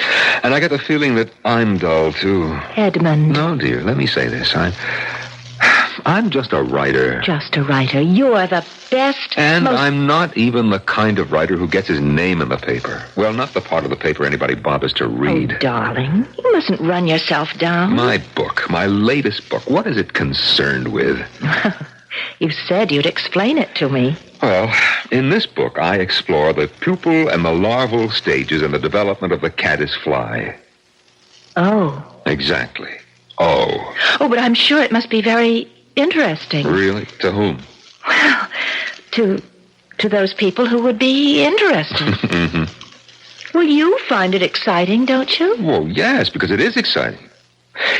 And I get the feeling that I'm dull, too. Edmund. No, dear, let me say this. I'm just a writer. Just a writer. You're the best, And I'm not even the kind of writer who gets his name in the paper. Well, not the part of the paper anybody bothers to read. Oh, darling, you mustn't run yourself down. My book, my latest book, what is it concerned with? You said you'd explain it to me. Well, in this book, I explore the pupal and the larval stages in the development of the caddis fly. Oh. Exactly. Oh. Oh, but I'm sure it must be very interesting. Really? To whom? Well, to those people who would be interested. Mm-hmm. Well, you find it exciting, don't you? Well, yes, because it is exciting.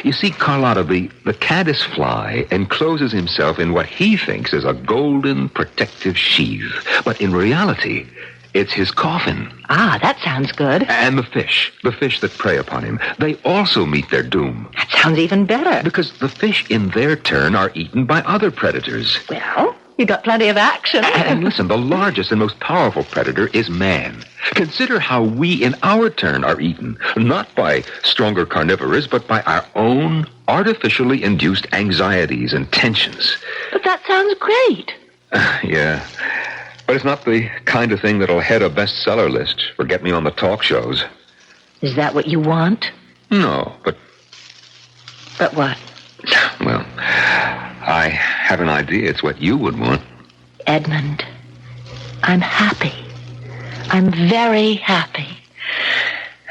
You see, Carlotta, the caddis fly encloses himself in what he thinks is a golden protective sheath. But in reality, it's his coffin. Ah, that sounds good. And the fish that prey upon him, they also meet their doom. That sounds even better. Because the fish, in their turn, are eaten by other predators. Well, you got plenty of action. And listen, the largest and most powerful predator is man. Consider how we, in our turn, are eaten, not by stronger carnivorous, but by our own artificially induced anxieties and tensions. But that sounds great. Yeah. But it's not the kind of thing that'll head a bestseller list or get me on the talk shows. Is that what you want? No, but... But what? Well, I have an idea it's what you would want. Edmund, I'm happy. I'm very happy.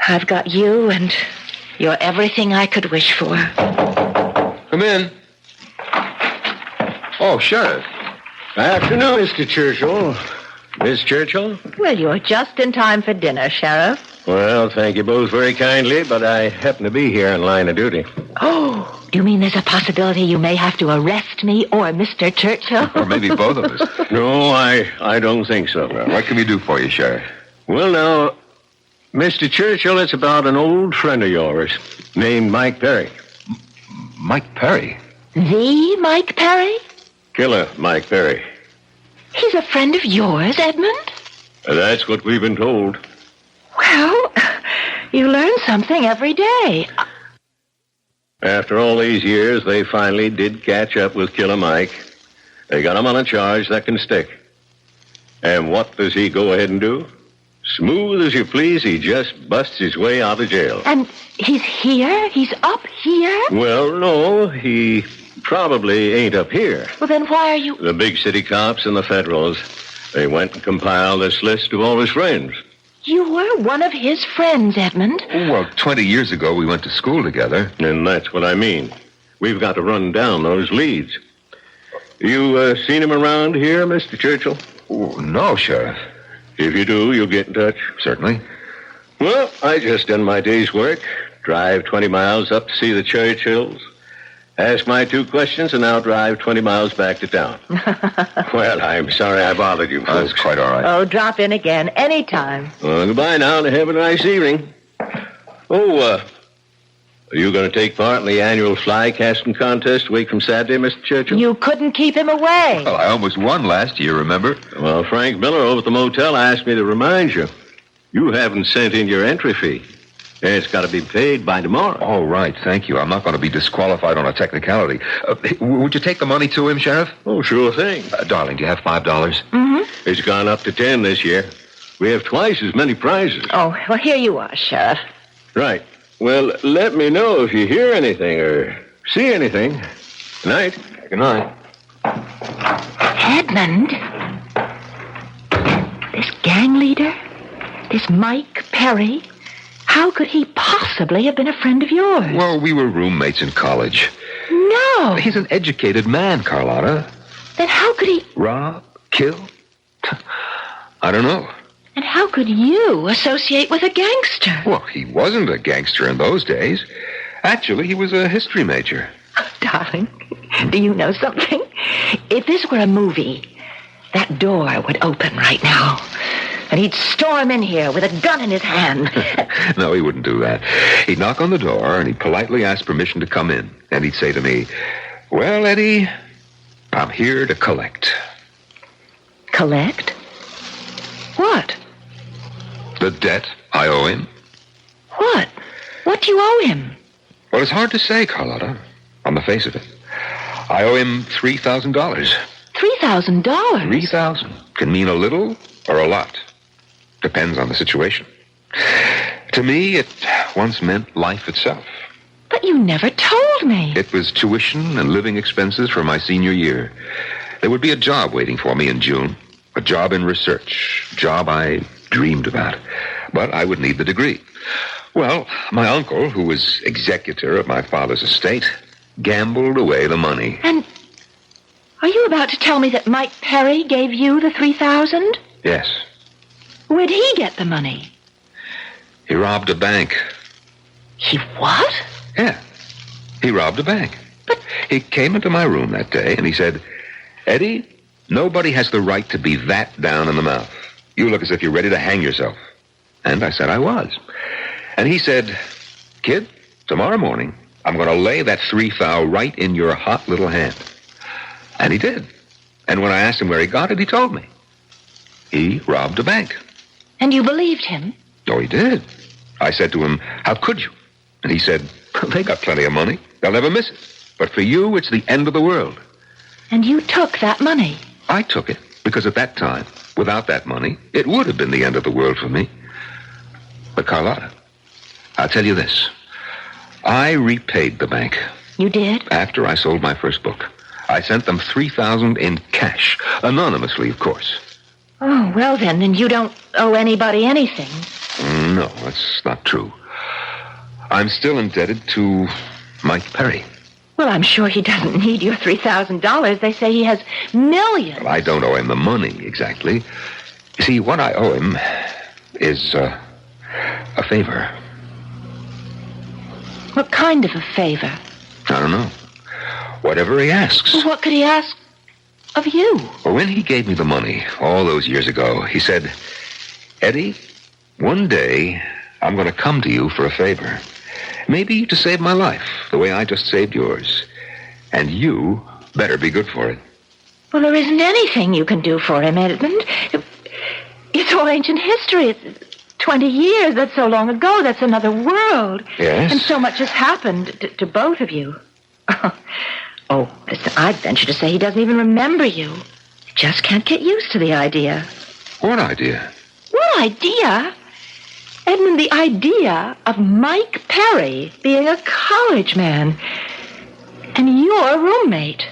I've got you, and you're everything I could wish for. Come in. Oh, Sheriff. Afternoon, Mr. Churchill. Miss Churchill? Well, you're just in time for dinner, Sheriff. Well, thank you both very kindly, but I happen to be here in line of duty. Oh, do you mean there's a possibility you may have to arrest me or Mr. Churchill? Or maybe both of us. No, I don't think so. Well, what can we do for you, Sheriff? Well, now, Mr. Churchill, it's about an old friend of yours named Mike Perry. Mike Perry? The Mike Perry? Killer Mike Perry. He's a friend of yours, Edmund? That's what we've been told. Well, you learn something every day. After all these years, they finally did catch up with Killer Mike. They got him on a charge that can stick. And what does he go ahead and do? Smooth as you please, he just busts his way out of jail. And he's here? He's up here? Well, no, he probably ain't up here. Well, then why are you... The big city cops and the federals, they went and compiled this list of all his friends. You were one of his friends, Edmund. Well, 20 years ago, we went to school together. And that's what I mean. We've got to run down those leads. You seen him around here, Mr. Churchill? Oh, no, Sheriff. If you do, you'll get in touch. Certainly. Well, I just done my day's work. Drive 20 miles up to see the Churchills. Ask my 2 questions, and now drive 20 miles back to town. Well, I'm sorry I bothered you, folks. That's quite all right. Oh, drop in again anytime. Well, goodbye now, and have a nice evening. Oh, are you going to take part in the annual fly casting contest a week from Saturday, Mr. Churchill? You couldn't keep him away. Well, I almost won last year, remember? Well, Frank Miller over at the motel asked me to remind you. You haven't sent in your entry fee. It's got to be paid by tomorrow. Oh, right. Thank you. I'm not going to be disqualified on a technicality. Would you take the money to him, Sheriff? Oh, sure thing. Darling, do you have $5? Mm-hmm. It's gone up to 10 this year. We have twice as many prizes. Oh, well, here you are, Sheriff. Right. Well, let me know if you hear anything or see anything. Good night. Good night. Edmund? This gang leader? This Mike Perry? How could he possibly have been a friend of yours? Well, we were roommates in college. No. He's an educated man, Carlotta. Then how could he... Rob? Kill? I don't know. And how could you associate with a gangster? Well, he wasn't a gangster in those days. Actually, he was a history major. Oh, darling, do you know something? If this were a movie, that door would open right now. And he'd storm in here with a gun in his hand. No, he wouldn't do that. He'd knock on the door, and he'd politely ask permission to come in. And he'd say to me, "Well, Eddie, I'm here to collect." Collect? What? The debt I owe him. What? What do you owe him? Well, it's hard to say, Carlotta, on the face of it. I owe him $3,000. $3,000? $3,000 can mean a little or a lot. Depends on the situation. To me, it once meant life itself. But you never told me. It was tuition and living expenses for my senior year. There would be a job waiting for me in June. A job in research. A job I dreamed about. But I would need the degree. Well, my uncle, who was executor of my father's estate, gambled away the money. And are you about to tell me that Mike Perry gave you the $3,000? Yes. Where'd he get the money? He robbed a bank. He what? Yeah. He robbed a bank. But he came into my room that day and he said, Eddie, nobody has the right to be that down in the mouth. You look as if you're ready to hang yourself. And I said I was. And he said, kid, tomorrow morning, I'm going to lay that $3,000 right in your hot little hand. And he did. And when I asked him where he got it, he told me. He robbed a bank. And you believed him? Oh, he did. I said to him, how could you? And he said, they got plenty of money. They'll never miss it. But for you, it's the end of the world. And you took that money? I took it because at that time, without that money, it would have been the end of the world for me. But Carlotta, I'll tell you this. I repaid the bank. You did? After I sold my first book. I sent them $3,000 in cash. Anonymously, of course. Oh, well then you don't owe anybody anything. No, that's not true. I'm still indebted to Mike Perry. Well, I'm sure he doesn't need your $3,000. They say he has millions. Well, I don't owe him the money, exactly. You see, what I owe him is a favor. What kind of a favor? I don't know. Whatever he asks. Well, what could he ask of you? Well, when he gave me the money all those years ago, he said, Eddie, one day I'm going to come to you for a favor. Maybe to save my life, the way I just saved yours. And you better be good for it. Well, there isn't anything you can do for him, Edmund. It's all ancient history. It's 20 years. That's so long ago. That's another world. Yes? And so much has happened to both of you. Oh, listen, I'd venture to say he doesn't even remember you. He just can't get used to the idea. What idea? What idea? Edmund, the idea of Mike Perry being a college man and your roommate.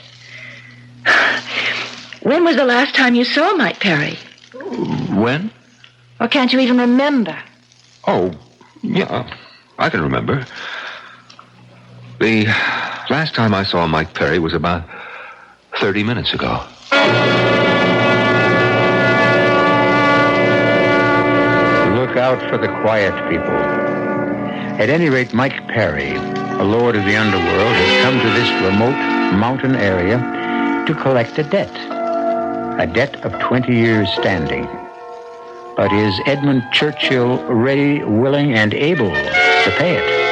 When was the last time you saw Mike Perry? When? Or can't you even remember? Oh, yeah, I can remember. The last time I saw Mike Perry was about 30 minutes ago. Look out for the quiet people. At any rate, Mike Perry, a lord of the underworld, has come to this remote mountain area to collect a debt of 20 years standing. But is Edmund Churchill ready, willing, and able to pay it?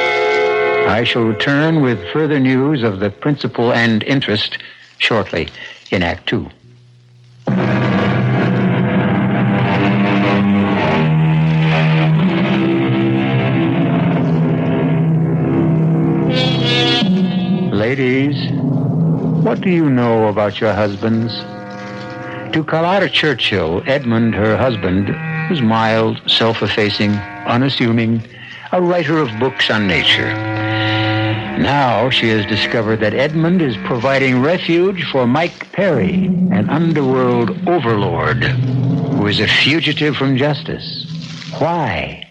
I shall return with further news of the principal and interest shortly in Act 2. Ladies, what do you know about your husbands? To Carlotta Churchill, Edmund, her husband, was mild, self-effacing, unassuming, a writer of books on nature. Now she has discovered that Edmund is providing refuge for Mike Perry, an underworld overlord who is a fugitive from justice. Why?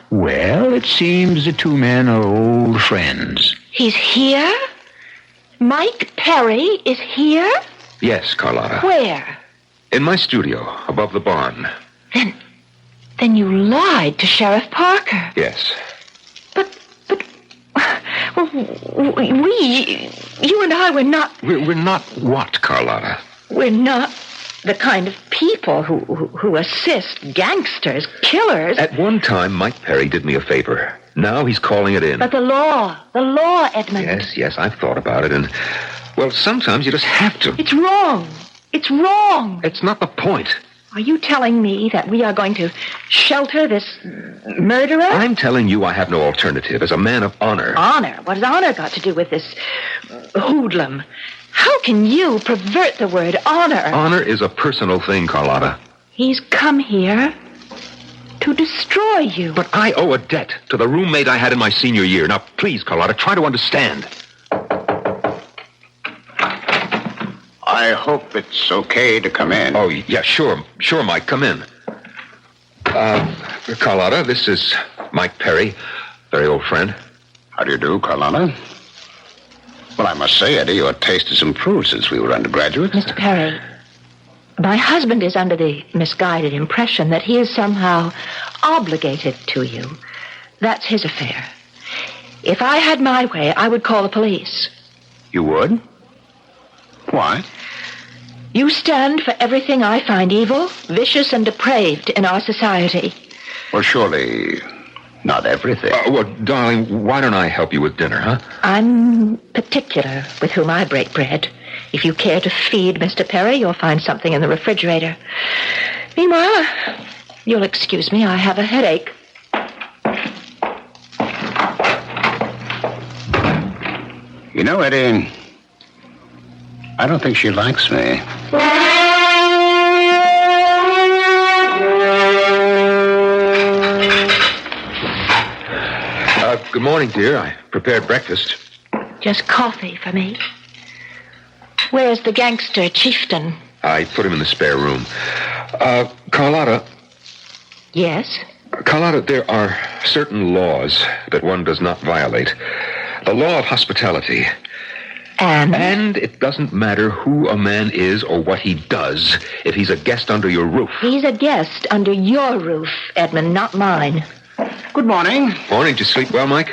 Well, it seems the two men are old friends. He's here? Mike Perry is here? Yes, Carlotta. Where? In my studio, above the barn. Then you lied to Sheriff Parker. Yes. Well, you and I, we're not... We're not what, Carlotta? We're not the kind of people who assist gangsters, killers. At one time, Mike Perry did me a favor. Now he's calling it in. But the law, Edmund. Yes, I've thought about it, and, well, sometimes you just have to. It's wrong. It's wrong. It's not the point. Are you telling me that we are going to shelter this murderer? I'm telling you I have no alternative as a man of honor. Honor? What has honor got to do with this hoodlum? How can you pervert the word honor? Honor is a personal thing, Carlotta. He's come here to destroy you. But I owe a debt to the roommate I had in my senior year. Now, please, Carlotta, try to understand. I hope it's okay to come in. Oh, yeah, sure. Sure, Mike, come in. Carlotta, this is Mike Perry, very old friend. How do you do, Carlotta? Well, I must say, Eddie, your taste has improved since we were undergraduates. Mr. Perry, my husband is under the misguided impression that he is somehow obligated to you. That's his affair. If I had my way, I would call the police. You would? Why? You stand for everything I find evil, vicious, and depraved in our society. Well, surely not everything. Well, darling, why don't I help you with dinner, huh? I'm particular with whom I break bread. If you care to feed Mr. Perry, you'll find something in the refrigerator. Meanwhile, you'll excuse me, I have a headache. You know, Eddie, I don't think she likes me. Good morning, dear. I prepared breakfast. Just coffee for me. Where's the gangster chieftain? I put him in the spare room. Carlotta. Yes? Carlotta, there are certain laws that one does not violate. The law of hospitality. And it doesn't matter who a man is or what he does if he's a guest under your roof. He's a guest under your roof, Edmund, not mine. Good morning. Morning. Did you sleep well, Mike?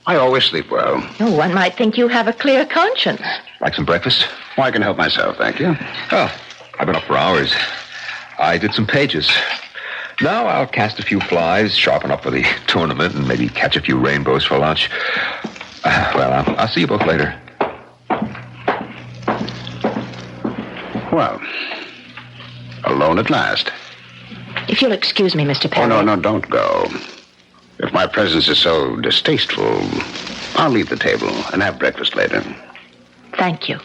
I always sleep well. Oh, one might think you have a clear conscience. Like some breakfast? Well, I can help myself, thank you. Oh, I've been up for hours. I did some pages. Now I'll cast a few flies, sharpen up for the tournament, and maybe catch a few rainbows for lunch. I'll see you both later. Well, alone at last. If you'll excuse me, Mr. Perry. Oh, no, don't go. If my presence is so distasteful, I'll leave the table and have breakfast later. Thank you.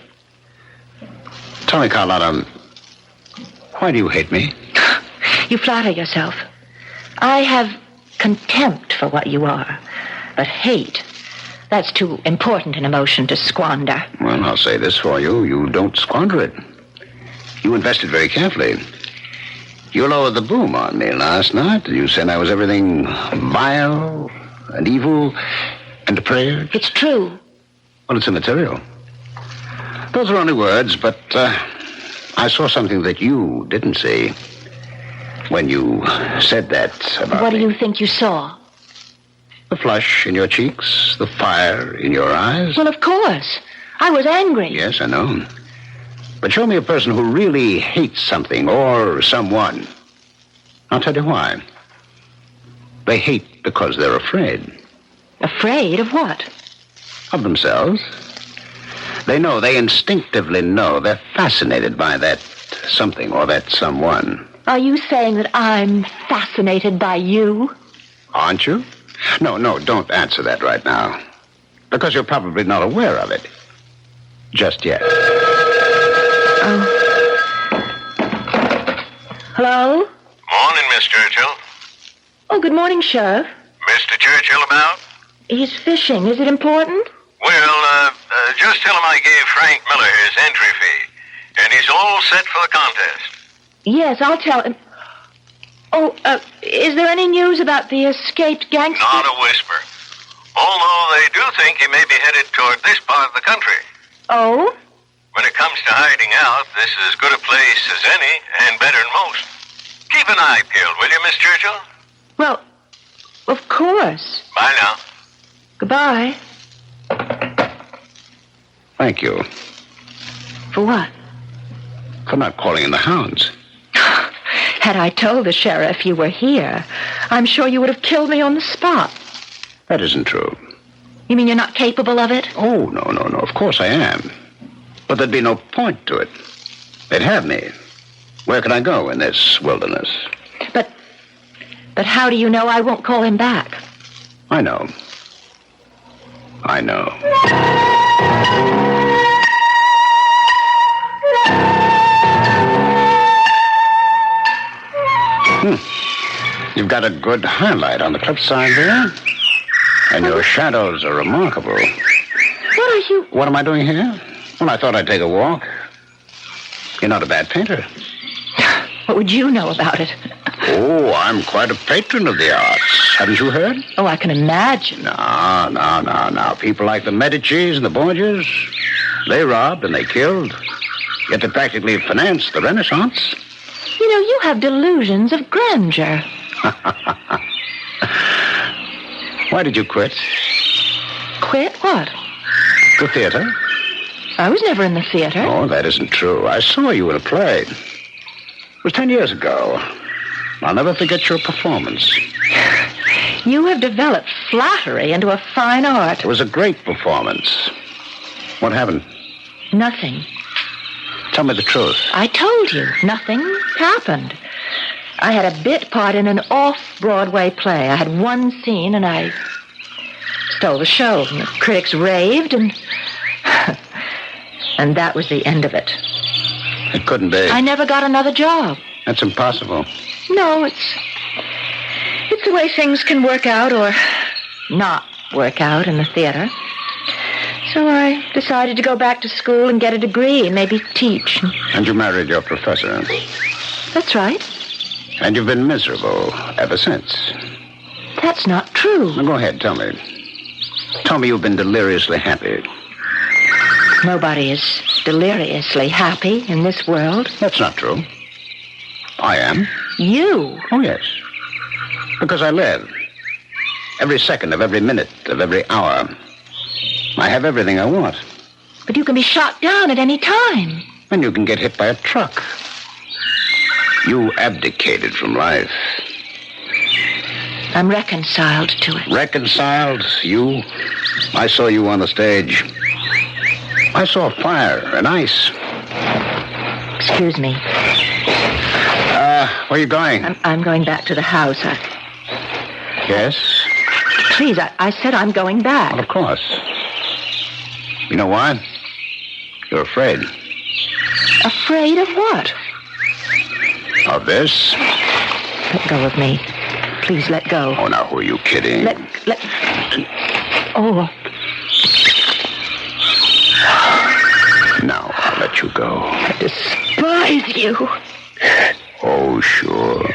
Tell me, Carlotta, why do you hate me? You flatter yourself. I have contempt for what you are, but hate, that's too important an emotion to squander. Well, I'll say this for you. You don't squander it. You invested very carefully. You lowered the boom on me last night. You said I was everything vile and evil and depraved. It's true. Well, it's immaterial. Those are only words, but I saw something that you didn't see when you said that about What me. do you think you saw? The flush in your cheeks, the fire in your eyes. Well, of course. I was angry. Yes, I know. But show me a person who really hates something or someone. I'll tell you why. They hate because they're afraid. Afraid of what? Of themselves. They instinctively know. They're fascinated by that something or that someone. Are you saying that I'm fascinated by you? Aren't you? No, don't answer that right now. Because you're probably not aware of it. Just yet. Hello? Morning, Miss Churchill. Oh, good morning, Sheriff. Mr. Churchill about? He's fishing. Is it important? Well, just tell him I gave Frank Miller his entry fee, and he's all set for the contest. Yes, I'll tell him. Oh, is there any news about the escaped gangster? Not a whisper. Although they do think he may be headed toward this part of the country. Oh? When it comes to hiding out, this is as good a place as any, and better than most. Keep an eye peeled, will you, Miss Churchill? Well, of course. Bye now. Goodbye. Thank you. For what? For not calling in the hounds. Had I told the sheriff you were here, I'm sure you would have killed me on the spot. That isn't true. You mean you're not capable of it? Oh, no. Of course I am. But there'd be no point to it. They'd have me. Where can I go in this wilderness? But how do you know I won't call him back? I know. You've got a good highlight on the cliffside there. And your shadows are remarkable. What are you... What am I doing here? Well, I thought I'd take a walk. You're not a bad painter. What would you know about it? Oh, I'm quite a patron of the arts. Haven't you heard? Oh, I can imagine. No. People like the Medicis and the Borgias, they robbed and they killed. Yet they practically financed the Renaissance. You know, you have delusions of grandeur. Why did you quit? Quit what? The theater. I was never in the theater. Oh, that isn't true. I saw you in a play. It was 10 years ago. I'll never forget your performance. You have developed flattery into a fine art. It was a great performance. What happened? Nothing. Tell me the truth. I told you. Nothing happened. I had a bit part in an off-Broadway play. I had one scene, and I stole the show. And the critics raved, and... and that was the end of it. It couldn't be. I never got another job. That's impossible. No, it's the way things can work out or not work out in the theater. So I decided to go back to school and get a degree and maybe teach. And you married your professor. That's right. And you've been miserable ever since. That's not true. Now, go ahead, tell me. Tell me you've been deliriously happy. Nobody is deliriously happy in this world. That's not true. I am. You? Oh, yes. Because I live. Every second of every minute of every hour. I have everything I want. But you can be shot down at any time. And you can get hit by a truck. You abdicated from life. I'm reconciled to it. Reconciled? You? I saw you on the stage. I saw fire and ice. Excuse me. Where are you going? I'm going back to the house. Yes? Please, I said I'm going back. Well, of course. You know why? You're afraid. Afraid of what? Of this? Let go of me. Please let go. Oh, now, who are you kidding? Oh. Now, I'll let you go. I despise you. Oh, sure.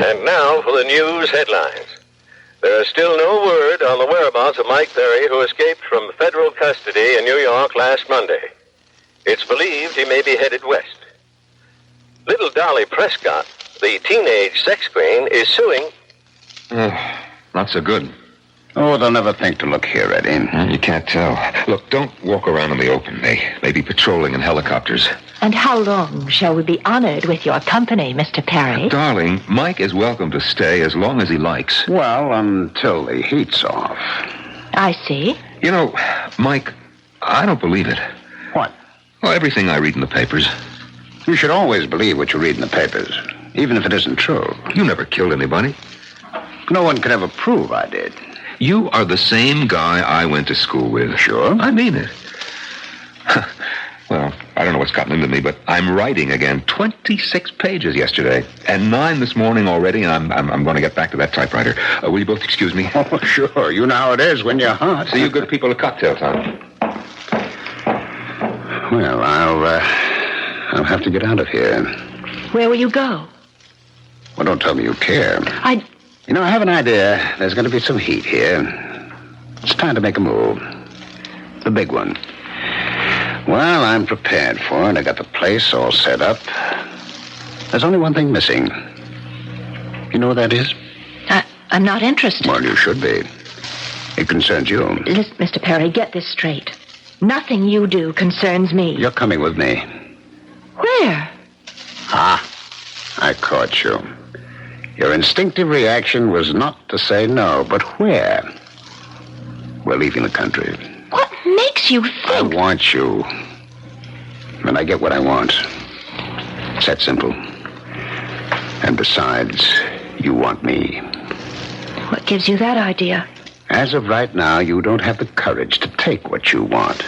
And now for the news headlines. There is still no word on the whereabouts of Mike Perry, who escaped from federal custody in New York last Monday. It's believed he may be headed west. Little Dolly Prescott, the teenage sex queen, is suing... Not so good. Oh, they'll never think to look here, Eddie. You can't tell. Look, don't walk around in the open. They may be patrolling in helicopters. And how long shall we be honored with your company, Mr. Perry? Darling, Mike is welcome to stay as long as he likes. Well, until the heat's off. I see. You know, Mike, I don't believe it. What? Well, everything I read in the papers. You should always believe what you read in the papers, even if it isn't true. You never killed anybody. No one can ever prove I did. You are the same guy I went to school with. Sure? I mean it. Well, I don't know what's gotten into me, but I'm writing again. 26 pages yesterday, and 9 this morning already, and I'm going to get back to that typewriter. Will you both excuse me? Oh, sure. You know how it is when you're hot. See you good people at cocktail time. Well, I'll have to get out of here. Where will you go? Well, don't tell me you care. You know, I have an idea. There's going to be some heat here. It's time to make a move. The big one. Well, I'm prepared for it. I got the place all set up. There's only one thing missing. You know what that is? I'm not interested. Well, you should be. It concerns you. Listen, Mr. Perry, get this straight. Nothing you do concerns me. You're coming with me. Where? I caught you. Your instinctive reaction was not to say no, but where? We're leaving the country. What makes you think... I want you. And I get what I want. It's that simple. And besides, you want me. What gives you that idea? As of right now, you don't have the courage to take what you want.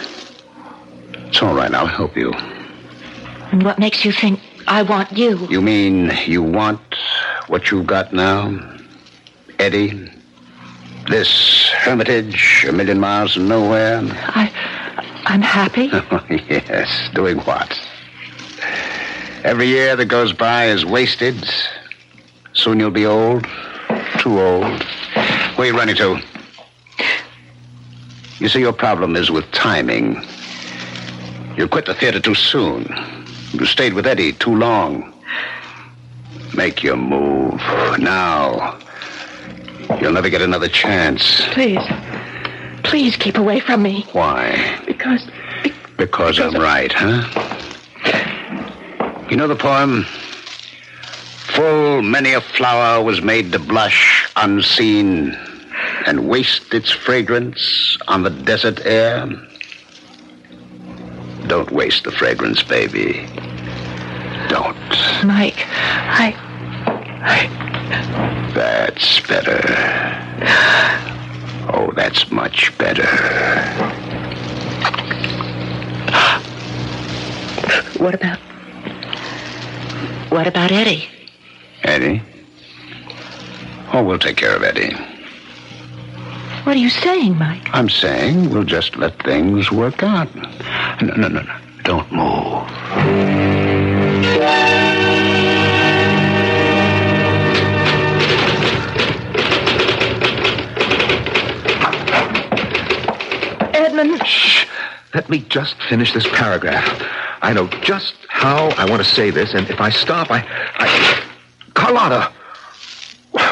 It's all right, I'll help you. And what makes you think I want you? You mean you want what you've got now? Eddie? This hermitage, a million miles from nowhere? I'm happy. Yes, doing what? Every year that goes by is wasted. Soon you'll be old. Too old. Where are you running to? You see, your problem is with timing. You quit the theater too soon. You stayed with Eddie too long. Make your move now. You'll never get another chance. Please keep away from me. Why? Because I'm right, huh? You know the poem? Full many a flower was made to blush unseen and waste its fragrance on the desert air. Don't waste the fragrance, baby. Don't. Mike, That's better. Oh, that's much better. What about Eddie? Eddie? Oh, we'll take care of Eddie. What are you saying, Mike? I'm saying we'll just let things work out. No. Don't move. Edmund. Shh. Let me just finish this paragraph. I know just how I want to say this, and if I stop, Carlotta!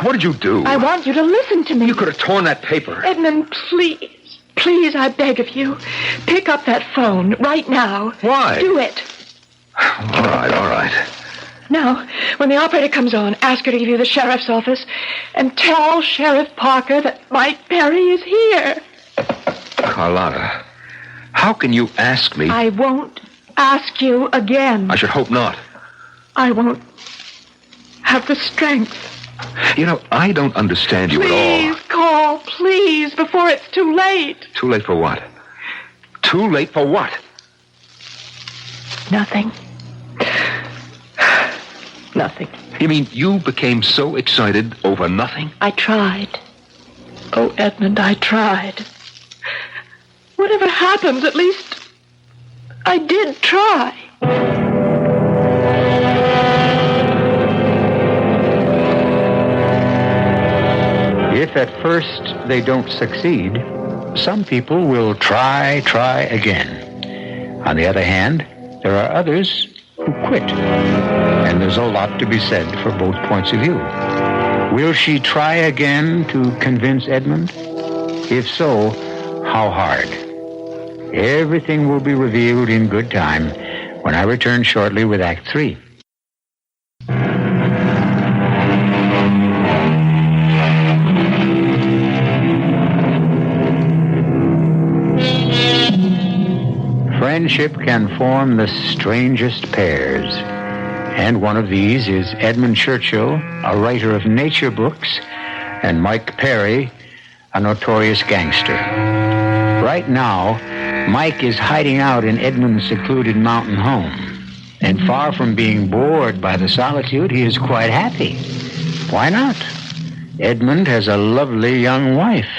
What did you do? I want you to listen to me. You could have torn that paper. Edmund, please, I beg of you. Pick up that phone right now. Why? Do it. All right. Now, when the operator comes on, ask her to give you the sheriff's office and tell Sheriff Parker that Mike Perry is here. Carlotta, how can you ask me? I won't ask you again. I should hope not. I won't have the strength. You know, I don't understand you at all. Please call, please, before it's too late. Too late for what? Too late for what? Nothing. Nothing. You mean you became so excited over nothing? I tried. Oh, Edmund, I tried. Whatever happens, at least I did try. If at first they don't succeed, some people will try again. On the other hand, there are others who quit. And there's a lot to be said for both points of view. Will she try again to convince Edmund? If so, how hard? Everything will be revealed in good time when I return shortly with Act 3. Friendship can form the strangest pairs. And one of these is Edmund Churchill, a writer of nature books, and Mike Perry, a notorious gangster. Right now, Mike is hiding out in Edmund's secluded mountain home. And far from being bored by the solitude, he is quite happy. Why not? Edmund has a lovely young wife.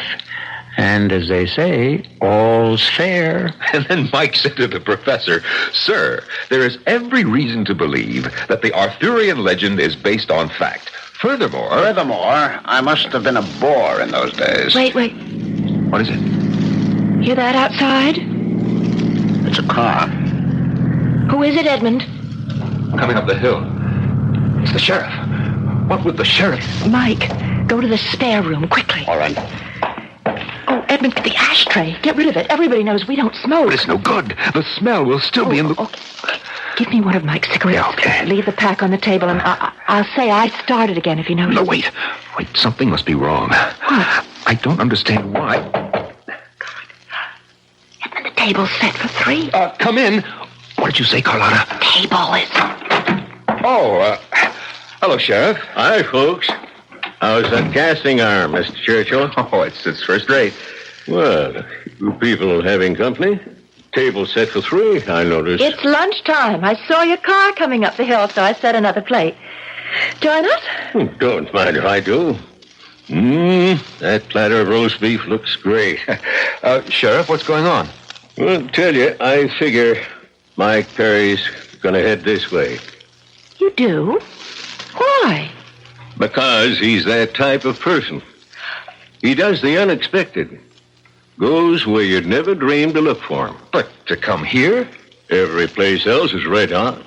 And as they say, all's fair. And then Mike said to the professor, "Sir, there is every reason to believe that the Arthurian legend is based on fact. Furthermore, I must have been a bore in those days." Wait. What is it? Hear that outside? It's a car. Who is it, Edmund? Coming up the hill. It's the sheriff. What would the sheriff... Mike, go to the spare room, quickly. All right. Oh, Edmund, the ashtray. Get rid of it. Everybody knows we don't smoke. But it's no good. The smell will still be in the... Okay. Give me one of Mike's cigarettes. Yeah, okay. Leave the pack on the table, and I'll say I started again if you notice. No, wait. Something must be wrong. What? I don't understand why. Edmund, the table's set for 3. Come in. What did you say, Carlotta? Table is... Oh, hello, Sheriff. Hi, folks. How's that casting arm, Mr. Churchill? Oh, it's first rate. Well, you people having company? table set for 3, I noticed. It's lunchtime. I saw your car coming up the hill, so I set another plate. Join us? Don't mind if I do. That platter of roast beef looks great. Sheriff, what's going on? Well, tell you, I figure Mike Perry's gonna head this way. You do? Why? Because he's that type of person. He does the unexpected. Goes where you'd never dream to look for him. But to come here? Every place else is red hot.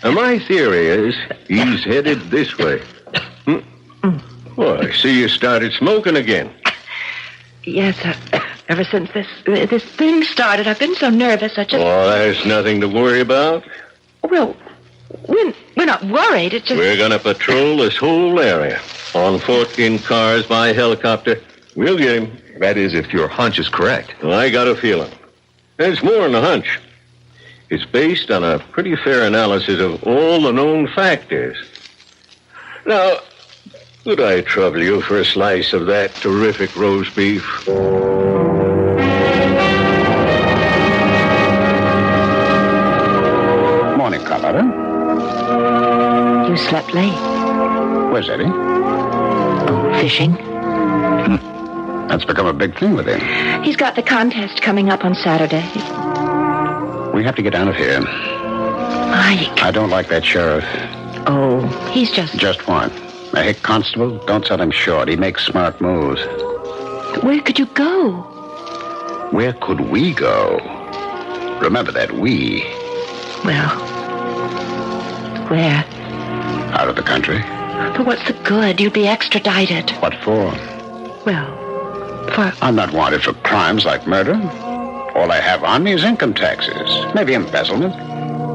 And my theory is he's headed this way. Well, I see you started smoking again. Yes, ever since this thing started, I've been so nervous. Oh, there's nothing to worry about. Well, we're not worried. It's just... We're going to patrol this whole area. On foot, in cars, by helicopter. We'll get him. That is, if your hunch is correct. Well, I got a feeling. It's more than a hunch. It's based on a pretty fair analysis of all the known factors. Now, could I trouble you for a slice of that terrific roast beef? Morning, Carlotta. You slept late. Where's Eddie? Fishing. That's become a big thing with him. He's got the contest coming up on Saturday. We have to get out of here. Mike. I don't like that sheriff. Oh, he's just... Just what? A hick constable? Don't sell him short. He makes smart moves. Where could you go? Where could we go? Remember that we. Well, where? Out of the country. But what's the good? You'd be extradited. What for? Well, for... I'm not wanted for crimes like murder. All I have on me is income taxes. Maybe embezzlement.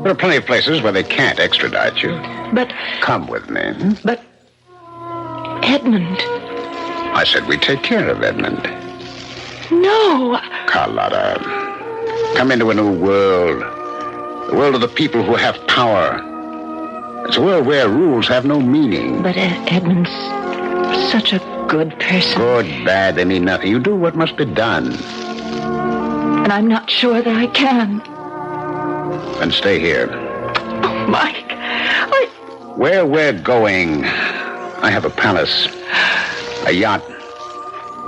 There are plenty of places where they can't extradite you. But... Come with me. But... Edmund. I said we'd take care of Edmund. No. Carlotta, come into a new world. The world of the people who have power. It's a world where rules have no meaning. But Edmund's such a good person. Good, bad, they mean nothing. You do what must be done. And I'm not sure that I can. Then stay here. Oh, Mike, Where we're going, I have a palace, a yacht.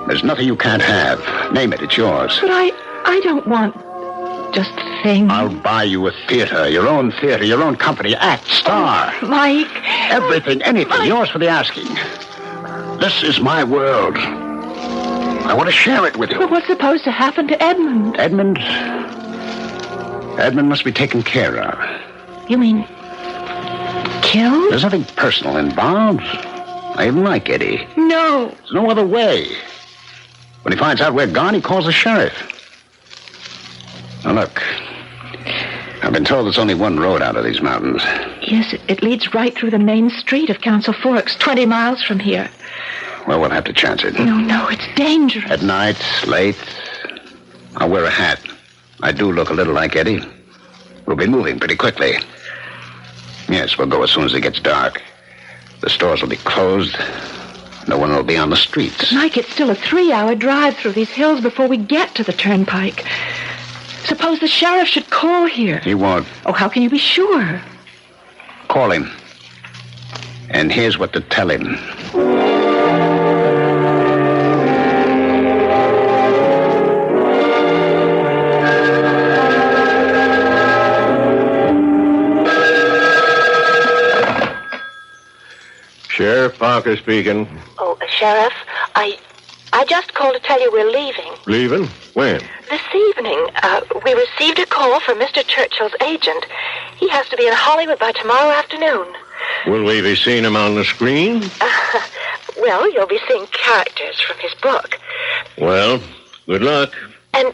There's nothing you can't have. Name it, it's yours. But I don't want just things. I'll buy you a theater, your own company, act, star. Oh, Mike. Everything, anything, Mike. Yours for the asking. This is my world. I want to share it with you. But what's supposed to happen to Edmund? Edmund must be taken care of. You mean killed? There's nothing personal involved. I even like Eddie. No. There's no other way. When he finds out we're gone, he calls the sheriff. Now, look. I've been told there's only one road out of these mountains. Yes, it leads right through the main street of Council Forks, 20 miles from here. Well, we'll have to chance it. No, it's dangerous. At night, late. I'll wear a hat. I do look a little like Eddie. We'll be moving pretty quickly. Yes, we'll go as soon as it gets dark. The stores will be closed. No one will be on the streets. Mike, it's still a 3-hour drive through these hills before we get to the turnpike. Suppose the sheriff should call here. He won't. Oh, how can you be sure? Call him. And here's what to tell him. Sheriff Parker speaking. Oh, Sheriff, I just called to tell you we're leaving. Leaving? When? This evening. We received a call from Mr. Churchill's agent. He has to be in Hollywood by tomorrow afternoon. Will we be seeing him on the screen? Well, you'll be seeing characters from his book. Well, good luck. And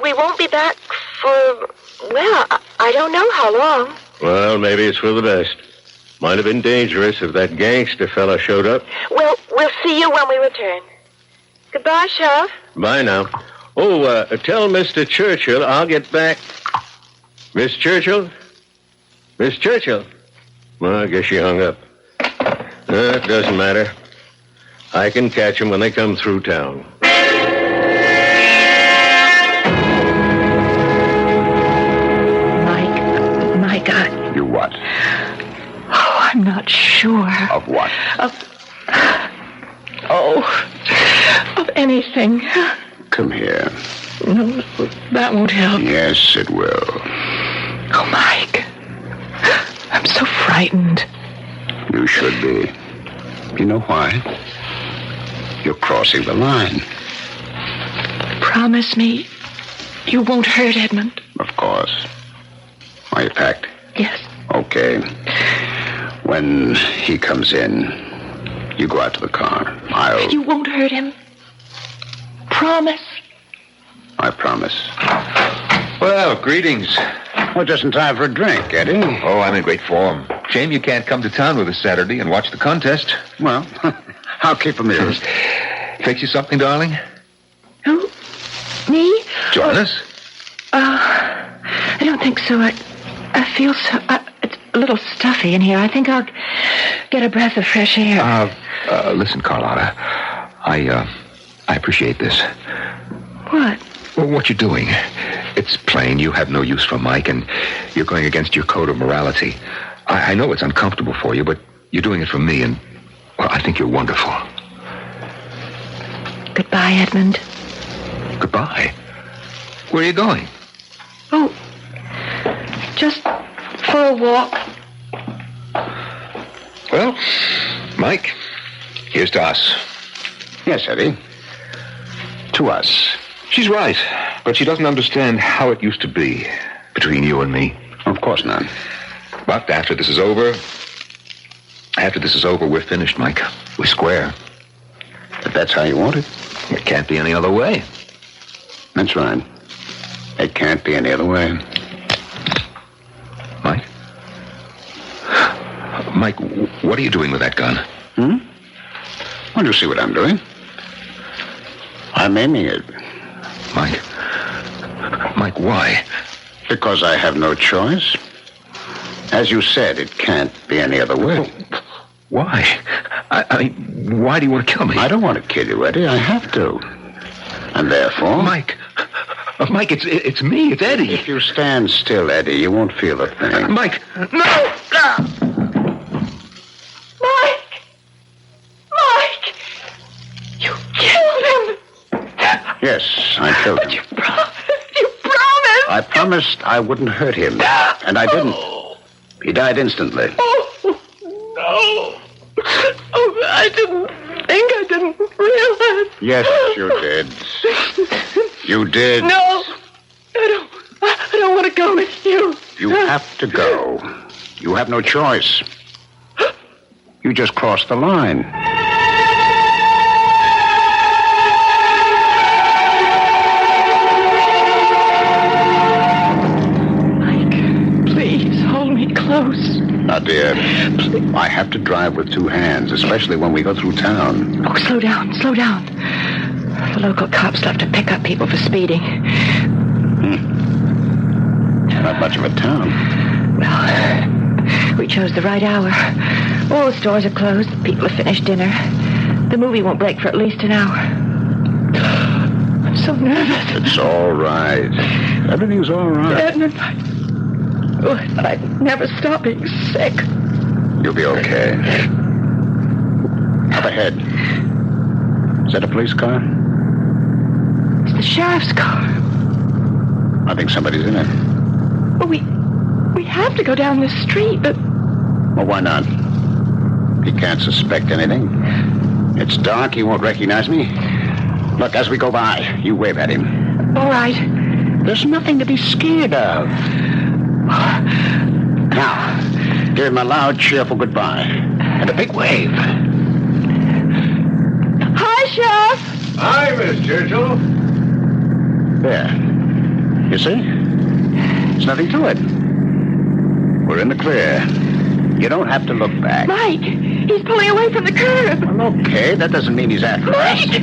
we won't be back for, well, I don't know how long. Well, maybe it's for the best. Might have been dangerous if that gangster fella showed up. We'll see you when we return. Goodbye, Sheriff. Bye now. Oh, tell Mr. Churchill I'll get back. Miss Churchill? Miss Churchill? Well, I guess she hung up. It doesn't matter. I can catch them when they come through town. not sure. Of what? Of anything. Come here. No, that won't help. Yes, it will. Oh, Mike. I'm so frightened. You should be. You know why? You're crossing the line. Promise me you won't hurt Edmund. Of course. Are you packed? Yes. Okay. When he comes in, you go out to the car. You won't hurt him. Promise. I promise. Well, greetings. Well, just in time for a drink, Eddie. Oh, I'm in great form. Shame you can't come to town with us Saturday and watch the contest. Well, I'll keep amused. Fix you something, darling? Who? Me? Join us? I don't think so. I feel so... it's a little stuffy in here. I think I'll get a breath of fresh air. Listen, Carlotta. I appreciate this. What? Well, what you're doing. It's plain you have no use for Mike, and you're going against your code of morality. I know it's uncomfortable for you, but you're doing it for me, and, well, I think you're wonderful. Goodbye, Edmund. Goodbye? Where are you going? Oh, just for a walk. Well, Mike, here's to us. Yes, Eddie. To us. She's right, but she doesn't understand how it used to be between you and me. Of course not. But after this is over, we're finished, Mike. We're square. If that's how you want it. It can't be any other way. That's right. It can't be any other way. Mike? Mike, what are you doing with that gun? Well, you see what I'm doing. I'm aiming it. Mike, why? Because I have no choice. As you said, it can't be any other way. Why? I mean, why do you want to kill me? I don't want to kill you, Eddie. I have to. And therefore... Mike, it's me. It's Eddie. If you stand still, Eddie, you won't feel a thing. Mike, no! Mike! You killed him! Yes, I killed him. You promised! I promised I wouldn't hurt him. And I didn't. He died instantly. Oh, no. Oh, I didn't realize. Yes, you did. You did. No, I don't want to go with you. You have to go. You have no choice. You just crossed the line. Close. Now, dear, please. I have to drive with two hands, especially when we go through town. Oh, slow down. The local cops love to pick up people for speeding. Not much of a town. Well, we chose the right hour. All the stores are closed. People have finished dinner. The movie won't break for at least an hour. I'm so nervous. It's all right. Everything's all right. Edmund, I'd never stop being sick. You'll be okay. Up ahead. Is that a police car? It's the sheriff's car. I think somebody's in it. Well, we have to go down this street, but... Well, why not? He can't suspect anything. It's dark. He won't recognize me. Look, as we go by, you wave at him. All right. There's nothing to be scared of. Now, give him a loud, cheerful goodbye. And a big wave. Hi, Sheriff. Hi, Miss Churchill. There. You see? There's nothing to it. We're in the clear. You don't have to look back. Mike, he's pulling away from the curb. Well, okay, that doesn't mean he's after us. Mike!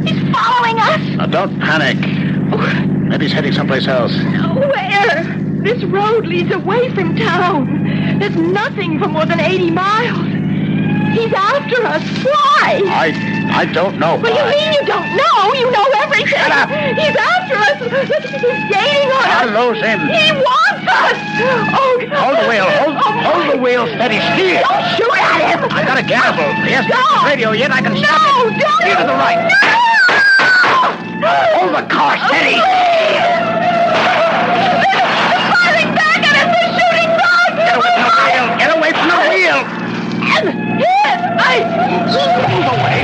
He's following us. Now, don't panic. Maybe he's heading someplace else. Where? This road leads away from town. There's nothing for more than 80 miles. He's after us. Why? I don't know. What do you mean you don't know? You know everything. Shut up. He's after us. He's gaining on us. I'll lose him. He wants Oh, God. Hold the wheel. Hold the wheel steady. Steer. Don't shoot at him. I got a gavel. He hasn't got the radio yet. I can stop it. Don't. Steer to the right. No. Hold the car steady. They're firing back at us. They're shooting back. Get away from the wheel. Yes, Move away.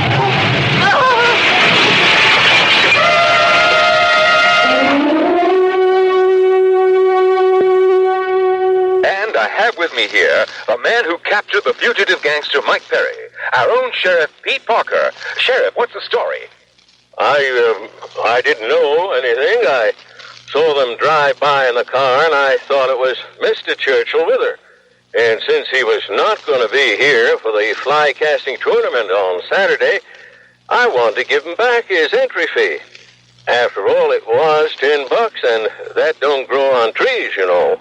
And I have with me here a man who captured the fugitive gangster Mike Perry, our own Sheriff Pete Parker. Sheriff, what's the story? I didn't know anything. I saw them drive by in the car, and I thought it was Mr. Churchill with her. And since he was not going to be here for the fly casting tournament on Saturday, I wanted to give him back his entry fee. After all, it was $10, and that don't grow on trees, you know.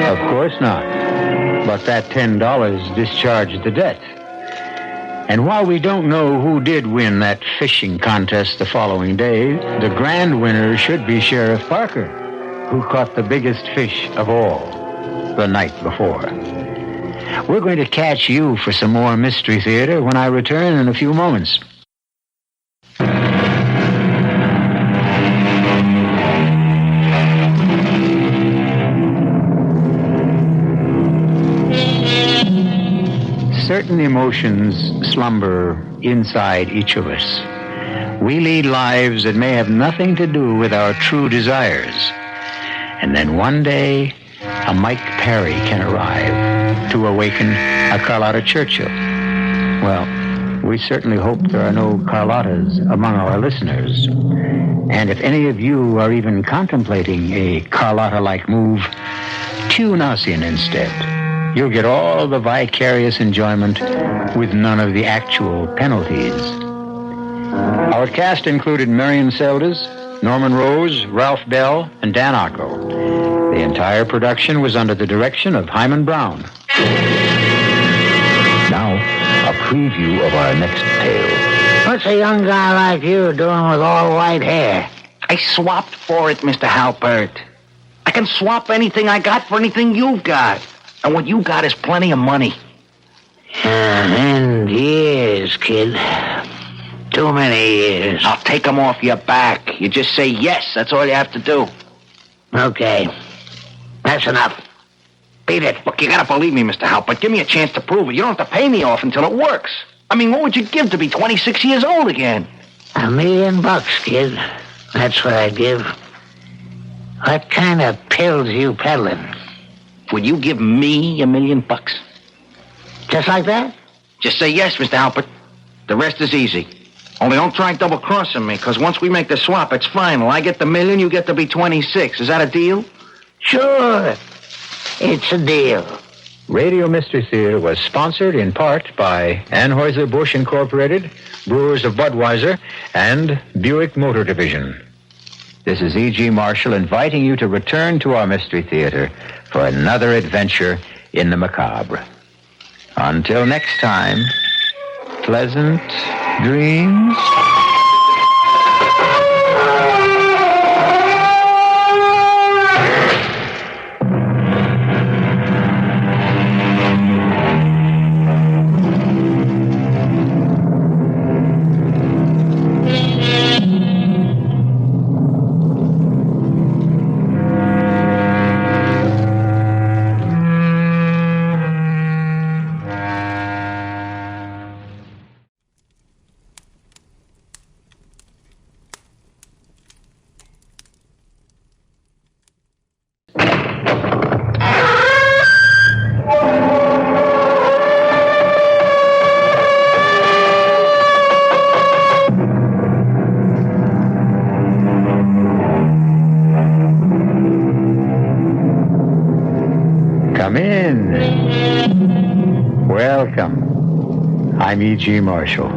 Of course not. But that $10 discharged the debt. And while we don't know who did win that fishing contest the following day, the grand winner should be Sheriff Parker, who caught the biggest fish of all the night before. We're going to catch you for some more Mystery Theater when I return in a few moments. Certain emotions slumber inside each of us. We lead lives that may have nothing to do with our true desires. And then one day, a Mike Perry can arrive to awaken a Carlotta Churchill. Well, we certainly hope there are no Carlottas among our listeners. And if any of you are even contemplating a Carlotta-like move, tune us in instead. You'll get all the vicarious enjoyment with none of the actual penalties. Our cast included Marian Seldes, Norman Rose, Ralph Bell, and Dan Ocko. The entire production was under the direction of Hyman Brown. Now, a preview of our next tale. What's a young guy like you doing with all white hair? I swapped for it, Mr. Halpert. I can swap anything I got for anything you've got. And what you got is plenty of money. And years, kid. Too many years. I'll take them off your back. You just say yes. That's all you have to do. Okay. That's enough. Beat it. Look, you gotta believe me, Mr. Halpert. Give me a chance to prove it. You don't have to pay me off until it works. I mean, what would you give to be 26 years old again? $1 million, kid. That's what I'd give. What kind of pills you peddling? Would you give me $1 million? Just like that? Just say yes, Mr. Halpert. The rest is easy. Only don't try double-crossing me, because once we make the swap, it's final. I get the $1 million, you get to be 26. Is that a deal? Sure. It's a deal. Radio Mystery Theater was sponsored in part by Anheuser-Busch Incorporated, Brewers of Budweiser, and Buick Motor Division. This is E.G. Marshall inviting you to return to our Mystery Theater for another adventure in the macabre. Until next time, pleasant dreams. Come in. Welcome. I'm E.G. Marshall.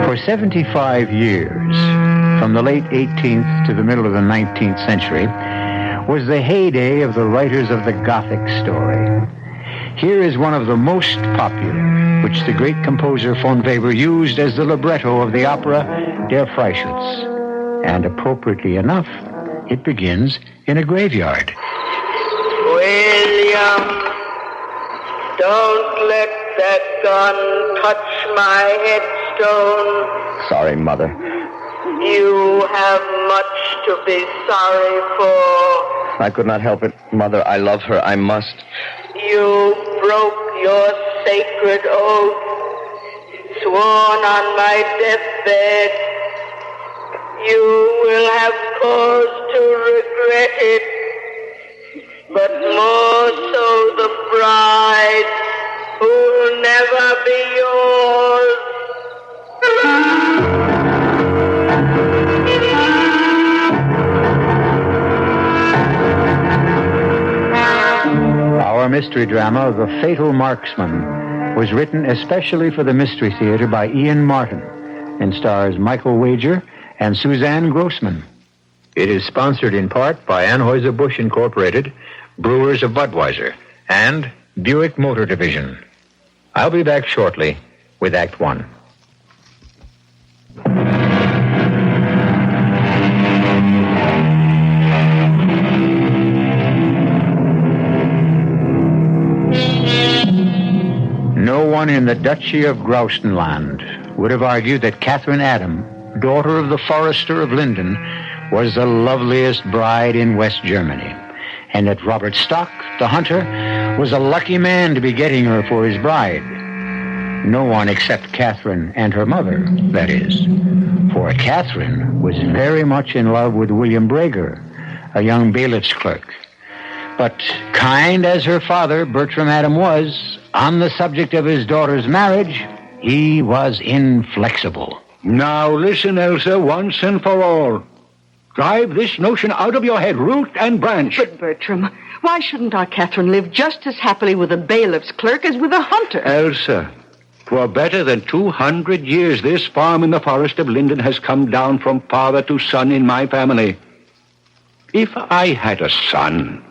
For 75 years, from the late 18th to the middle of the 19th century, was the heyday of the writers of the Gothic story. Here is one of the most popular, which the great composer von Weber used as the libretto of the opera Der Freischütz. And appropriately enough, it begins in a graveyard. William, don't let that gun touch my headstone. Sorry, Mother. You have much to be sorry for. I could not help it. Mother, I love her. I must. You broke your sacred oath, sworn on my deathbed. You will have cause to regret it, but more so the bride who will never be yours. Our mystery drama, The Fatal Marksman, was written especially for the Mystery Theater by Ian Martin and stars Michael Wager and Suzanne Grossman. It is sponsored in part by Anheuser-Busch Incorporated, Brewers of Budweiser, and Buick Motor Division. I'll be back shortly with Act One. No one in the Duchy of Groustenland would have argued that Catherine Adam, daughter of the forester of Linden, was the loveliest bride in West Germany, and that Robert Stock, the hunter, was a lucky man to be getting her for his bride. No one except Catherine and her mother, that is. For Catherine was very much in love with William Brager, a young bailiff's clerk. But kind as her father, Bertram Adam, was, on the subject of his daughter's marriage, he was inflexible. Now listen, Elsa, once and for all. Drive this notion out of your head, root and branch. But, Bertram, why shouldn't our Catherine live just as happily with a bailiff's clerk as with a hunter? Elsa, for better than 200 years, this farm in the forest of Linden has come down from father to son in my family. If I had a son,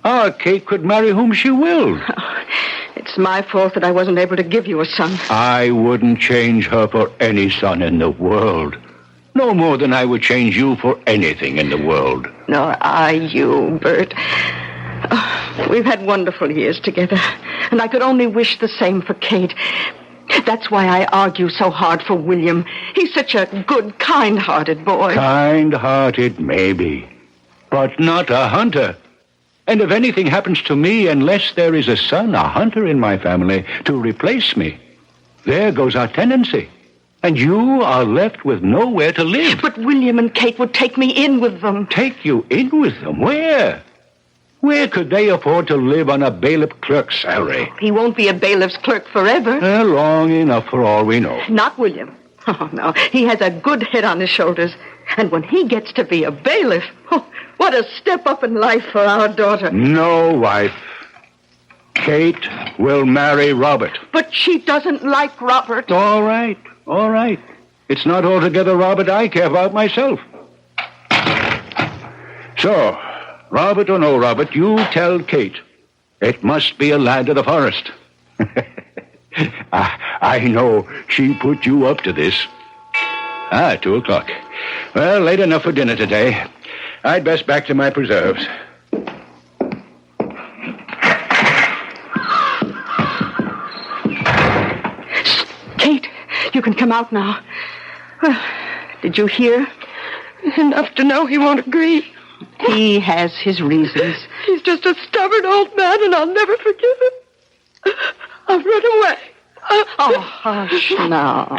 our Kate could marry whom she willed. It's my fault that I wasn't able to give you a son. I wouldn't change her for any son in the world. No more than I would change you for anything in the world. Nor I you, Bert. Oh, we've had wonderful years together, and I could only wish the same for Kate. That's why I argue so hard for William. He's such a good, kind-hearted boy. Kind-hearted, maybe, but not a hunter. And if anything happens to me, unless there is a son, a hunter in my family, to replace me, there goes our tenancy. And you are left with nowhere to live. But William and Kate would take me in with them. Take you in with them? Where? Where could they afford to live on a bailiff clerk's salary? He won't be a bailiff's clerk forever. Long enough for all we know. Not William. Oh, no. He has a good head on his shoulders. And when he gets to be a bailiff, what a step up in life for our daughter. No, wife. Kate will marry Robert. But she doesn't like Robert. All right. All right. It's not altogether Robert I care about myself. So, Robert or no Robert, you tell Kate it must be a lad of the forest. I know she put you up to this. 2:00. Well, late enough for dinner today. I'd best back to my preserves. Kate, you can come out now. Well, did you hear? Enough to know he won't agree. He has his reasons. He's just a stubborn old man, and I'll never forgive him. I've run away. Oh, hush now.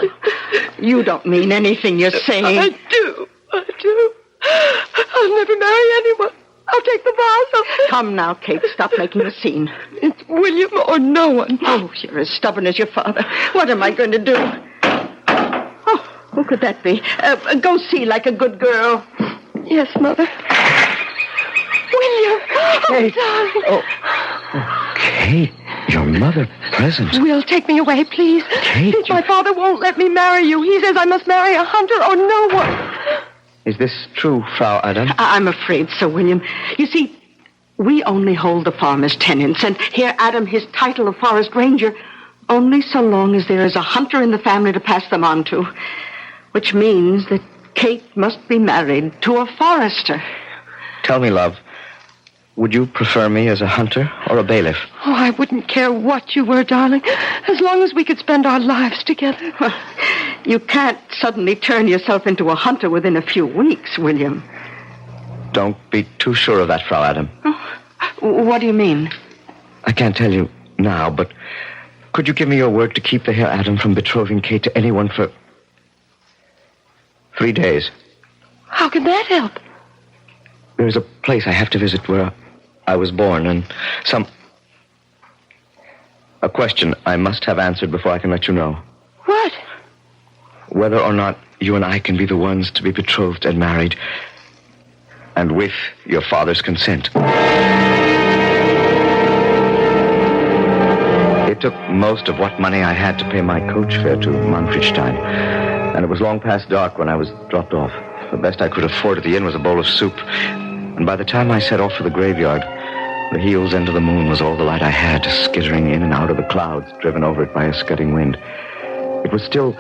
You don't mean anything you're saying. I do. I'll never marry anyone. I'll take the vows. Come now, Kate. Stop making a scene. It's William or no one. Oh, you're as stubborn as your father. What am I going to do? Oh, who could that be? Go see like a good girl. Yes, Mother. William! Kate. Darling. Oh, Kate, your mother present. Will, take me away, please. Kate, My father won't let me marry you. He says I must marry a hunter or no one. Is this true, Frau Adam? I'm afraid so, William. You see, we only hold the farm as tenants, and here Adam his title of forest ranger, only so long as there is a hunter in the family to pass them on to. Which means that Kate must be married to a forester. Tell me, love, would you prefer me as a hunter or a bailiff? Oh, I wouldn't care what you were, darling, as long as we could spend our lives together. Well, you can't suddenly turn yourself into a hunter within a few weeks, William. Don't be too sure of that, Frau Adam. Oh, what do you mean? I can't tell you now, but could you give me your word to keep the Herr Adam from betrothing Kate to anyone for 3 days? How can that help? There's a place I have to visit where I was born, and a question I must have answered before I can let you know. What? Whether or not you and I can be the ones to be betrothed and married, and with your father's consent. It took most of what money I had to pay my coach fare to Manfredstein, and it was long past dark when I was dropped off. The best I could afford at the inn was a bowl of soup, and by the time I set off for the graveyard, the heel's end of the moon was all the light I had, skittering in and out of the clouds, driven over it by a scudding wind. It was still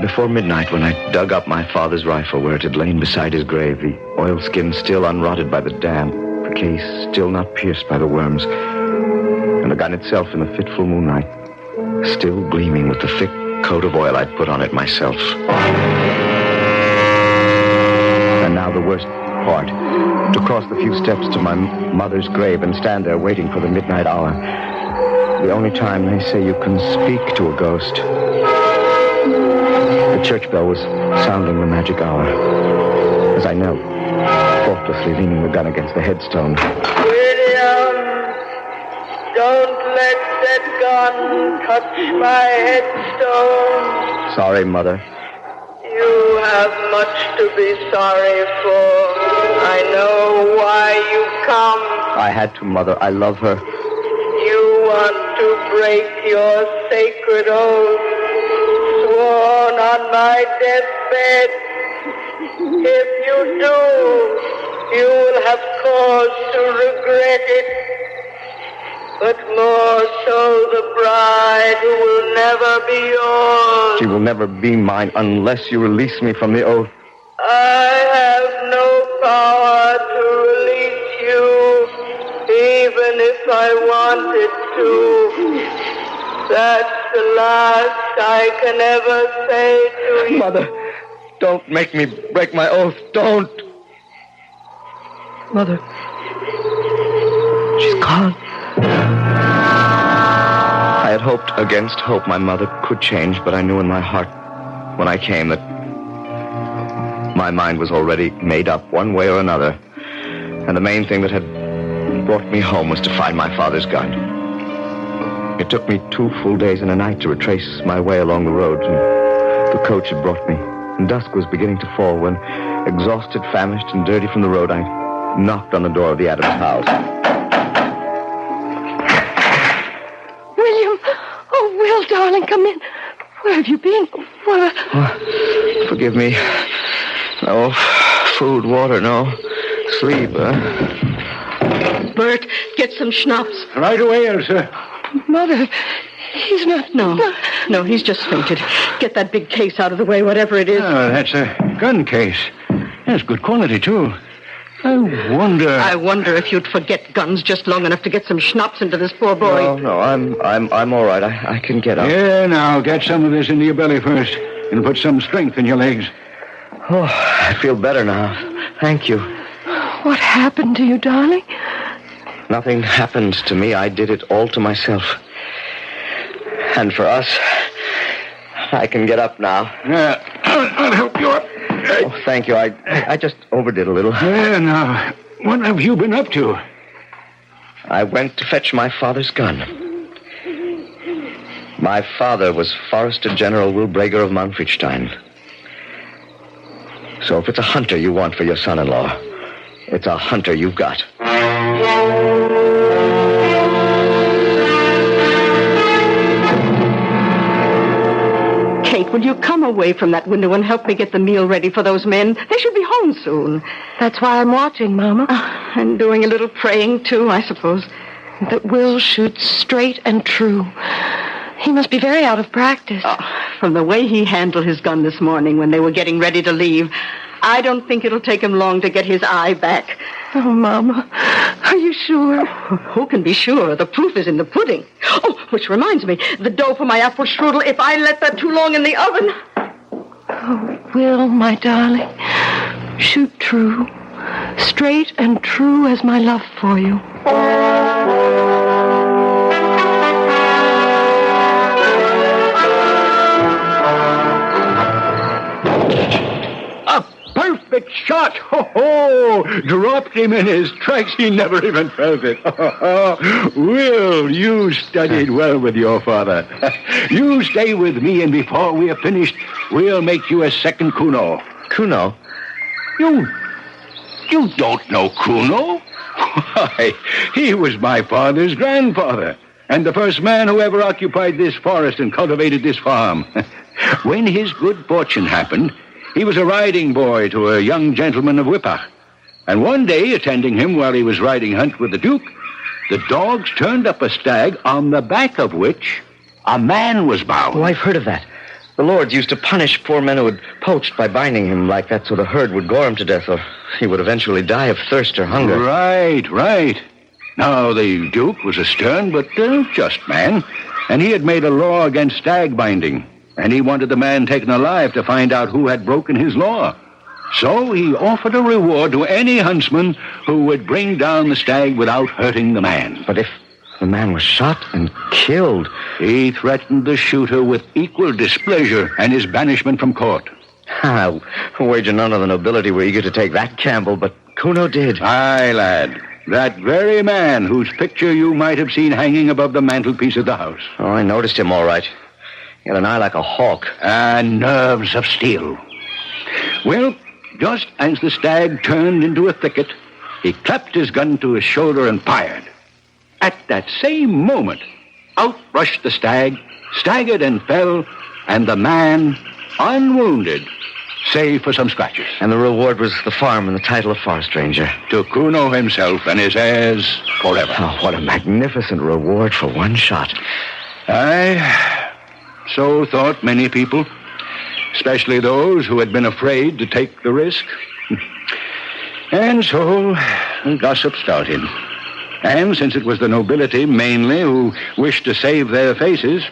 before midnight when I dug up my father's rifle where it had lain beside his grave, the oilskin still unrotted by the damp, the case still not pierced by the worms, and the gun itself in the fitful moonlight, still gleaming with the thick coat of oil I'd put on it myself. And now the worst part, to cross the few steps to my mother's grave and stand there waiting for the midnight hour. The only time they say you can speak to a ghost. The church bell was sounding the magic hour as I knelt, thoughtlessly leaning the gun against the headstone. William, don't let that gun touch my headstone. Sorry, Mother. You have much to be sorry for. I know why you come. I had to, Mother. I love her. You want to break your sacred oath, sworn on my deathbed. If you do, you will have cause to regret it. But more so the bride who will never be yours. She will never be mine unless you release me from the oath. I have no power to release you, even if I wanted to. That's the last I can ever say to you. Mother, don't make me break my oath. Don't. Mother, she's gone. I had hoped against hope my mother could change, but I knew in my heart when I came that my mind was already made up one way or another, and the main thing that had brought me home was to find my father's gun. It took me 2 full days and a night to retrace my way along the road, and the coach had brought me, and dusk was beginning to fall when, exhausted, famished, and dirty from the road, I knocked on the door of the Adams house. William! Oh, Will, darling, come in. Where have you been? What? Forgive me. No food, water, no sleep. Bert, get some schnapps. Right away, Elsa. Mother, he's not... No, he's just fainted. Get that big case out of the way, whatever it is. Oh, that's a gun case. That's good quality, too. I wonder if you'd forget guns just long enough to get some schnapps into this poor boy. No, I'm all right. I can get up. Yeah, now, get some of this into your belly first, and put some strength in your legs. Oh, I feel better now. Thank you. What happened to you, darling? Nothing happened to me. I did it all to myself. And for us, I can get up now. Yeah, I'll help you up. Oh, thank you. I just overdid a little. Yeah, now, what have you been up to? I went to fetch my father's gun. My father was Forester General Wilbrager of Manfredstein. So if it's a hunter you want for your son-in-law, it's a hunter you've got. Kate, will you come away from that window and help me get the meal ready for those men? They should be home soon. That's why I'm watching, Mama. And doing a little praying, too, I suppose. That Will shoots straight and true. He must be very out of practice. From the way he handled his gun this morning when they were getting ready to leave, I don't think it'll take him long to get his eye back. Oh, Mama, are you sure? Who can be sure? The proof is in the pudding. Oh, which reminds me, the dough for my apple strudel, if I let that too long in the oven. Oh, Will, my darling, shoot true. Straight and true as my love for you. Perfect shot! Ho-ho! Dropped him in his tracks. He never even felt it. Will, you studied well with your father. You stay with me, and before we are finished, we'll make you a second Kuno. Kuno? You don't know Kuno? Why, he was my father's grandfather, and the first man who ever occupied this forest and cultivated this farm. When his good fortune happened, he was a riding boy to a young gentleman of Whippach. And one day, attending him while he was riding hunt with the Duke, the dogs turned up a stag on the back of which a man was bound. Oh, I've heard of that. The lords used to punish poor men who had poached by binding him like that so the herd would gore him to death, or he would eventually die of thirst or hunger. Right. Now, the Duke was a stern but just man, and he had made a law against stag binding. And he wanted the man taken alive to find out who had broken his law. So he offered a reward to any huntsman who would bring down the stag without hurting the man. But if the man was shot and killed... He threatened the shooter with equal displeasure and his banishment from court. I'll wager none of the nobility were eager to take that gamble, but Kuno did. Aye, lad. That very man whose picture you might have seen hanging above the mantelpiece of the house. Oh, I noticed him all right. He had an eye like a hawk. And nerves of steel. Well, just as the stag turned into a thicket, he clapped his gun to his shoulder and fired. At that same moment, out rushed the stag, staggered and fell, and the man, unwounded, save for some scratches. And the reward was the farm and the title of forest ranger. To Kuno himself and his heirs forever. Oh, what a magnificent reward for one shot. Aye. So thought many people, especially those who had been afraid to take the risk. And so gossip started. And since it was the nobility mainly who wished to save their faces,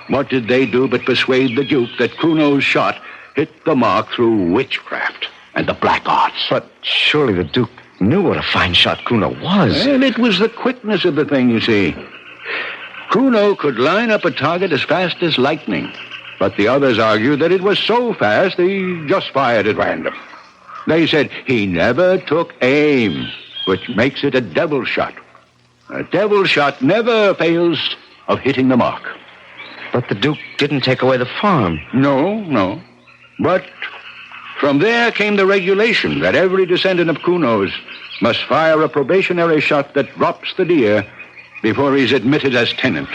what did they do but persuade the Duke that Kuno's shot hit the mark through witchcraft and the black arts? But surely the Duke knew what a fine shot Kuno was. Well, it was the quickness of the thing, you see. Kuno could line up a target as fast as lightning, but the others argued that it was so fast he just fired at random. They said he never took aim, which makes it a devil shot. A devil shot never fails of hitting the mark. But the Duke didn't take away the farm. No. But from there came the regulation that every descendant of Kuno's must fire a probationary shot that drops the deer before he's admitted as tenant.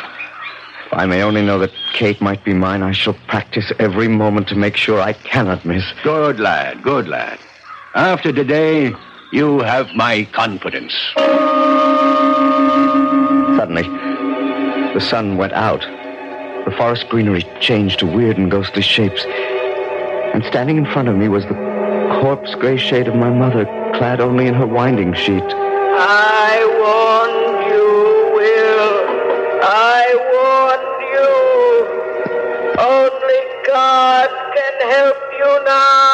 If I may only know that Kate might be mine, I shall practice every moment to make sure I cannot miss. Good lad. After today, you have my confidence. Suddenly, the sun went out. The forest greenery changed to weird and ghostly shapes. And standing in front of me was the corpse gray shade of my mother, clad only in her winding sheet. I warned you, Will. I warned you. Only God can help you now.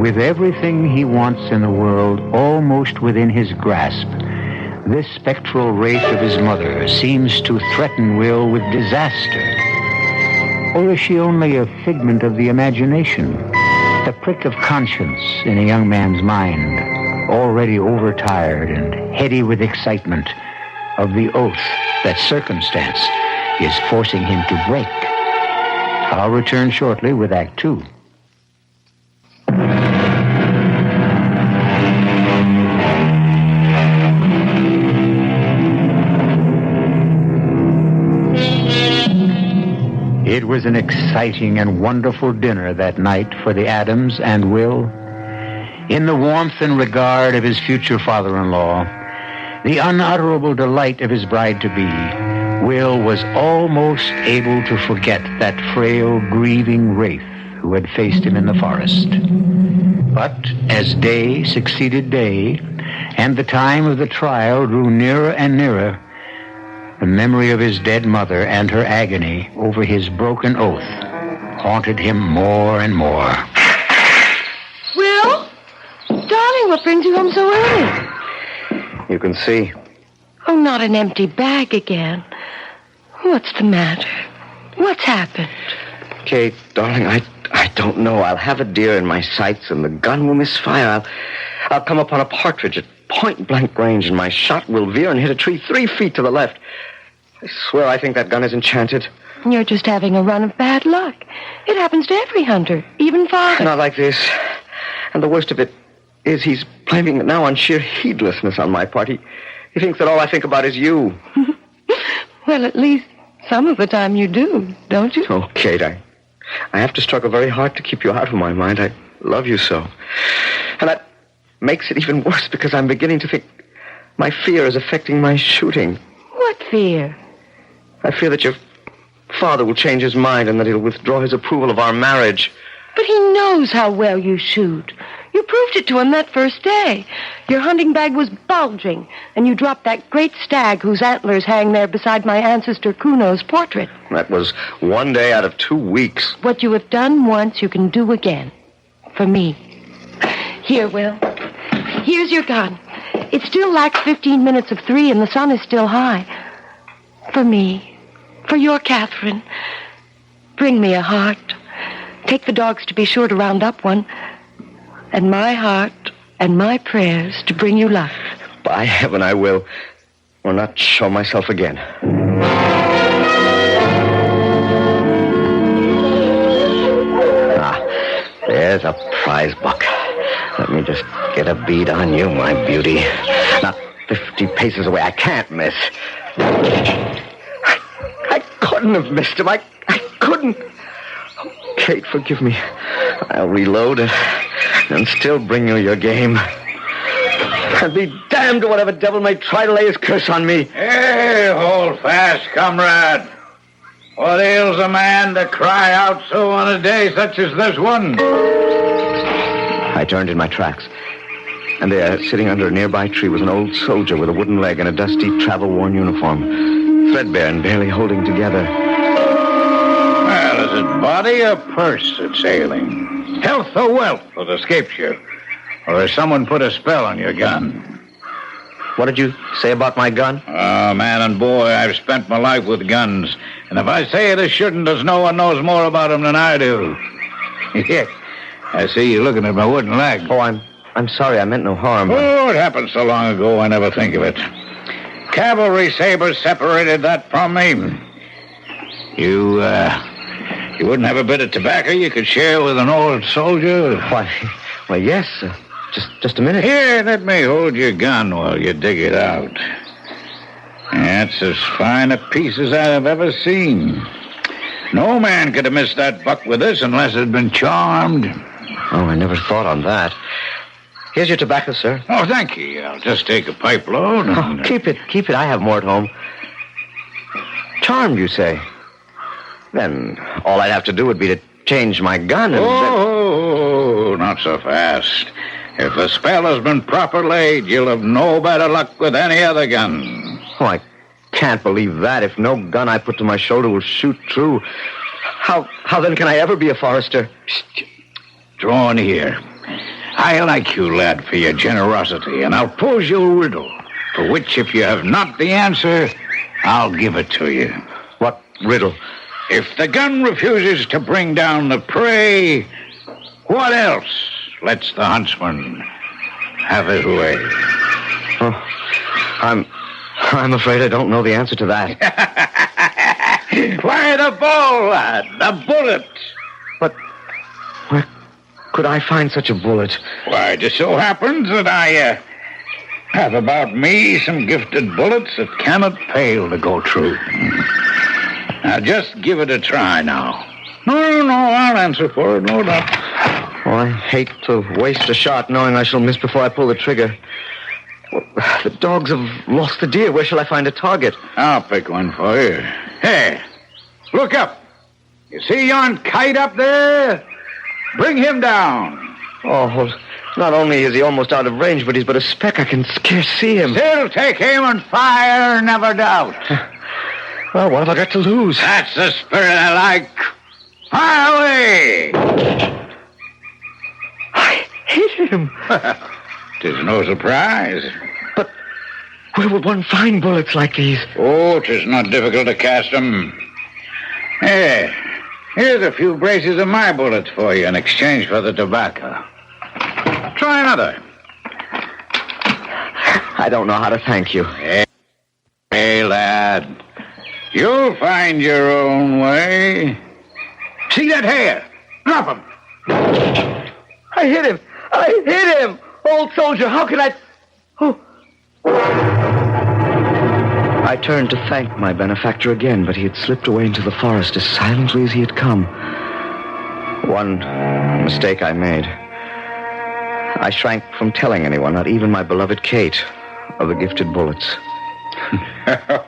With everything he wants in the world almost within his grasp, this spectral wraith of his mother seems to threaten Will with disaster. Or is she only a figment of the imagination, the prick of conscience in a young man's mind, already overtired and heady with excitement of the oath that circumstance is forcing him to break? I'll return shortly with Act 2. It was an exciting and wonderful dinner that night for the Adams and Will. In the warmth and regard of his future father-in-law, the unutterable delight of his bride-to-be, Will was almost able to forget that frail, grieving wraith who had faced him in the forest. But as day succeeded day, and the time of the trial drew nearer and nearer, the memory of his dead mother and her agony over his broken oath haunted him more and more. Will? Darling, what brings you home so early? You can see. Oh, not an empty bag again. What's the matter? What's happened? Kate, darling, I don't know. I'll have a deer in my sights and the gun will misfire. I'll come upon a partridge at point-blank range and my shot will veer and hit a tree 3 feet to the left. I swear I think that gun is enchanted. You're just having a run of bad luck. It happens to every hunter, even Father. Not like this. And the worst of it is he's blaming it now on sheer heedlessness on my part. He thinks that all I think about is you. Well, at least some of the time you do, don't you? Oh, Kate, I have to struggle very hard to keep you out of my mind. I love you so. And that makes it even worse because I'm beginning to think my fear is affecting my shooting. What fear? I fear that your father will change his mind and that he'll withdraw his approval of our marriage. But he knows how well you shoot. You proved it to him that first day. Your hunting bag was bulging, and you dropped that great stag whose antlers hang there beside my ancestor Kuno's portrait. That was 1 day out of 2 weeks. What you have done once, you can do again. For me. Here, Will. Here's your gun. It still lacks 15 minutes of 3, and the sun is still high. For me. For your Catherine. Bring me a heart. Take the dogs to be sure to round up one. And my heart and my prayers to bring you luck. By heaven, I will. Or not show myself again. There's a prize buck. Let me just get a bead on you, my beauty. Not 50 paces away. I can't miss. I couldn't have missed him. I couldn't. Oh, Kate, forgive me. I'll reload it and still bring you your game. And be damned to whatever devil may try to lay his curse on me. Hey, hold fast, comrade. What ails a man to cry out so on a day such as this one? I turned in my tracks. And there, sitting under a nearby tree, was an old soldier with a wooden leg and a dusty, travel-worn uniform. Threadbare and barely holding together. Well, is it body or purse that's ailing? Health or wealth that escapes you? Or has someone put a spell on your gun? What did you say about my gun? Oh, man and boy, I've spent my life with guns. And if I say it as shouldn't, there's no one knows more about them than I do. Yeah, I see you looking at my wooden leg. Oh, I'm sorry. I meant no harm. Oh, it happened so long ago, I never think of it. Cavalry sabers separated that from me. You wouldn't have a bit of tobacco you could share with an old soldier? Why, yes. Just a minute. Here, let me hold your gun while you dig it out. That's as fine a piece as I've ever seen. No man could have missed that buck with this unless it had been charmed. Oh, I never thought on that. Here's your tobacco, sir. Oh, thank you. I'll just take a pipe load. And... Oh, keep it. I have more at home. Charmed, you say? Then all I'd have to do would be to change my gun and... Oh, not so fast. If the spell has been proper laid, you'll have no better luck with any other gun. Oh, I can't believe that. If no gun I put to my shoulder will shoot true, how then can I ever be a forester? Draw near. I like you, lad, for your generosity, and I'll pose you a riddle, for which, if you have not the answer, I'll give it to you. What riddle? If the gun refuses to bring down the prey, what else lets the huntsman have his way? Oh, I'm afraid I don't know the answer to that. Why, the ball, lad, the bullet. But where could I find such a bullet? Why, it just so happens that I have about me some gifted bullets that cannot fail to go true. Now, just give it a try now. No, I'll answer for it, no doubt. Oh, I hate to waste a shot knowing I shall miss before I pull the trigger. Well, the dogs have lost the deer. Where shall I find a target? I'll pick one for you. Hey, look up. You see yon kite up there? Bring him down. Oh, well, not only is he almost out of range, but he's but a speck. I can scarce see him. Still take aim and fire, never doubt. Well, what have I got to lose? That's the spirit I like. Fire away! I hit him. 'Tis no surprise. But where would one find bullets like these? Oh, 'tis not difficult to cast them. Here, here's a few braces of my bullets for you in exchange for the tobacco. Try another. I don't know how to thank you. Hey, lad. You'll find your own way. See that hair? Drop him. I hit him. Old soldier, how could I... Oh. I turned to thank my benefactor again, but he had slipped away into the forest as silently as he had come. One mistake I made. I shrank from telling anyone, not even my beloved Kate, of the gifted bullets.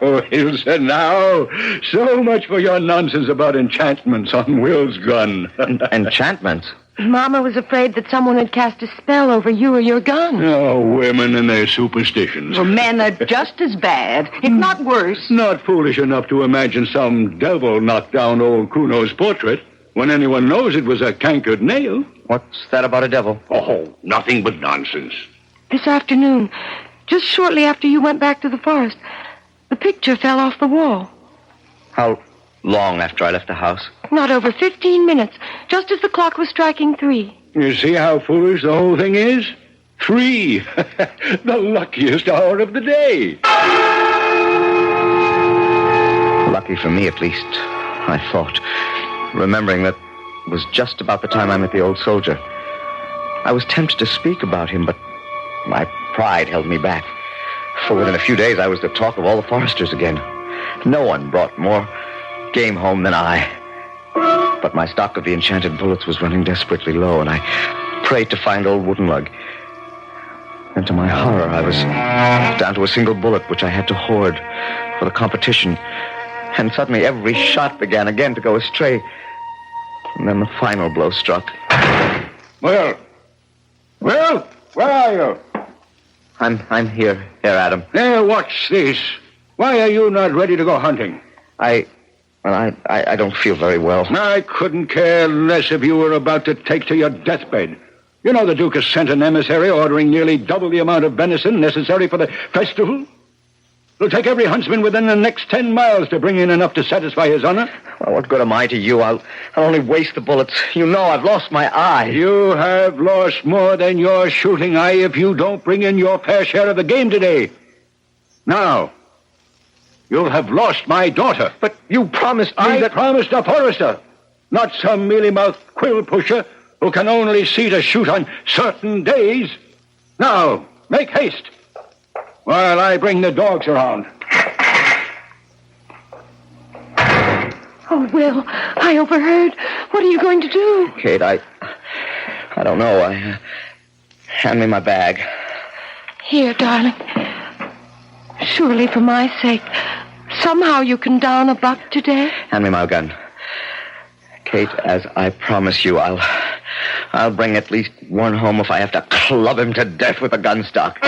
Oh, Ilse, now. So much for your nonsense about enchantments on Will's gun. Enchantments? Mama was afraid that someone had cast a spell over you or your gun. Oh, women and their superstitions. Well, men are just as bad, if not worse. Not foolish enough to imagine some devil knocked down old Kuno's portrait when anyone knows it was a cankered nail. What's that about a devil? Oh, nothing but nonsense. This afternoon, just shortly after you went back to the forest, the picture fell off the wall. How long after I left the house? Not over 15 minutes, just as the clock was striking 3. You see how foolish the whole thing is? 3. The luckiest hour of the day. Lucky for me, at least, I thought, remembering that it was just about the time I met the old soldier. I was tempted to speak about him, but my pride held me back. For within a few days, I was the talk of all the foresters again. No one brought more game home than I. But my stock of the enchanted bullets was running desperately low, and I prayed to find old Woodenlug. And to my horror, I was down to a single bullet, which I had to hoard for the competition. And suddenly, every shot began again to go astray. And then the final blow struck. Will, where are you? I'm here, Adam. Now, what's this? Why are you not ready to go hunting? I don't feel very well. I couldn't care less if you were about to take to your deathbed. You know the Duke has sent an emissary ordering nearly double the amount of venison necessary for the festival. It'll take every huntsman within the next 10 miles to bring in enough to satisfy his honor. Well, what good am I to you? I'll only waste the bullets. You know I've lost my eye. You have lost more than your shooting eye if you don't bring in your fair share of the game today. Now, you'll have lost my daughter. But you promised me I promised a forester, not some mealy-mouthed quill pusher who can only see to shoot on certain days. Now, make haste while I bring the dogs around. Oh, Will, I overheard. What are you going to do? Kate, I don't know. Hand me my bag. Here, darling. Surely, for my sake, somehow you can down a buck today. Hand me my gun. Kate, as I promise you, I'll bring at least one home if I have to club him to death with a gun stock.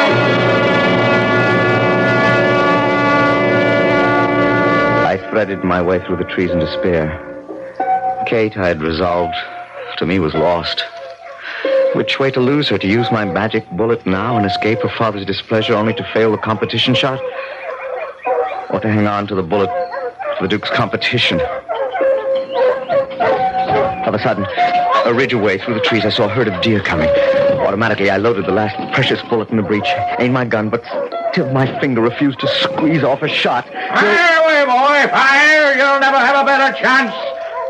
I threaded my way through the trees in despair. Kate, I had resolved, to me was lost. Which way to lose her? To use my magic bullet now and escape her father's displeasure only to fail the competition shot? Or to hang on to the bullet for the Duke's competition? Of a sudden, a ridge away through the trees, I saw a herd of deer coming. Automatically, I loaded the last precious bullet in the breech, aimed my gun, but still my finger refused to squeeze off a shot. Fire away, boy, fire! You'll never have a better chance.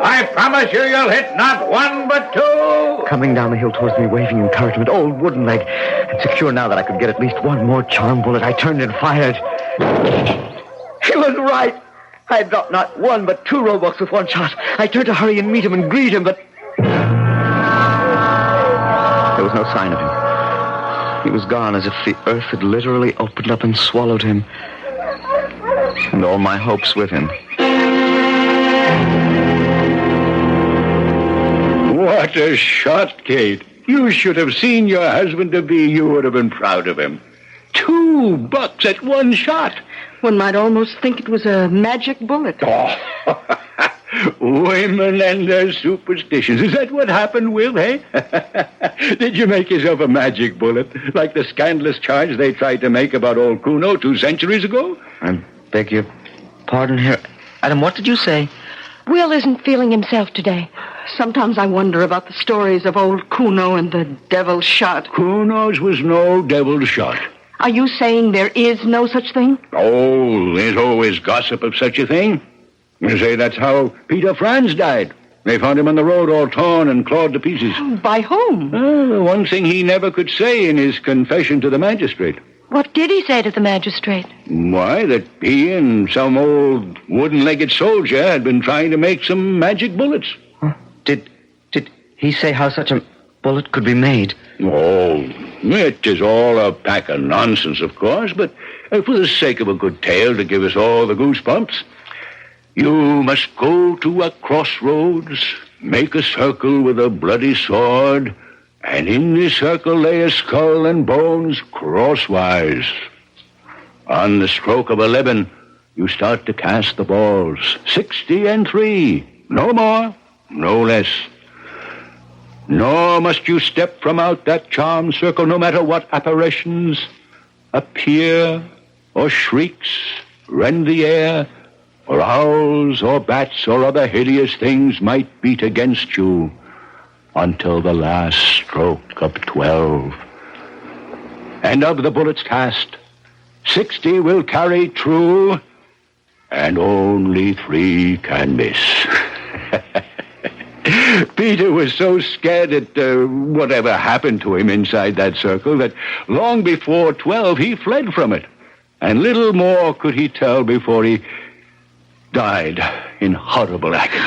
I promise you you'll hit not one but two. Coming down the hill towards me, waving encouragement, old wooden leg. And secure now that I could get at least one more charm bullet, I turned and fired. He was right. I dropped not one, but 2 roebucks with 1 shot. I turned to hurry and meet him and greet him, but... There was no sign of him. He was gone as if the earth had literally opened up and swallowed him. And all my hopes with him. What a shot, Kate. You should have seen your husband-to-be. You would have been proud of him. $2 at 1 shot. One might almost think it was a magic bullet. Oh, women and their superstitions. Is that what happened, Will, eh? Did you make yourself a magic bullet, like the scandalous charge they tried to make about old Kuno 2 centuries ago? I beg your pardon here. Adam, what did you say? Will isn't feeling himself today. Sometimes I wonder about the stories of old Kuno and the devil's shot. Kuno's was no devil's shot. Are you saying there is no such thing? Oh, there's always gossip of such a thing. You say that's how Peter Franz died. They found him on the road all torn and clawed to pieces. By whom? The one thing he never could say in his confession to the magistrate. What did he say to the magistrate? Why, that he and some old wooden-legged soldier had been trying to make some magic bullets. Huh? Did he say how such a bullet could be made? Oh, it is all a pack of nonsense, of course, but for the sake of a good tale to give us all the goosebumps, you must go to a crossroads, make a circle with a bloody sword, and in this circle lay a skull and bones crosswise. On the stroke of 11, you start to cast the balls. 60 and 3. No more, no less. Nor must you step from out that charmed circle, no matter what apparitions appear, or shrieks rend the air, or owls or bats or other hideous things might beat against you, until the last stroke of 12. And of the bullets cast, 60 will carry true, and only 3 can miss. Peter was so scared at whatever happened to him inside that circle that long before 12 he fled from it. And little more could he tell before he died in horrible agony.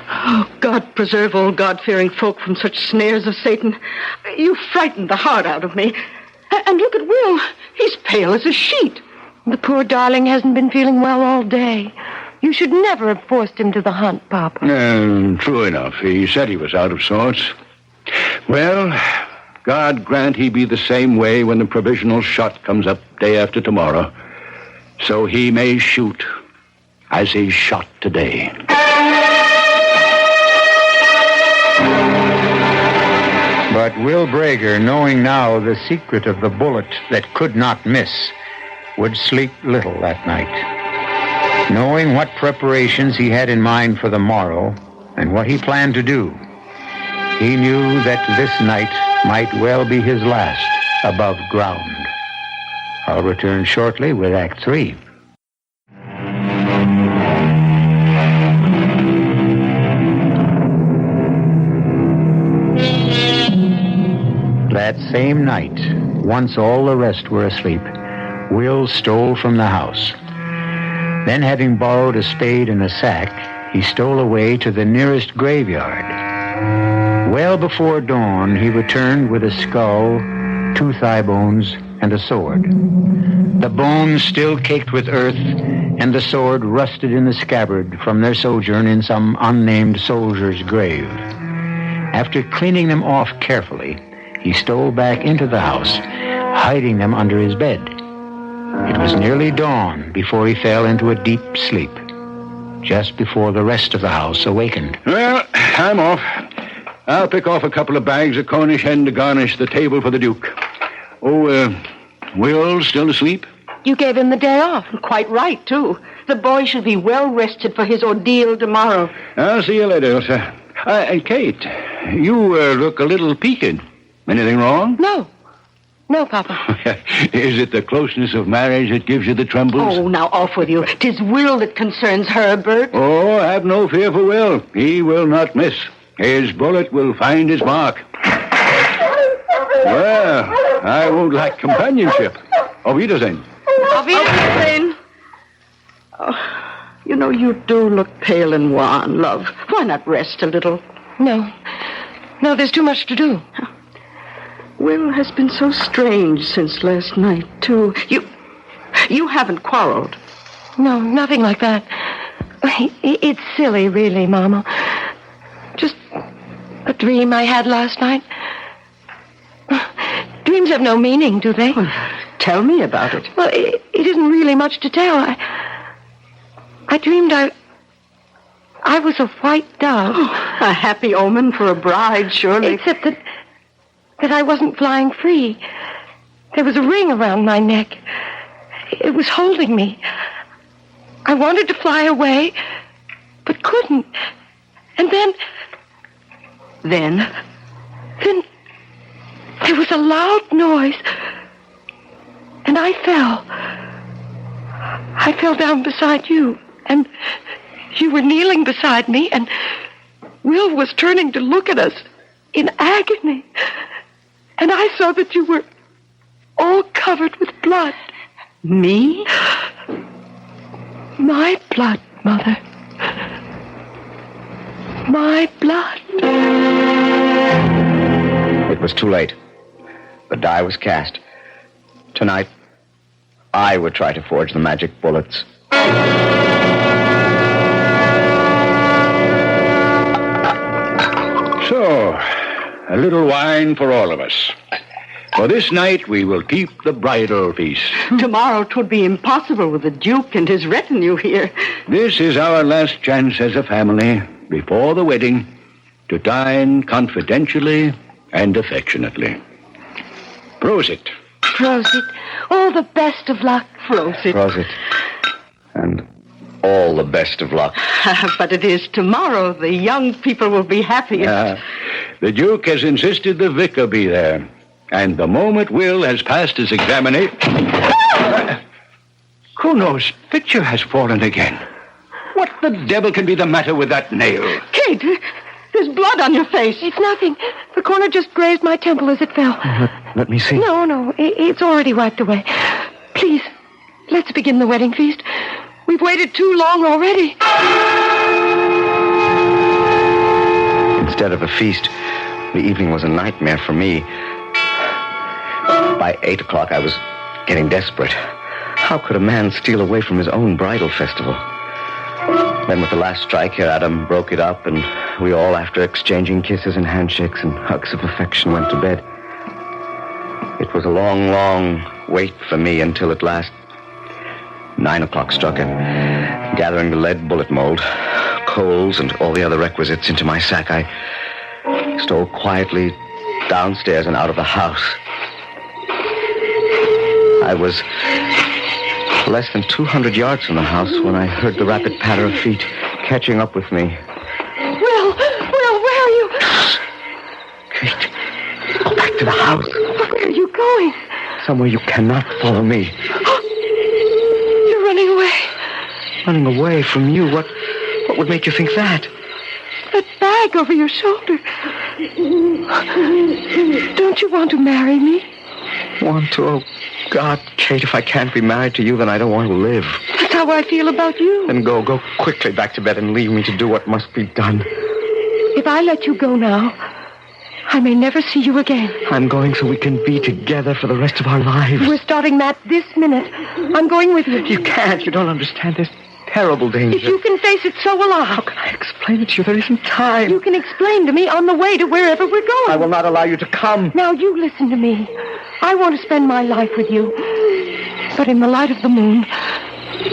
Oh, God preserve all God-fearing folk from such snares of Satan. You frightened the heart out of me. And look at Will. He's pale as a sheet. The poor darling hasn't been feeling well all day. You should never have forced him to the hunt, Papa. True enough. He said he was out of sorts. Well, God grant he be the same way when the provisional shot comes up day after tomorrow, so he may shoot as he shot today. But Will Brager, knowing now the secret of the bullet that could not miss, would sleep little that night. Knowing what preparations he had in mind for the morrow and what he planned to do, he knew that this night might well be his last above ground. I'll return shortly with Act 3. That same night, once all the rest were asleep, Will stole from the house. Then, having borrowed a spade and a sack, he stole away to the nearest graveyard. Well before dawn, he returned with a skull, 2 thigh bones, and a sword. The bones still caked with earth, and the sword rusted in the scabbard from their sojourn in some unnamed soldier's grave. After cleaning them off carefully, he stole back into the house, hiding them under his bed. It was nearly dawn before he fell into a deep sleep, just before the rest of the house awakened. Well, I'm off. I'll pick off a couple of bags of Cornish hen to garnish the table for the Duke. Oh, Will still asleep? You gave him the day off. Quite right, too. The boy should be well rested for his ordeal tomorrow. I'll see you later, Elsa. And Kate, you look a little peaked. Anything wrong? No, Papa. Is it the closeness of marriage that gives you the trembles? Oh, now off with you. 'Tis Will that concerns her, Bert. Oh, have no fear for Will. He will not miss. His bullet will find his mark. Well, I won't lack companionship. Auf Wiedersehen. Auf Wiedersehen. Oh, You know, you do look pale and wan, love. Why not rest a little? No, there's too much to do. Will has been so strange since last night, too. You haven't quarreled. No, nothing like that. It's silly, really, Mama. Just a dream I had last night. Dreams have no meaning, do they? Well, tell me about it. Well, it isn't really much to tell. I dreamed I was a white dove. Oh, a happy omen for a bride, surely. Except that I wasn't flying free. There was a ring around my neck. It was holding me. I wanted to fly away, but couldn't. And then there was a loud noise, and I fell. I fell down beside you, and you were kneeling beside me, and Will was turning to look at us in agony. And I saw that you were all covered with blood. Me? My blood, Mother. My blood. It was too late. The die was cast. Tonight, I would try to forge the magic bullets. So, a little wine for all of us. For this night, we will keep the bridal feast. Tomorrow 'twould be impossible with the Duke and his retinue here. This is our last chance as a family, before the wedding, to dine confidentially and affectionately. Prosit. Prosit. All the best of luck. Prosit. Prosit. And all the best of luck. But it is tomorrow. The young people will be happiest. The Duke has insisted the vicar be there. And the moment Will has passed his examination... Kuno's picture has fallen again. What the devil can be the matter with that nail? Kate, there's blood on your face. It's nothing. The corner just grazed my temple as it fell. Let me see. No, it's already wiped away. Please, let's begin the wedding feast. We've waited too long already. Instead of a feast, the evening was a nightmare for me. By 8 o'clock, I was getting desperate. How could a man steal away from his own bridal festival? Then with the last strike here, Adam broke it up, and we all, after exchanging kisses and handshakes and hugs of affection, went to bed. It was a long, long wait for me until at last 9 o'clock struck, and gathering the lead bullet mold, coals, and all the other requisites into my sack, I stole quietly downstairs and out of the house. I was less than 200 yards from the house when I heard the rapid patter of feet catching up with me. Will, where are you? Kate, go back to the house. Where are you going? Somewhere you cannot follow me. You're running away. Running away from you? What would make you think that? That bag over your shoulder. Don't you want to marry me? Want to? Oh, God, Kate, if I can't be married to you, then I don't want to live. That's how I feel about you. Then go quickly back to bed and leave me to do what must be done. If I let you go now, I may never see you again. I'm going so we can be together for the rest of our lives. We're starting that this minute. I'm going with you. You can't. You don't understand. There's terrible danger. If you can face it, so will I. How can I explain it to you? There isn't time. You can explain to me on the way to wherever we're going. I will not allow you to come. Now, you listen to me. I want to spend my life with you. But in the light of the moon,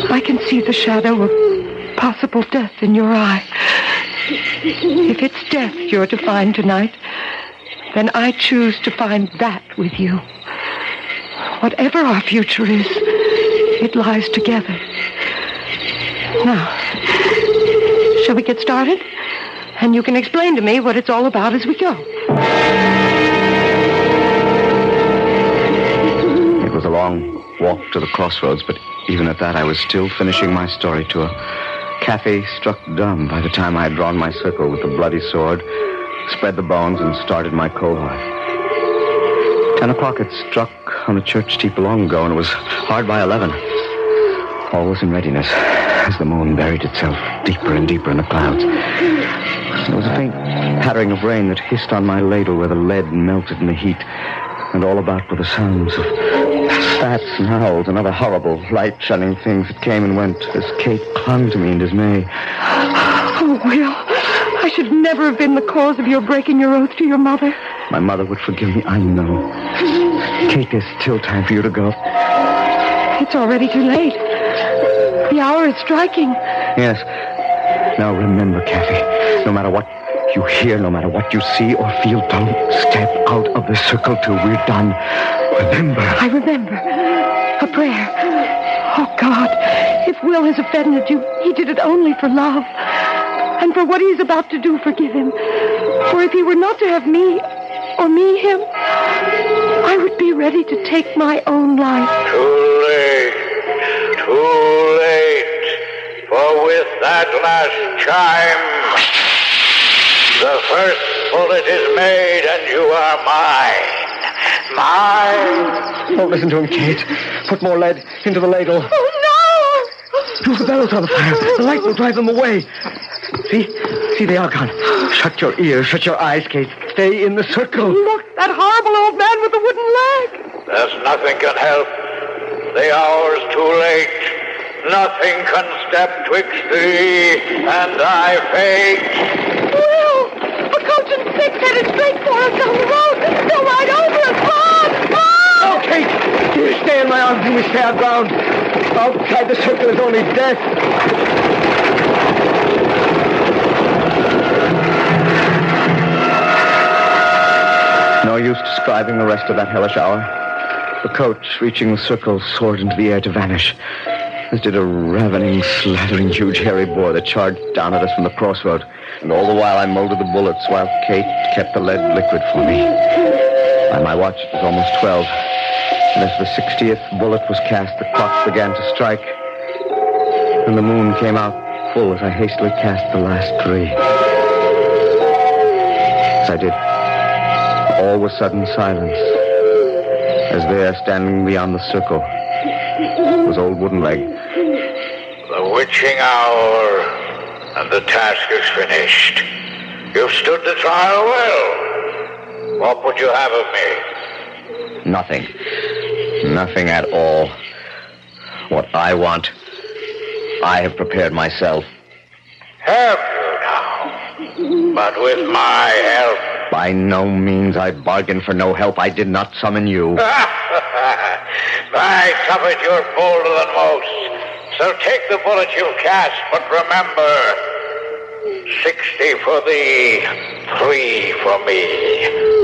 I can see the shadow of possible death in your eye. If it's death you're to find tonight, then I choose to find that with you. Whatever our future is, it lies together. Now, shall we get started? And you can explain to me what it's all about as we go. It was a long walk to the crossroads, but even at that, I was still finishing my story to a cafe struck dumb by the time I had drawn my circle with the bloody sword, spread the bones, and started my cohort. 10 o'clock had struck on the church steeple long ago, and it was hard by 11. All was in readiness. as the moon buried itself deeper and deeper in the clouds. There was a faint pattering of rain that hissed on my ladle where the lead melted in the heat. And all about were the sounds of Staats and howls and other horrible, light-shunning things that came and went as Kate clung to me in dismay. Oh, Will, I should never have been the cause of your breaking your oath to your mother. My mother would forgive me, I know. Kate, there's still time for you to go. It's already too late. The hour is striking. Yes. Now remember, Kathy, no matter what you hear, no matter what you see or feel, don't step out of the circle till we're done. Remember. I remember. A prayer. Oh, God, if Will has offended you, he did it only for love. And for what he is about to do, forgive him. For if he were not to have me, or me him, I would be ready to take my own life. Too late. For with that last chime, the first bullet is made and you are mine. Mine. Don't listen to him, Kate. Put more lead into the ladle. Oh, no! Use the bellows on the fire. The light will drive them away. See, they are gone. Shut your ears, shut your eyes, Kate. Stay in the circle. Look, that horrible old man with the wooden leg. There's nothing can help. The hour's too late. Nothing can step twixt thee and thy fate. Will! A coach and six headed straight for us down the road. They'll ride over us. Run! Oh, Kate! You stay in my arms and we stay our ground. Outside the circle is only death. No use describing the rest of that hellish hour. The coach, reaching the circle, soared into the air to vanish, as did a ravening, slathering, huge, hairy boar that charged down at us from the crossroad. And all the while I molded the bullets while Kate kept the lead liquid for me. By my watch, it was almost 12. And as the 60th bullet was cast, the clock began to strike. And the moon came out full as I hastily cast the last 3. As I did, all was sudden silence, as there, standing beyond the circle, was old Woodenleg. The witching hour, and the task is finished. You've stood the trial well. What would you have of me? Nothing. Nothing at all. What I want, I have prepared myself. Have you now? But with my help. By no means. I bargained for no help. I did not summon you. By Tuffet, you're bolder than most. So take the bullet you'll cast, but remember, 60 for thee, 3 for me.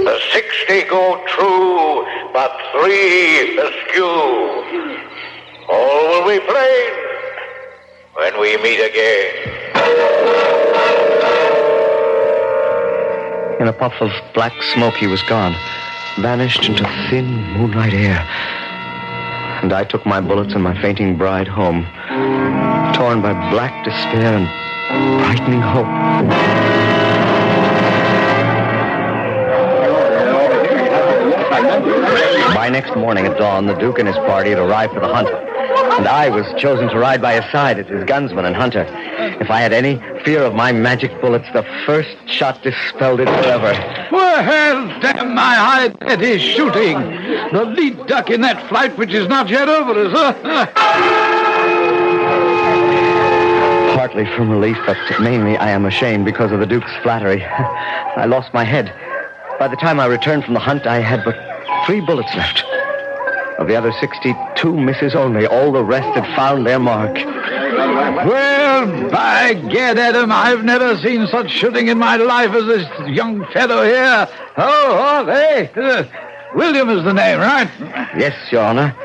The 60 go true, but 3 askew. All will be plain when we meet again. In a puff of black smoke, he was gone, vanished into thin moonlight air. And I took my bullets and my fainting bride home, torn by black despair and brightening hope. By next morning at dawn, the Duke and his party had arrived for the hunt, and I was chosen to ride by his side as his gunsman and hunter. If I had any fear of my magic bullets, the first shot dispelled it forever. Well, damn my hide, it is shooting. The lead duck in that flight which is not yet over us, Partly from relief, but mainly I am ashamed because of the Duke's flattery. I lost my head. By the time I returned from the hunt, I had but 3 bullets left. Of the other 62 misses only. All the rest had found their mark. Well, by gad, Adam, I've never seen such shooting in my life as this young fellow here. Oh, hey. William is the name, right? Yes, Your Honor.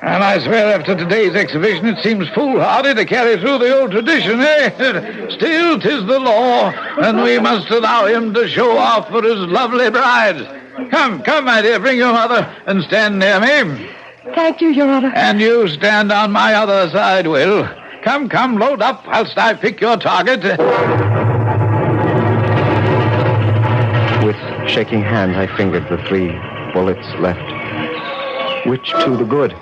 And I swear after today's exhibition it seems foolhardy to carry through the old tradition, eh? Still, 'tis the law, and we must allow him to show off for his lovely bride. Come, my dear, bring your mother and stand near me. Thank you, Your Honor. And you stand on my other side, Will. Come, load up whilst I pick your target. With shaking hands, I fingered the 3 bullets left. Which 2 the good,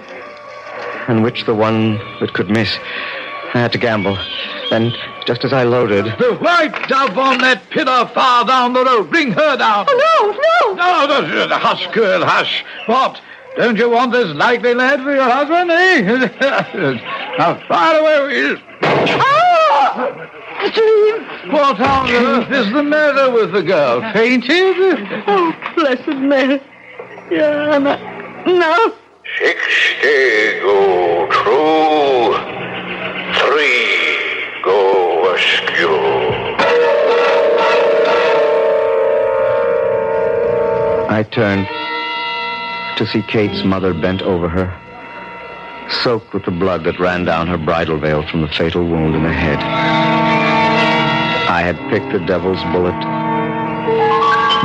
and which the one that could miss? I had to gamble. Then, just as I loaded... The white dove on that pillar far down the road. Bring her down. Oh, No, hush, girl, hush. What? Don't you want this likely lad for your husband, eh? Now, fire away with you. What on earth is the matter with the girl? Fainted? Oh, blessed Mary. Yeah, no. 60 go true, 3 go askew. I turned to see Kate's mother bent over her, soaked with the blood that ran down her bridal veil from the fatal wound in the head. I had picked the devil's bullet,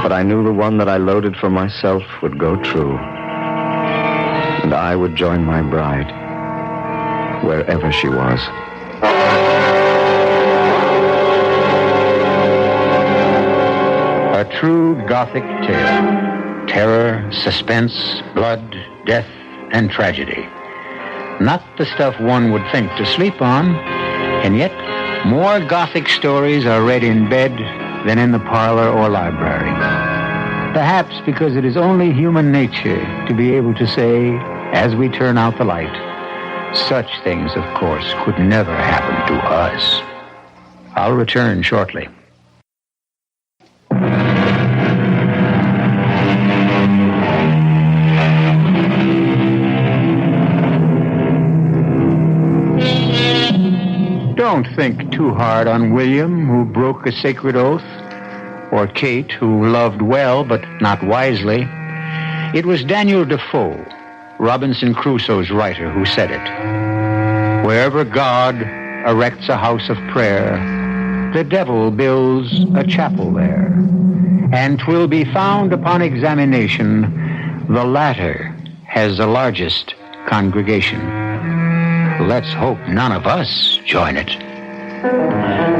but I knew the one that I loaded for myself would go true, and I would join my bride wherever she was. A true Gothic tale. Terror, suspense, blood, death, and tragedy. Not the stuff one would think to sleep on, and yet more Gothic stories are read in bed than in the parlor or library. Perhaps because it is only human nature to be able to say, as we turn out the light, such things, of course, could never happen to us. I'll return shortly. Don't think too hard on William, who broke a sacred oath, or Kate, who loved well but not wisely. It was Daniel Defoe, Robinson Crusoe's writer, who said it. Wherever God erects a house of prayer, the devil builds a chapel there, and 'twill be found upon examination the latter has the largest congregation. Let's hope none of us join it.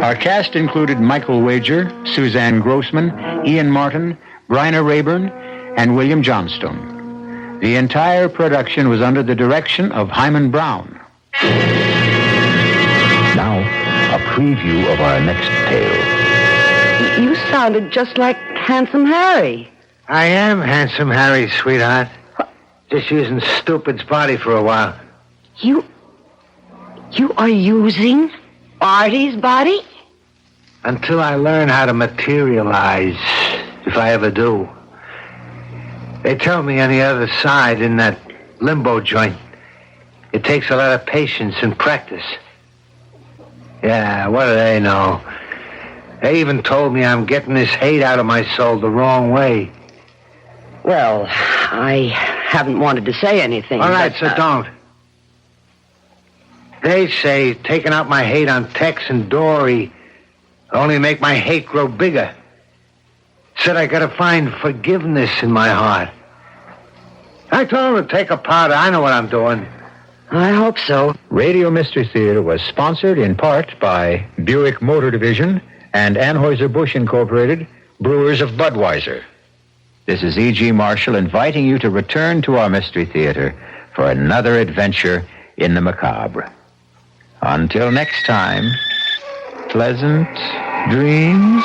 Our cast included Michael Wager, Suzanne Grossman, Ian Martin, Bryna Rayburn, and William Johnstone. The entire production was under the direction of Hyman Brown. Now, a preview of our next tale. You sounded just like Handsome Harry. I am Handsome Harry, sweetheart. Just using Stupid's body for a while. You are using Artie's body? Until I learn how to materialize, if I ever do. They tell me on the other side, in that limbo joint, it takes a lot of patience and practice. Yeah, what do they know? They even told me I'm getting this hate out of my soul the wrong way. Well, I haven't wanted to say anything. All right, but, so don't. They say taking out my hate on Tex and Dory will only make my hate grow bigger. Said I gotta find forgiveness in my heart. I told them to take a powder. I know what I'm doing. I hope so. Radio Mystery Theater was sponsored in part by Buick Motor Division and Anheuser-Busch Incorporated, Brewers of Budweiser. This is E.G. Marshall inviting you to return to our Mystery Theater for another adventure in the macabre. Until next time, pleasant dreams.